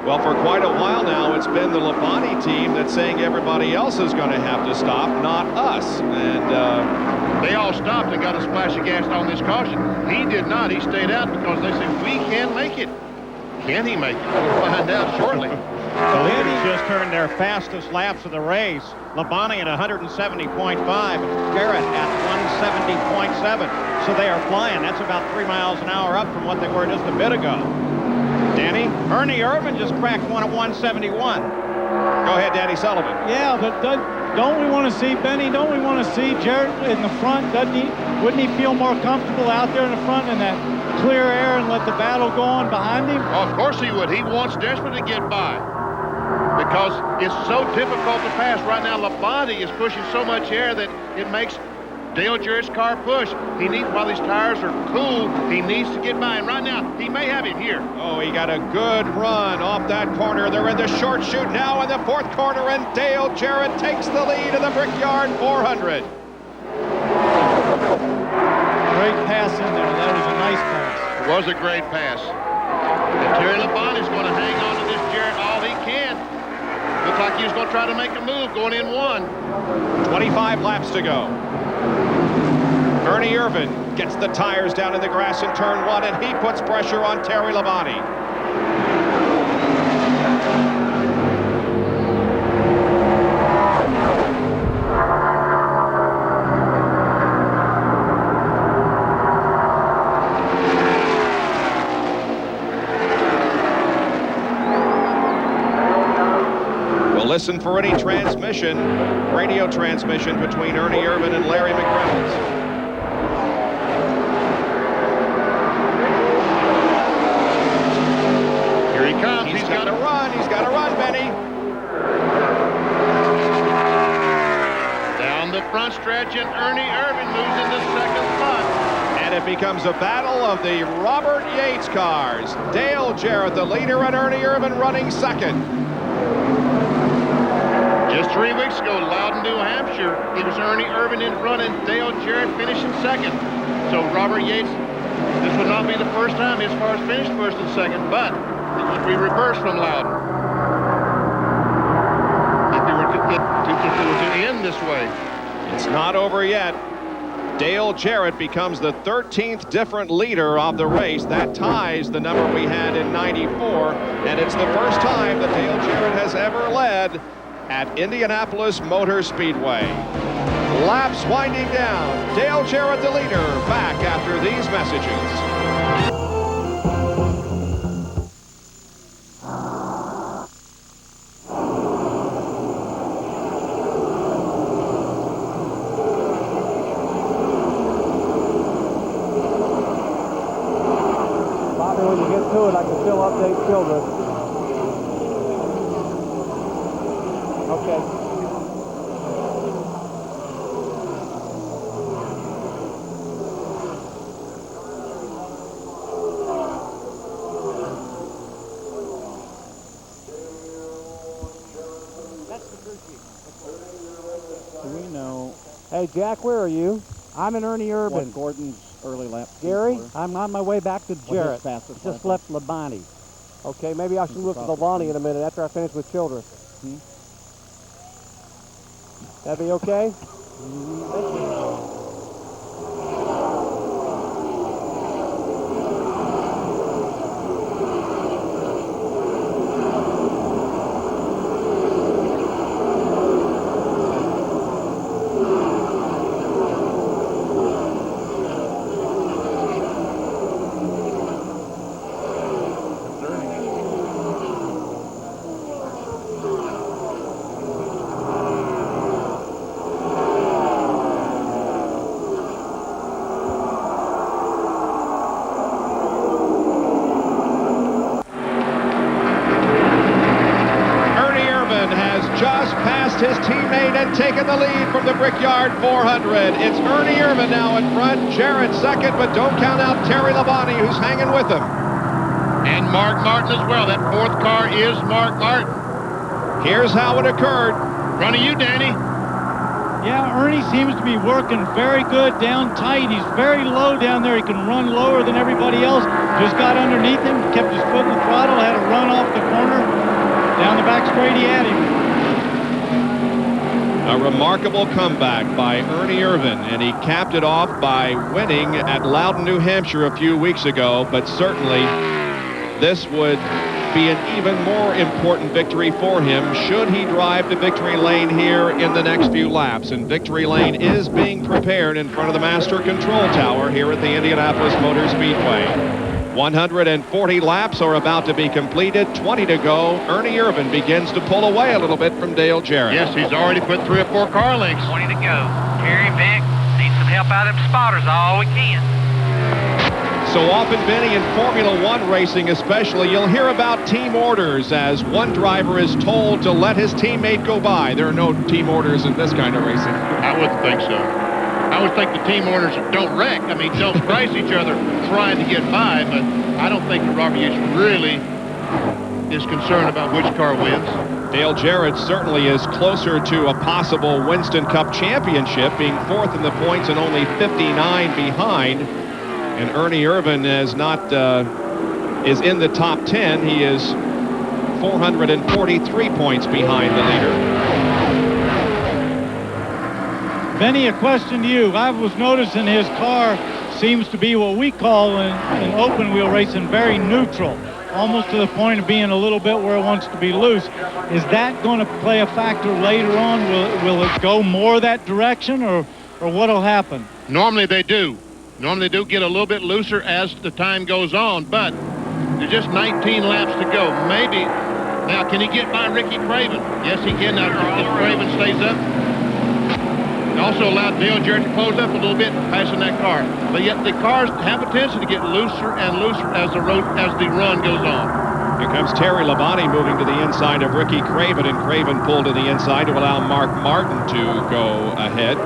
Well, for quite a while now, it's been the Labonte team that's saying everybody else is going to have to stop, not us. And they all stopped and got a splash of gas on this caution. He did not. He stayed out because they said, we can make it. Can he make it? We'll find out shortly. The leaders just turned their fastest laps of the race. Labonte at 170.5, Jarrett at 170.7. So they are flying. That's about 3 miles an hour up from what they were just a bit ago. Danny, Ernie Irvan just cracked one at 171. Go ahead, Danny Sullivan. Yeah, but don't we want to see, Benny, don't we want to see Jarrett in the front? Wouldn't he feel more comfortable out there in the front in that clear air and let the battle go on behind him? Oh, of course he would. He wants desperately to get by because it's so difficult to pass. Right now, Labonte is pushing so much air that it makes Dale Jarrett's car push. He needs, while these tires are cool, he needs to get by. And right now, he may have him here. Oh, he got a good run off that corner. They're in the short chute now in the 4th corner, and Dale Jarrett takes the lead of the Brickyard 400. Great pass in there. That was a nice pass. It was a great pass. And Terry Labonte is going to hang on to this Jarrett all he can. Looks like he's going to try to make a move going in 1. 25 laps to go. Ernie Irvan gets the tires down in the grass in turn 1, and he puts pressure on Terry Labonte. We'll listen for any transmission, radio transmission between Ernie Irvan and Larry McReynolds. He's got to run. He's got to run, Benny. Down the front stretch, and Ernie Irvan moves into 2nd spot. And it becomes a battle of the Robert Yates cars. Dale Jarrett, the leader, and Ernie Irvan running 2nd. Just 3 weeks ago, Loudon, New Hampshire, it was Ernie Irvan in front and Dale Jarrett finishing 2nd. So Robert Yates This would not be the first time his cars finished first and second, but it would be reversed from Loudon. If it were to end this way. It's not over yet. Dale Jarrett becomes the 13th different leader of the race. That ties the number we had in '94, and it's the first time that Dale Jarrett has ever led at Indianapolis Motor Speedway. Laps winding down. Dale Jarrett, the leader, back after these messages. When you get to it, I can still update children. Okay. Do we know? Hey, Jack, where are you? I'm in Ernie Urban. What Gordon's early lap? Gary, I'm on my way back to Jarrett. Fastest Just lap? left Labonte. Okay, maybe I should look at Labonte in a minute after I finish with children. That'd be okay? Thank you. His teammate and taken the lead from the Brickyard 400. It's Ernie Irvin now in front. Jarrett second, but don't count out Terry Labonte, who's hanging with him. And Mark Martin as well. That fourth car is Mark Martin. Here's how it occurred. Front of you, Danny. Yeah, Ernie seems to be working very good down tight. He's very low down there. He can run lower than everybody else. Just got underneath him, kept his foot in the throttle, had a run off the corner. Down the back straight, he had him. A remarkable comeback by Ernie Irvin, and he capped it off by winning at Loudon, New Hampshire a few weeks ago, but certainly this would be an even more important victory for him should he drive to victory lane here in the next few laps. And victory lane is being prepared in front of the master control tower here at the Indianapolis Motor Speedway. 140 laps are about to be completed, 20 to go. Ernie Irvin begins to pull away a little bit from Dale Jarrett. Yes, he's already put 3 or 4 car lengths. 20 to go. Terry Beck needs some help out of them spotters all we can. So often, Benny, in Formula One racing especially, you'll hear about team orders as one driver is told to let his teammate go by. There are no team orders in this kind of racing. I wouldn't think so. I would think the team orders don't wreck. I mean, don't price each other trying to get by, but I don't think that Robert Yates really is concerned about which car wins. Dale Jarrett certainly is closer to a possible Winston Cup championship, being 4th in the points and only 59 behind. And Ernie Irvin is is in the top 10. He is 443 points behind the leader. Benny, a question to you. I was noticing his car seems to be what we call in open wheel racing very neutral, almost to the point of being a little bit where it wants to be loose. Is that going to play a factor later on? Will it go more that direction, or what will happen? Normally they do. Normally they do get a little bit looser as the time goes on, but there's just 19 laps to go. Maybe. Now, can he get by Ricky Craven? Yes, he can. Now, if Craven stays up. Also allowed Dale Jarrett to close up a little bit, passing that car. But yet the cars have a tendency to get looser and looser as the run goes on. Here comes Terry Labonte moving to the inside of Ricky Craven, and Craven pulled to the inside to allow Mark Martin to go ahead.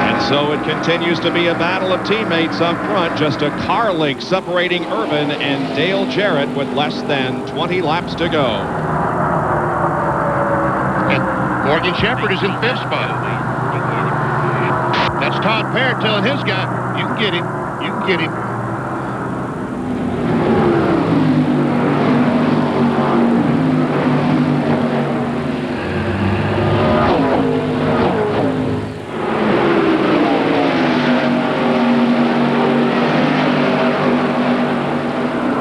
And so it continues to be a battle of teammates up front, just a car length separating Irvin and Dale Jarrett with less than 20 laps to go. Morgan Shepherd is in 5th spot. Todd Parrott telling his guy, you can get him. You can get him.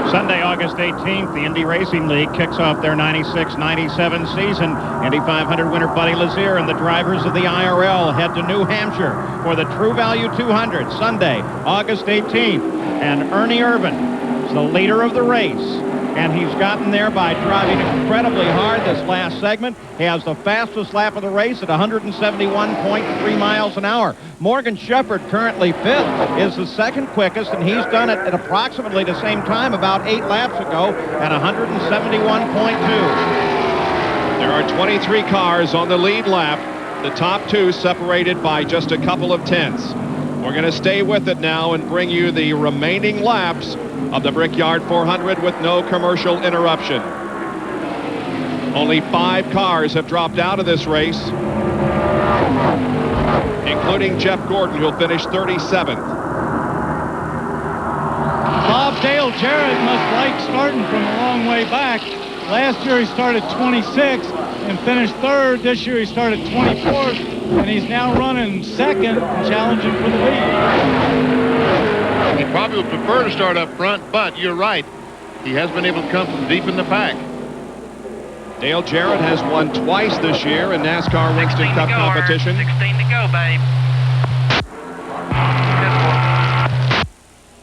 Sunday, August 18th, the Indy Racing League kicks off their 96-97 season. Indy 500 winner Buddy Lazier and the drivers of the IRL head to New Hampshire for the True Value 200, Sunday, August 18th. And Ernie Irvan is the leader of the race. And he's gotten there by driving incredibly hard this last segment. He has the fastest lap of the race at 171.3 miles an hour. Morgan Shepherd, currently fifth, is the second quickest, and he's done it at approximately the same time about 8 laps ago at 171.2. There are 23 cars on the lead lap. The top 2 separated by just a couple of tenths. We're going to stay with it now and bring you the remaining laps of the Brickyard 400 with no commercial interruption. Only 5 cars have dropped out of this race, including Jeff Gordon, who'll finish 37th. Bob Dale Jarrett must like starting from a long way back. Last year he started 26th and finished 3rd. This year he started 24th, and he's now running 2nd and challenging for the lead. He probably would prefer to start up front, but you're right. He has been able to come from deep in the pack. Dale Jarrett has won twice this year in NASCAR Winston Cup competition. 16 to go, babe.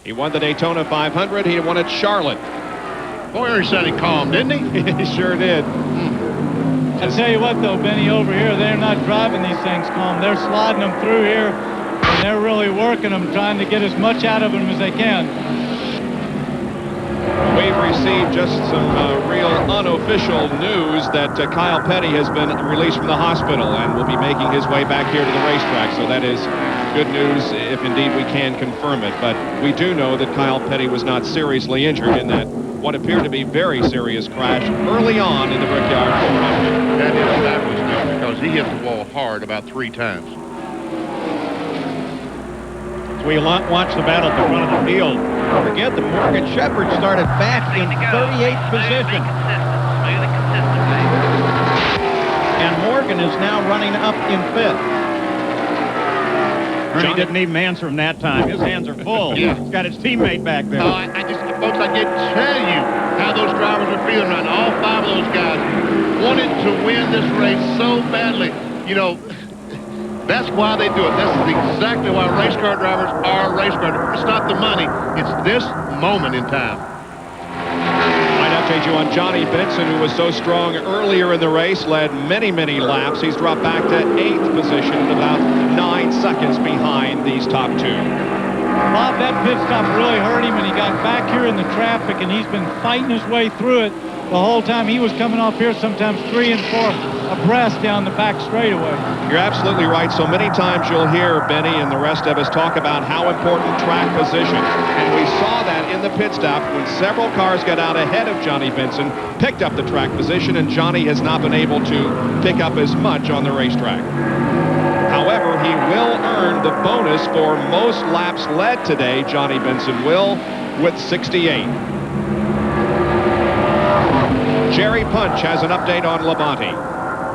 He won the Daytona 500. He won at Charlotte. Boy, he sounded calm, didn't he? He sure did. I tell you what, though, Benny, over here, they're not driving these things calm. They're sliding them through here, and they're really working them, trying to get as much out of them as they can. We've received just some real unofficial news that Kyle Petty has been released from the hospital and will be making his way back here to the racetrack. So that is good news if indeed we can confirm it. But we do know that Kyle Petty was not seriously injured in that what appeared to be very serious crash early on in the Brickyard 400. That is fabulous news because he hit the wall hard about 3 times. We watch the battle at the front of the field. Don't forget that Morgan Shepherd started back in 38th position. And Morgan is now running up in 5th. Ernie didn't even answer him that time. His hands are full. Yeah. He's got his teammate back there. Folks, I can't tell you how those drivers are feeling right now. All 5 of those guys wanted to win this race so badly. You know, that's why they do it. That's exactly why race car drivers are race car drivers. It's not the money. It's this moment in time. I'd update you on Johnny Benson, who was so strong earlier in the race, led many, many laps. He's dropped back to 8th position, about 9 seconds behind these top 2. Bob, that pit stop really hurt him, and he got back here in the traffic, and he's been fighting his way through it the whole time. He was coming off here sometimes 3 and 4 abreast down the back straightaway. You're absolutely right. So many times you'll hear Benny and the rest of us talk about how important track position. And we saw that in the pit stop when several cars got out ahead of Johnny Benson, picked up the track position, and Johnny has not been able to pick up as much on the racetrack. However, he will earn the bonus for most laps led today. Johnny Benson will with 68. Jerry Punch has an update on Labonte.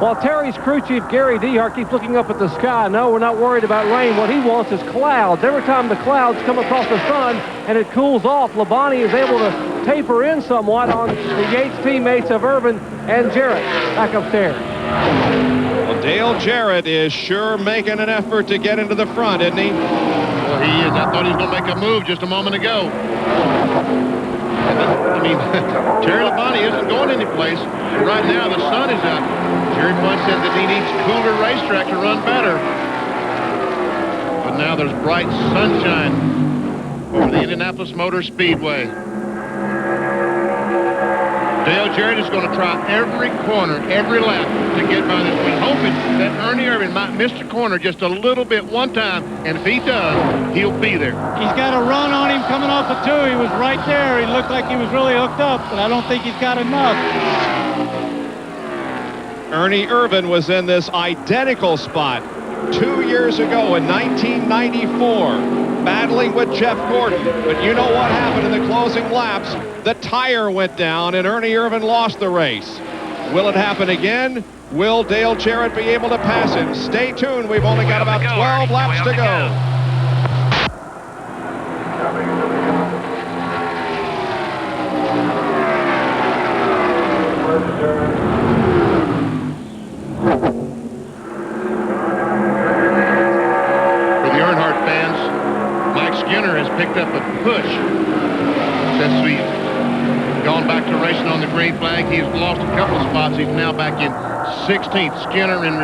While Terry's crew chief, Gary Dehart, keeps looking up at the sky. No, we're not worried about rain. What he wants is clouds. Every time the clouds come across the sun and it cools off, Labonte is able to taper in somewhat on the Yates teammates of Irvan and Jarrett back upstairs. Well, Dale Jarrett is sure making an effort to get into the front, isn't he? Well, he is. I thought he was going to make a move just a moment ago. I mean, Terry Labonte isn't going anyplace. Right now, the sun is out. Jerry Punch said that he needs cooler racetrack to run better. But now there's bright sunshine over the Indianapolis Motor Speedway. Dale Jarrett is going to try every corner, every lap to get by this one, hoping that Ernie Irvan might miss the corner just a little bit one time, and if he does, he'll be there. He's got a run on him coming off of 2. He was right there. He looked like he was really hooked up, but I don't think he's got enough. Ernie Irvan was in this identical spot 2 years ago in 1994, battling with Jeff Gordon. But you know what happened in the closing laps? The tire went down and Ernie Irvan lost the race. Will it happen again? Will Dale Jarrett be able to pass him? Stay tuned. We've only got about 12 laps to go. Picked up a push since we've gone back to racing on the green flag. He's lost a couple of spots. He's now back in 16th. Skinner in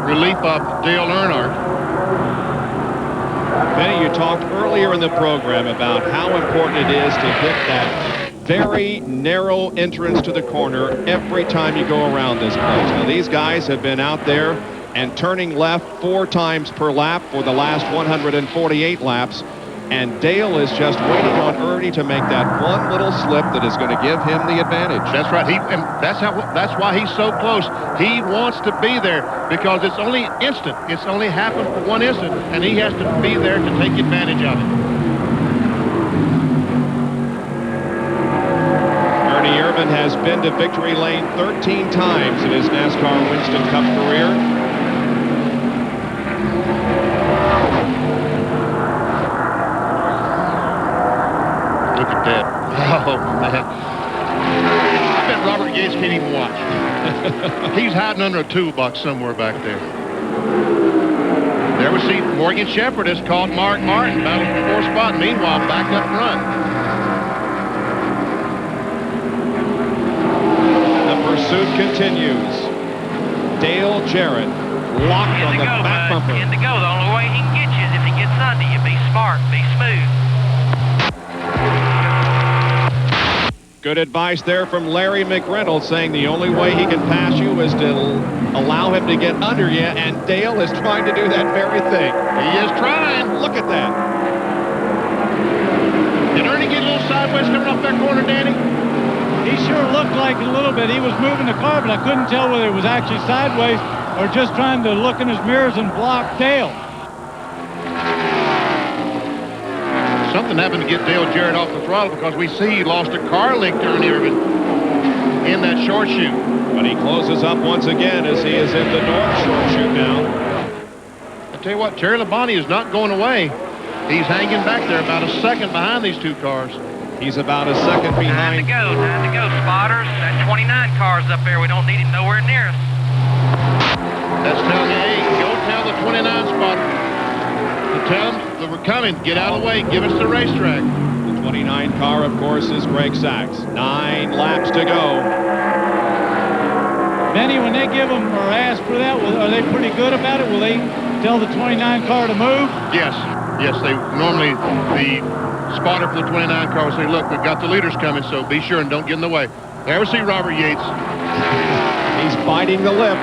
relief of Dale Earnhardt. Benny, you talked earlier in the program about how important it is to hit that very narrow entrance to the corner every time you go around this place. Now, these guys have been out there and turning left 4 times per lap for the last 148 laps. And Dale is just waiting on Ernie to make that one little slip that is going to give him the advantage. That's right. And that's why he's so close. He wants to be there because it's only instant. It's only happened for 1 instant, and he has to be there to take advantage of it. Ernie Irvan has been to victory lane 13 times in his NASCAR Winston Cup career. Look at that. Oh, man. I bet Robert Yates can't even watch. He's hiding under a toolbox somewhere back there. There we see Morgan Shepherd has caught Mark Martin battling for 4th spot. Meanwhile, back up front. The pursuit continues. Dale Jarrett locked on the back bumper. In to go. The only way he can get you is if he gets under you. Be smart. Be smooth. Good advice there from Larry McReynolds, saying the only way he can pass you is to allow him to get under you, and Dale is trying to do that very thing. He is trying. Look at that. Did Ernie get a little sideways coming off that corner, Danny? He sure looked like a little bit. He was moving the car, but I couldn't tell whether it was actually sideways or just trying to look in his mirrors and block Dale. Something happened to get Dale Jarrett off the throttle because we see he lost a car link to Ernie Irvan in that short chute. But he closes up once again as he is in the north short chute now. I tell you what, Terry Labonte is not going away. He's hanging back there about a second behind these 2 cars. He's about a second behind. Time to go, spotters. That 29 car's up there. We don't need him nowhere near us. That's telling you, hey, go tell the 29 spotter. Tell them that we're coming. Get out of the way. Give us the racetrack. The 29 car, of course, is Greg Sachs. 9 laps to go. Benny, when they give them or ask for that, are they pretty good about it? Will they tell the 29 car to move? Yes. Yes, they normally, the spotter for the 29 car will say, look, we've got the leaders coming, so be sure and don't get in the way. There we see Robert Yates. He's biting the lip.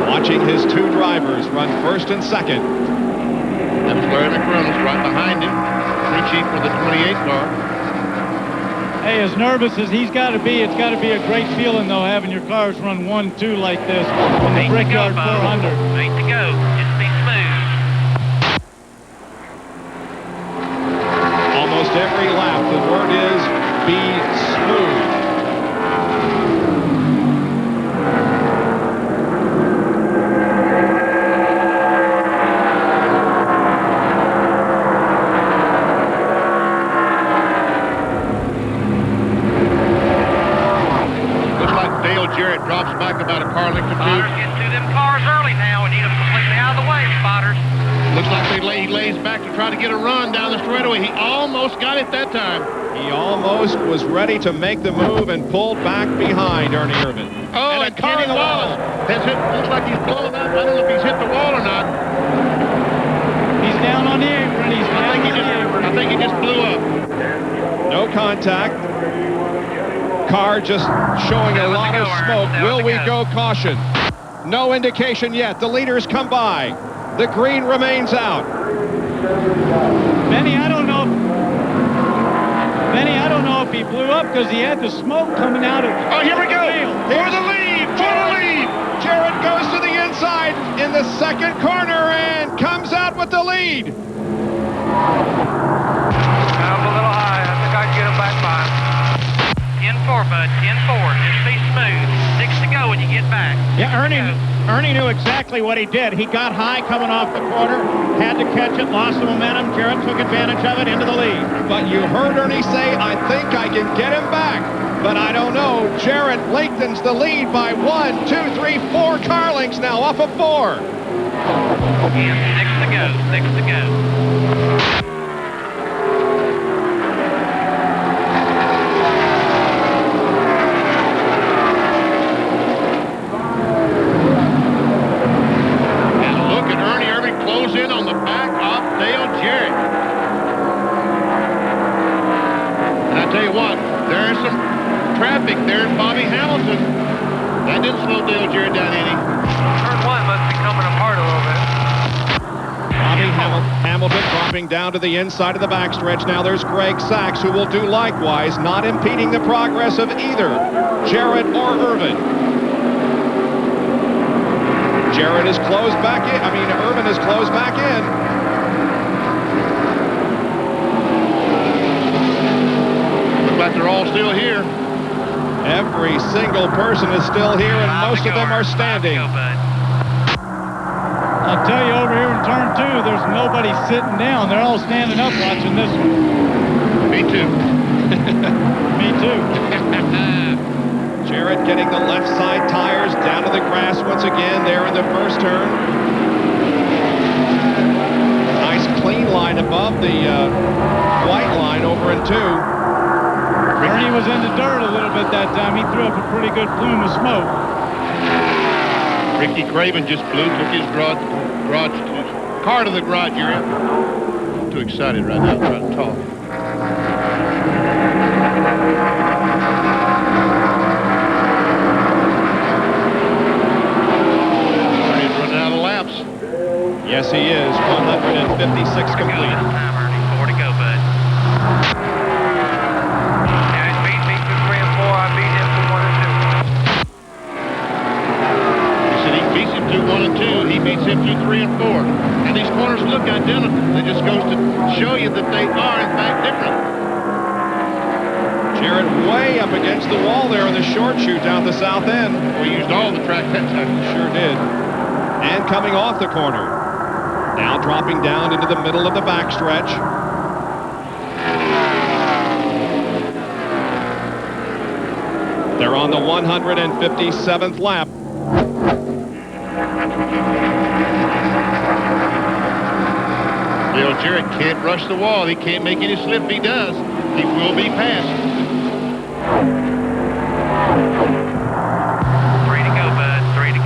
Watching his 2 drivers run 1st and 2nd. That was Larry McReynolds right behind him. Crew chief for the 28 car. Hey, as nervous as he's got to be, it's got to be a great feeling, though, having your cars run 1-2 like this on the Brickyard 400. Ain't to go. Just be smooth. Almost every lap, the word is be smooth. Drops back about a car length or 2. Spotters, get to them cars early now. We need them completely out of the way, spotters. Looks like he lays back to try to get a run down the straightaway. He almost got it that time. He almost was ready to make the move and pulled back behind Ernie Irvan. Oh, and Kenny Wallace has hit. Looks like he's blowing up. I don't know if he's hit the wall or not. He's down on the apron. I think he just blew up. No contact. Car just showing a lot of smoke. Will we go caution? No indication yet. The leaders come by. The green remains out. Benny, I don't know don't know if he blew up because he had the smoke coming out of. Oh, here we go. For the lead. For the lead. Jarrett goes to the inside in the second corner and comes out with the lead. I'm a little high. I think I can get him back by. 10-4, bud. 10-4. Just be smooth. 6 to go when you get back. Yeah, Ernie knew exactly what he did. He got high coming off the corner, had to catch it, lost the momentum. Jarrett took advantage of it into the lead. But you heard Ernie say, I think I can get him back. But I don't know. Jarrett lengthens the lead by 1, 2, 3, 4 car lengths now, off of 4. And 6 to go. 6 to go. In on the back of Dale Jarrett. And I tell you what, there's some traffic there in Bobby Hamilton. That didn't slow Dale Jarrett down any. Turn 1 must be coming apart a little bit. Bobby Hamilton dropping down to the inside of the backstretch. Now there's Greg Sachs, who will do likewise, not impeding the progress of either Jarrett or Irvin. Jarrett is closed back in. Irvin is closed back in. Looks like they're all still here. Every single person is still here, and most of them are standing. I'll tell you, over here in turn 2, there's nobody sitting down. They're all standing up watching this one. Me too. Me too. Jarrett getting the left side tires down to the grass once again there in the first turn. Nice clean line above the white line over in 2. Ernie was in the dirt a little bit that time. He threw up a pretty good plume of smoke. Ricky Craven just took his car to the garage area. I'm too excited right now to try to talk. Yes, he is. 156 complete. 4 to go, bud. Yeah, he's beat me through 3 and 4. I beat him through 1 and 2. He said he beats him through 1 and 2. He beats him through 3 and 4. And these corners look identical. It just goes to show you that they are, in fact, different. Jarrett way up against the wall there in the short chute down the south end. We used all the track that time. Sure did. And coming off the corner. Now dropping down into the middle of the backstretch. They're on the 157th lap. Dale Jarrett can't rush the wall. He can't make any slip. If he does, he will be passed. 3 to go, bud. 3 to go.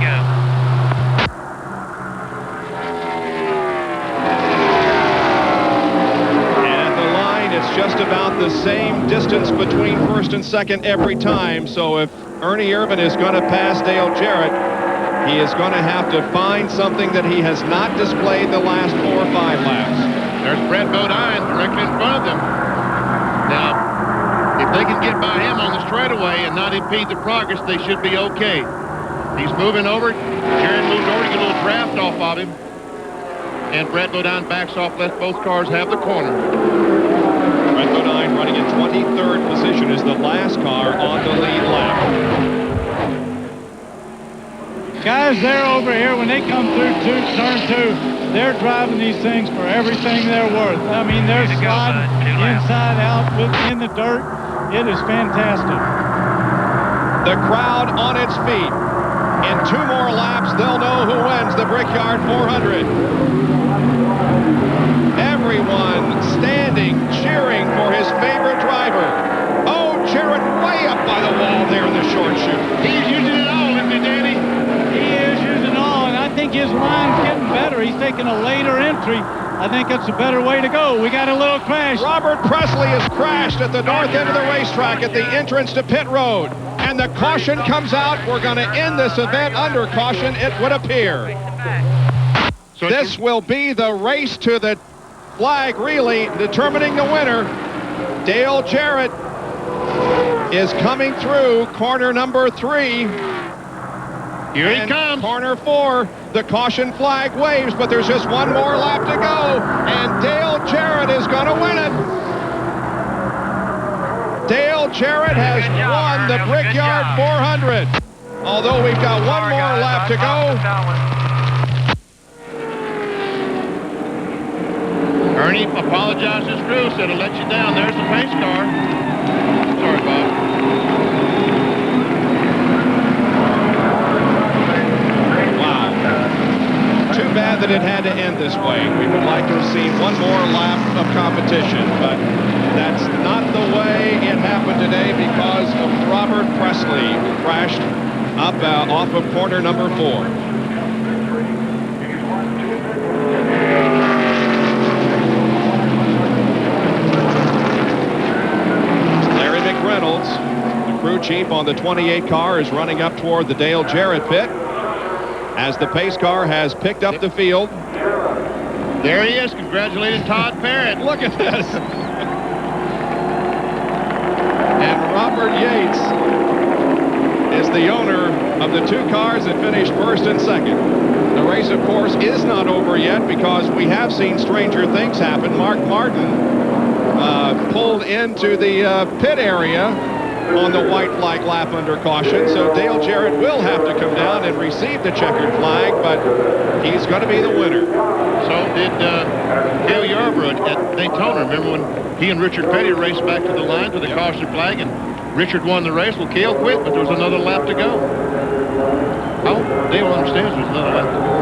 It's just about the same distance between first and second every time. So if Ernie Irvin is going to pass Dale Jarrett, he is going to have to find something that he has not displayed the last 4 or 5 laps. There's Brett Bodine directly in front of them. Now, if they can get by him on the straightaway and not impede the progress, they should be okay. He's moving over. Jarrett moves over to get a little draft off of him. And Brett Bodine backs off, lets both cars have the corner. Brett Bodine running in 23rd position is the last car on the lead lap. Guys, they're over here when they come through turn 2. They're driving these things for everything they're worth. I mean, they're sliding inside out in the dirt. It is fantastic. The crowd on its feet. In 2 more laps, they'll know who wins the Brickyard 400. Everyone standing, cheering for his favorite driver. Oh, Jarrett way up by the wall there in the short chute. He's using it all, isn't he, Danny? He is using all, and I think his line's getting better. He's taking a later entry. I think that's a better way to go. We got a little crash. Robert Presley has crashed at the north end of the racetrack at the entrance to pit road. And the caution comes out. We're going to end this event under caution, it would appear. So this will be the race to the flag relay, determining the winner. Dale Jarrett is coming through corner number 3. Here he comes. Corner 4. The caution flag waves, but there's just one more lap to go, and Dale Jarrett is going to win it. Dale Jarrett has won the Brickyard 400. Although we've got one more lap to go. Ernie apologized to his crew, said he'll let you down. There's the pace car. Sorry, Bob. Wow. Too bad that it had to end this way. We would like to have seen one more lap of competition, but that's not the way it happened today because of Robert Presley, who crashed up off of corner number 4. Reynolds, the crew chief on the 28 car, is running up toward the Dale Jarrett pit as the pace car has picked up the field. There he is, congratulating Todd Parrott. Look at this. And Robert Yates is the owner of the 2 cars that finished first and second. The race, of course, is not over yet because we have seen stranger things happen. Mark Martin pulled into the pit area on the white flag lap under caution, so Dale Jarrett will have to come down and receive the checkered flag, but he's going to be the winner. So did Cale Yarborough at Daytona. Remember when he and Richard Petty raced back to the line to the caution flag, and Richard won the race? Well, Cale quit, but there was another lap to go. Oh, Dale understands there's another lap to go.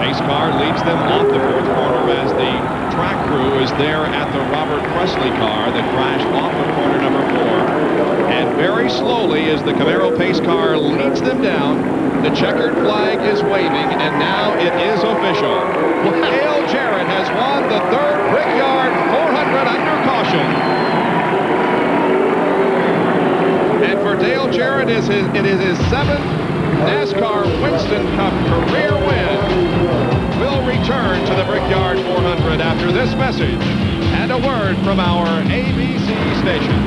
Pace car leads them off the 4th corner as the track crew is there at the Robert Presley car that crashed off of corner number 4. And very slowly, as the Camaro pace car leads them down, the checkered flag is waving, and now it is official. Dale Jarrett has won the 3rd Brickyard 400 under caution. And for Dale Jarrett, it is his 7th NASCAR Winston Cup career win. We'll return to the Brickyard 400 after this message and a word from our ABC station.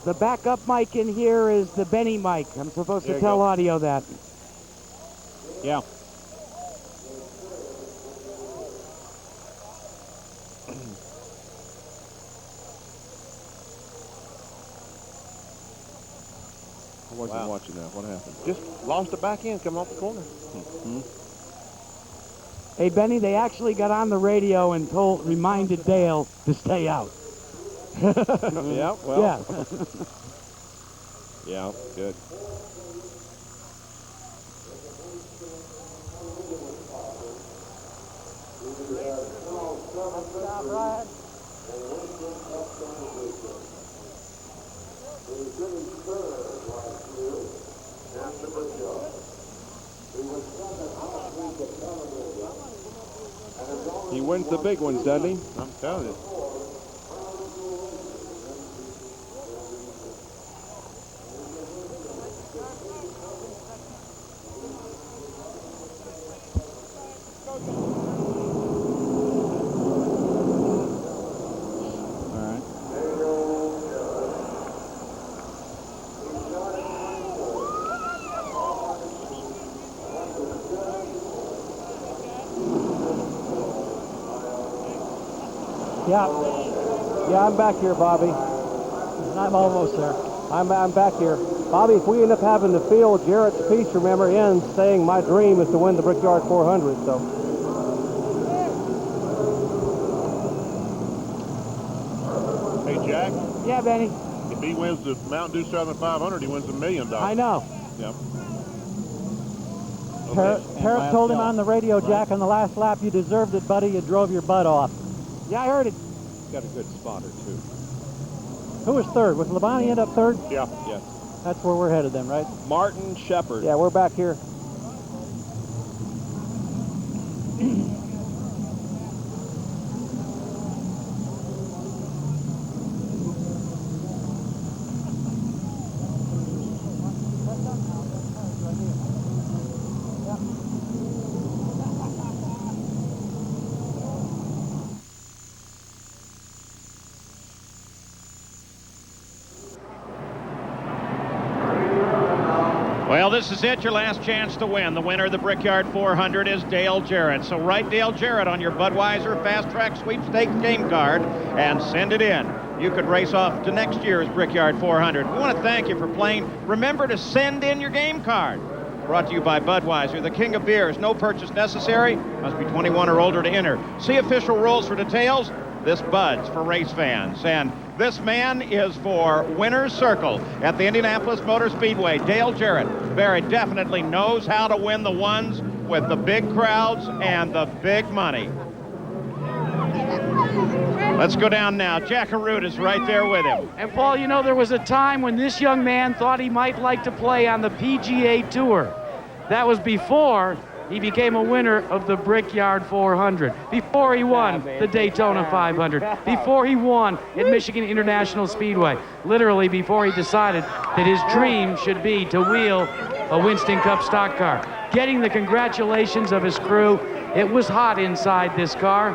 The backup mic in here is the Benny mic. I'm supposed to tell audio that. Yeah. I wasn't watching that. What happened? Just lost the back end coming off the corner. Hey, Benny, they actually got on the radio and reminded Dale to stay out. Yeah, well. Yeah. Yeah, good. He wins the big ones, doesn't he? I'm telling you. Yeah, I'm back here, Bobby. I'm almost there. I'm back here. Bobby, if we end up having the field, Jarrett's piece, remember, ends saying my dream is to win the Brickyard 400, so. Hey, Jack. Yeah, Benny. If he wins the Mountain Dew Southern 500, he wins $1 million. I know. Yep. Parrott told him on the radio, Jack, on the last lap, you deserved it, buddy. You drove your butt off. Yeah, I heard it. Got a good spotter, too. Who was third? Was Labonte end up third? Yeah. Yes. That's where we're headed then, right? Martin Shepard. Yeah, we're back here. Dale, this is it, your last chance to win. The winner of the Brickyard 400 is Dale Jarrett. So write Dale Jarrett on your Budweiser Fast Track Sweepstakes game card and send it in. You could race off to next year's Brickyard 400. We want to thank you for playing. Remember to send in your game card. Brought to you by Budweiser, the king of beers. No purchase necessary. Must be 21 or older to enter. See official rules for details. This Bud's for race fans. And this man is for Winner's Circle at the Indianapolis Motor Speedway. Dale Jarrett. Barry definitely knows how to win the ones with the big crowds and the big money. Let's go down now. Jack Arute is right there with him. And Paul, you know, there was a time when this young man thought he might like to play on the PGA Tour. That was before he became a winner of the Brickyard 400, before he won the Daytona 500, before he won at Michigan International Speedway, literally before he decided that his dream should be to wheel a Winston Cup stock car. Getting the congratulations of his crew. It was hot inside this car,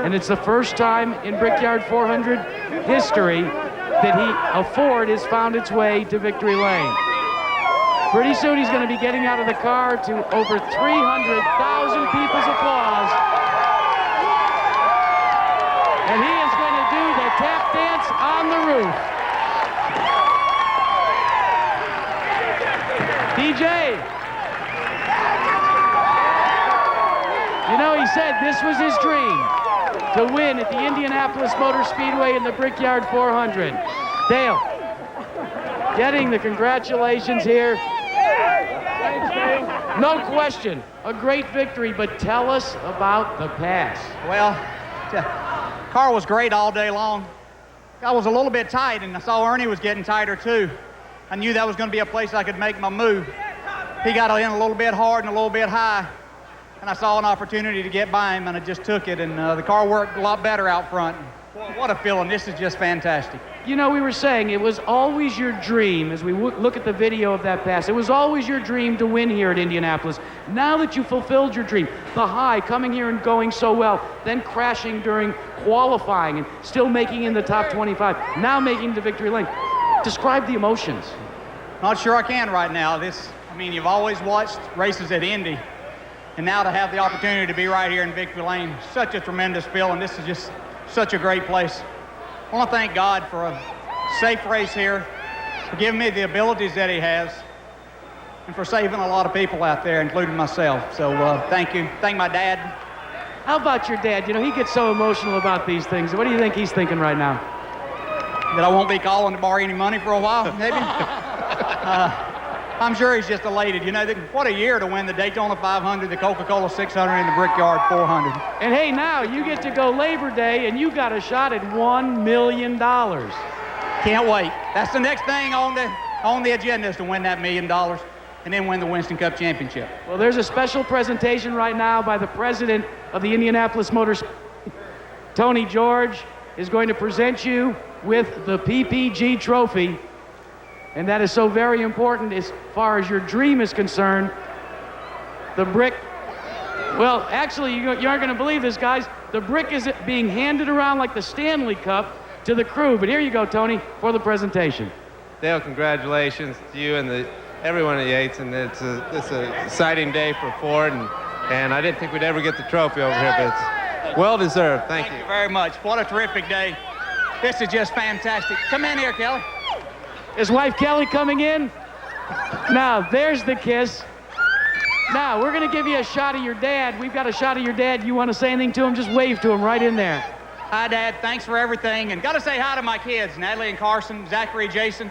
and it's the first time in Brickyard 400 history that a Ford has found its way to victory lane. Pretty soon he's going to be getting out of the car to over 300,000 people's applause. And he is going to do the tap dance on the roof. DJ, you know, he said this was his dream, to win at the Indianapolis Motor Speedway in the Brickyard 400. Dale, getting the congratulations here. No question, a great victory, but tell us about the pass. Well, car was great all day long. I was a little bit tight, and I saw Ernie was getting tighter too. I knew that was going to be a place I could make my move. He got in a little bit hard and a little bit high, and I saw an opportunity to get by him, and I just took it, and the car worked a lot better out front. Boy, what a feeling. This is just fantastic. You know, we were saying it was always your dream, as we look at the video of that pass, it was always your dream to win here at Indianapolis. Now that you fulfilled your dream, the high, coming here and going so well, then crashing during qualifying and still making in the top 25, now making the victory lane. Describe the emotions. Not sure I can right now. I mean, you've always watched races at Indy, and now to have the opportunity to be right here in victory lane, such a tremendous feeling. This is just such a great place. I want to thank God for a safe race here, for giving me the abilities that he has, and for saving a lot of people out there, including myself. So thank you. Thank my dad. How about your dad? You know, he gets so emotional about these things. What do you think he's thinking right now? That I won't be calling to borrow any money for a while, maybe? I'm sure he's just elated. You know, what a year to win the Daytona 500, the Coca-Cola 600, and the Brickyard 400. And hey, now you get to go Labor Day, and you got a shot at $1 million. Can't wait. That's the next thing on the agenda, is to win that $1 million and then win the Winston Cup Championship. Well, there's a special presentation right now by the president of the Indianapolis Motor Speedway. Tony George is going to present you with the PPG trophy. And that is so very important as far as your dream is concerned. The brick, well, actually, you aren't going to believe this, guys. The brick is being handed around like the Stanley Cup to the crew. But here you go, Tony, for the presentation. Dale, congratulations to you and everyone at Yates. And it's an exciting day for Ford. And I didn't think we'd ever get the trophy over here, but it's well-deserved. Thank you. Thank you very much. What a terrific day. This is just fantastic. Come in here, Kelly. His wife Kelly coming in. Now, there's the kiss. Now, we're going to give you a shot of your dad. We've got a shot of your dad. You want to say anything to him, just wave to him right in there. Hi, Dad. Thanks for everything. And got to say hi to my kids, Natalie and Carson, Zachary, Jason.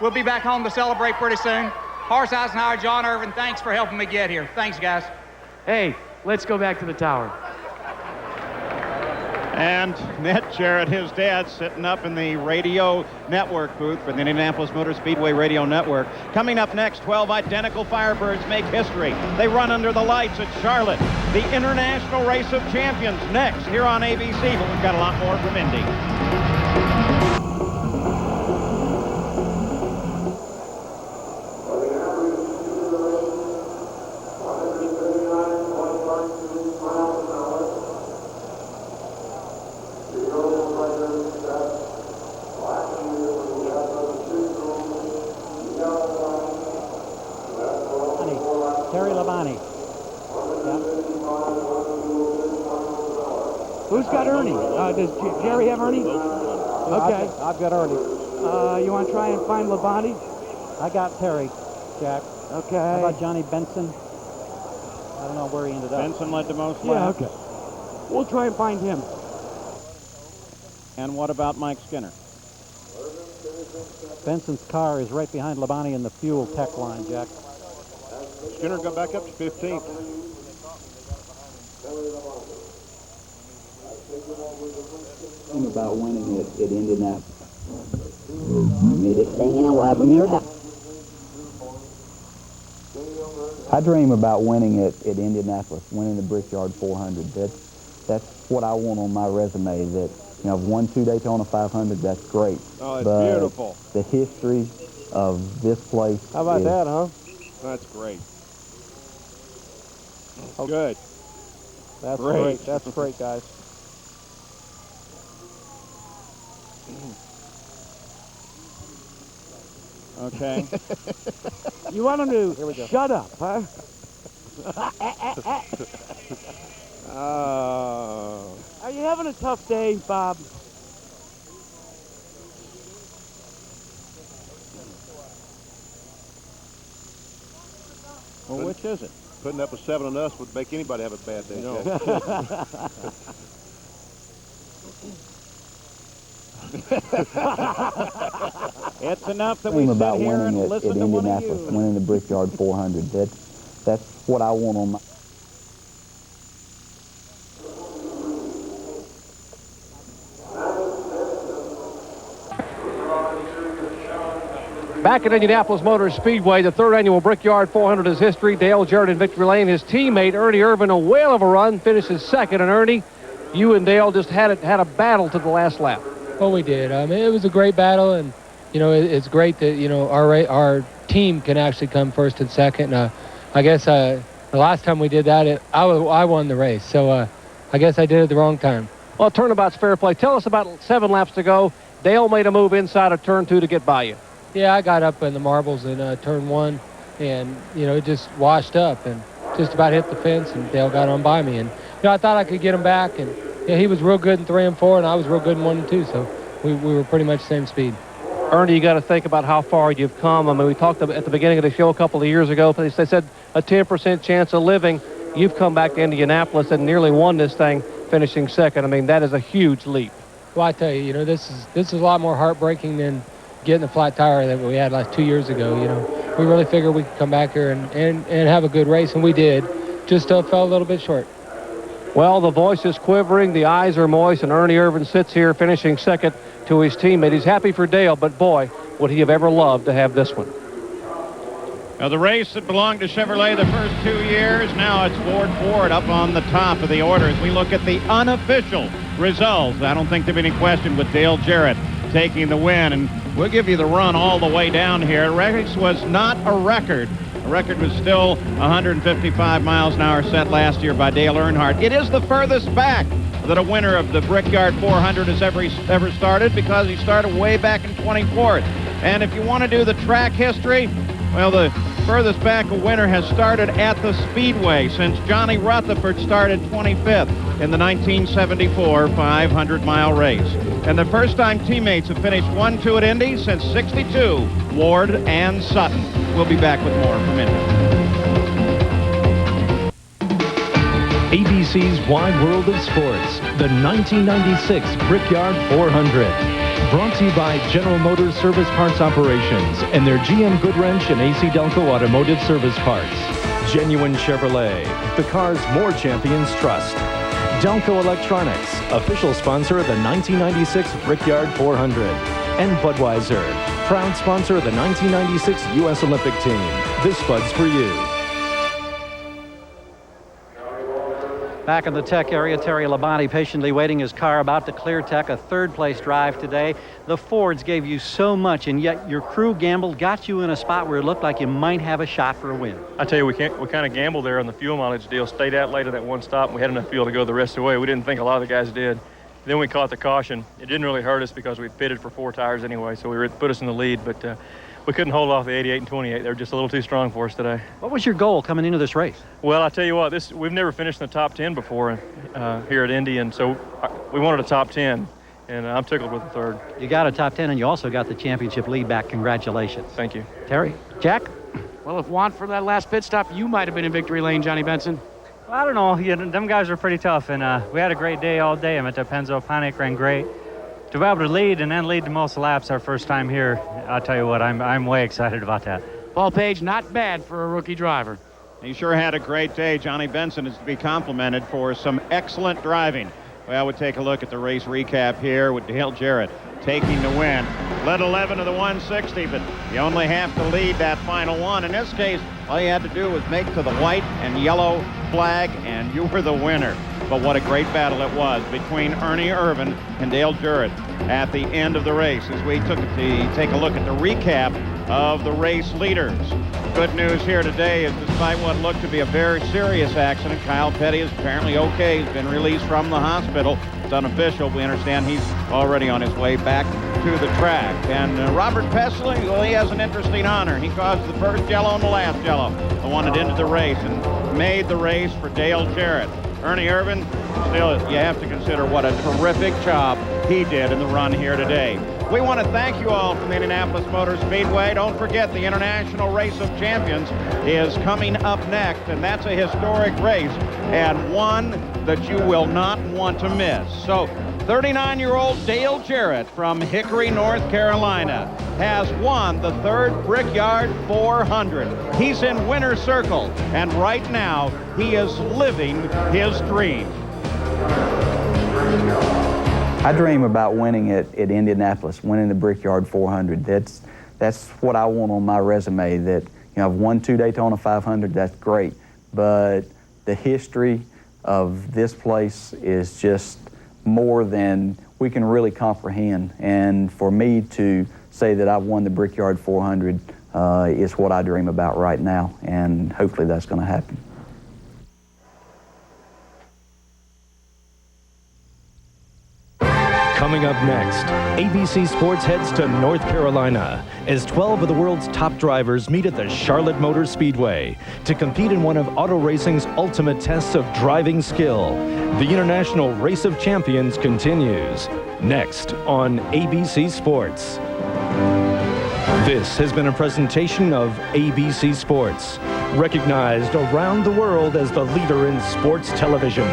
We'll be back home to celebrate pretty soon. Horace Eisenhower, John Irvin, thanks for helping me get here. Thanks, guys. Hey, let's go back to the tower. And Ned Jarrett, his dad, sitting up in the radio network booth for the Indianapolis Motor Speedway Radio Network. Coming up next, 12 identical Firebirds make history. They run under the lights at Charlotte. The International Race of Champions next here on ABC, but we've got a lot more from Indy. Who's got Ernie? Does Jerry have Ernie? Okay. I've got Ernie. You want to try and find Labonte? I got Terry, Jack. Okay. How about Johnny Benson? I don't know where he ended up. Benson led the most Yeah, laps. okay. We'll try and find him. And what about Mike Skinner? Benson's car is right behind Labonte in the fuel tech line, Jack. Skinner got back up to 15th. About winning at Indianapolis. You know what? I dream about winning at Indianapolis, winning the Brickyard 400. That's what I want on my resume. That, you know, I've won 2 Daytona 500. That's great. Oh, it's but beautiful. The history of this place. How about that, huh? That's great. Good. That's great. That's great, guys. Okay. You want him to shut up, huh? Oh. Are you having a tough day, Bob? Well, which is it? Putting up with 7 on us would make anybody have a bad day. No. It's enough that we Dream sit about here and winning at listen to one of Indianapolis, you. winning the Brickyard 400. That's what I want on my. Back at Indianapolis Motor Speedway, the 3rd annual Brickyard 400 is history. Dale Jarrett in victory lane. His teammate Ernie Irvin, a whale of a run, finishes 2nd. And Ernie, you and Dale just had a battle to the last lap. Well, we did. It was a great battle, and you know it's great that our team can actually come 1st and 2nd. I guess the last time we did that, I won the race, so I guess I did it the wrong time. Well, turnabout's fair play. Tell us about 7 laps to go. Dale made a move inside of turn 2 to get by you. Yeah, I got up in the marbles in turn 1, and it just washed up and just about hit the fence, and Dale got on by me, and I thought I could get him back, and he was real good in 3 and 4, and I was real good in 1 and 2, so we were pretty much the same speed. Ernie, you got to think about how far you've come. I mean, we talked at the beginning of the show a couple of years ago. They said a 10% chance of living. You've come back to Indianapolis and nearly won this thing, finishing 2nd. I mean, that is a huge leap. Well, I tell you, this is a lot more heartbreaking than getting the flat tire that we had like 2 years ago. We really figured we could come back here and have a good race, and we did. Just fell a little bit short. Well, the voice is quivering, the eyes are moist, and Ernie Irvin sits here finishing 2nd to his teammate. He's happy for Dale, but boy, would he have ever loved to have this one. Now, the race that belonged to Chevrolet the first 2 years, now it's Ford up on the top of the order as we look at the unofficial results. I don't think there'll be any question with Dale Jarrett taking the win, and we'll give you the run all the way down here. The race was not a record. The record was still 155 miles an hour set last year by Dale Earnhardt. It is the furthest back that a winner of the Brickyard 400 has ever started, because he started way back in 24th. And if you want to do the track history, well, the furthest back a winner has started at the Speedway since Johnny Rutherford started 25th in the 1974 500-mile race. And the first time teammates have finished 1-2 at Indy since 62, Ward and Sutton. We'll be back with more from Indy. ABC's Wide World of Sports, the 1996 Brickyard 400. Brought to you by General Motors Service Parts Operations and their GM Goodwrench and AC Delco Automotive Service Parts. Genuine Chevrolet, the cars more champions trust. Delco Electronics, official sponsor of the 1996 Brickyard 400. And Budweiser, proud sponsor of the 1996 U.S. Olympic team. This Bud's for you. Back in the tech area, Terry Labonte patiently waiting his car, about to clear tech, a 3rd-place drive today. The Fords gave you so much, and yet your crew gambled, got you in a spot where it looked like you might have a shot for a win. I tell you, we kind of gambled there on the fuel mileage deal. Stayed out late at that one stop, and we had enough fuel to go the rest of the way. We didn't think a lot of the guys did. Then we caught the caution. It didn't really hurt us because we pitted for 4 tires anyway, so put us in the lead. But we couldn't hold off the 88 and 28. They were just a little too strong for us today. What was your goal coming into this race? Well, I tell you what, we've never finished in the top 10 before here at Indy, and so we wanted a top 10, and I'm tickled with the third. You got a top 10, and you also got the championship lead back. Congratulations. Thank you. Terry, Jack? Well, if want for that last pit stop, you might have been in victory lane, Johnny Benson. Well, I don't know. Them guys were pretty tough, and we had a great day all day. I mean, Penzo Panic ran great. To be able to lead and then lead the most laps our first time here, I'll tell you what, I'm way excited about that. Paul Page, not bad for a rookie driver. He sure had a great day. Johnny Benson is to be complimented for some excellent driving. Well, we'll take a look at the race recap here with Dale Jarrett taking the win. Led 11 of the 160, but you only have to lead that final one. In this case, all you had to do was make to the white and yellow flag, and you were the winner. But what a great battle it was between Ernie Irvan and Dale Jarrett at the end of the race as we take a look at the recap of the race leaders. Good news here today is despite what looked to be a very serious accident, Kyle Petty is apparently okay. He's been released from the hospital. It's unofficial. We understand he's already on his way back to the track. And Robert Pesley, well, he has an interesting honor. He caused the first yellow and the last yellow, the one that ended the race and made the race for Dale Jarrett. Ernie Irvan, still, you have to consider what a terrific job he did in the run here today. We want to thank you all from the Indianapolis Motor Speedway. Don't forget the International Race of Champions is coming up next, and that's a historic race and one that you will not want to miss. So 39-year-old Dale Jarrett from Hickory, North Carolina has won the third Brickyard 400. He's in winner's circle, and right now he is living his dream. I dream about winning at Indianapolis, winning the Brickyard 400. That's what I want on my resume. That, you know, I've won 2 Daytona 500. That's great, but the history of this place is just more than we can really comprehend. And for me to say that I've won the Brickyard 400 is what I dream about right now, and hopefully that's going to happen. Coming up next, ABC Sports heads to North Carolina as 12 of the world's top drivers meet at the Charlotte Motor Speedway to compete in one of auto racing's ultimate tests of driving skill. The International Race of Champions continues next on ABC Sports. This has been a presentation of ABC Sports, recognized around the world as the leader in sports television.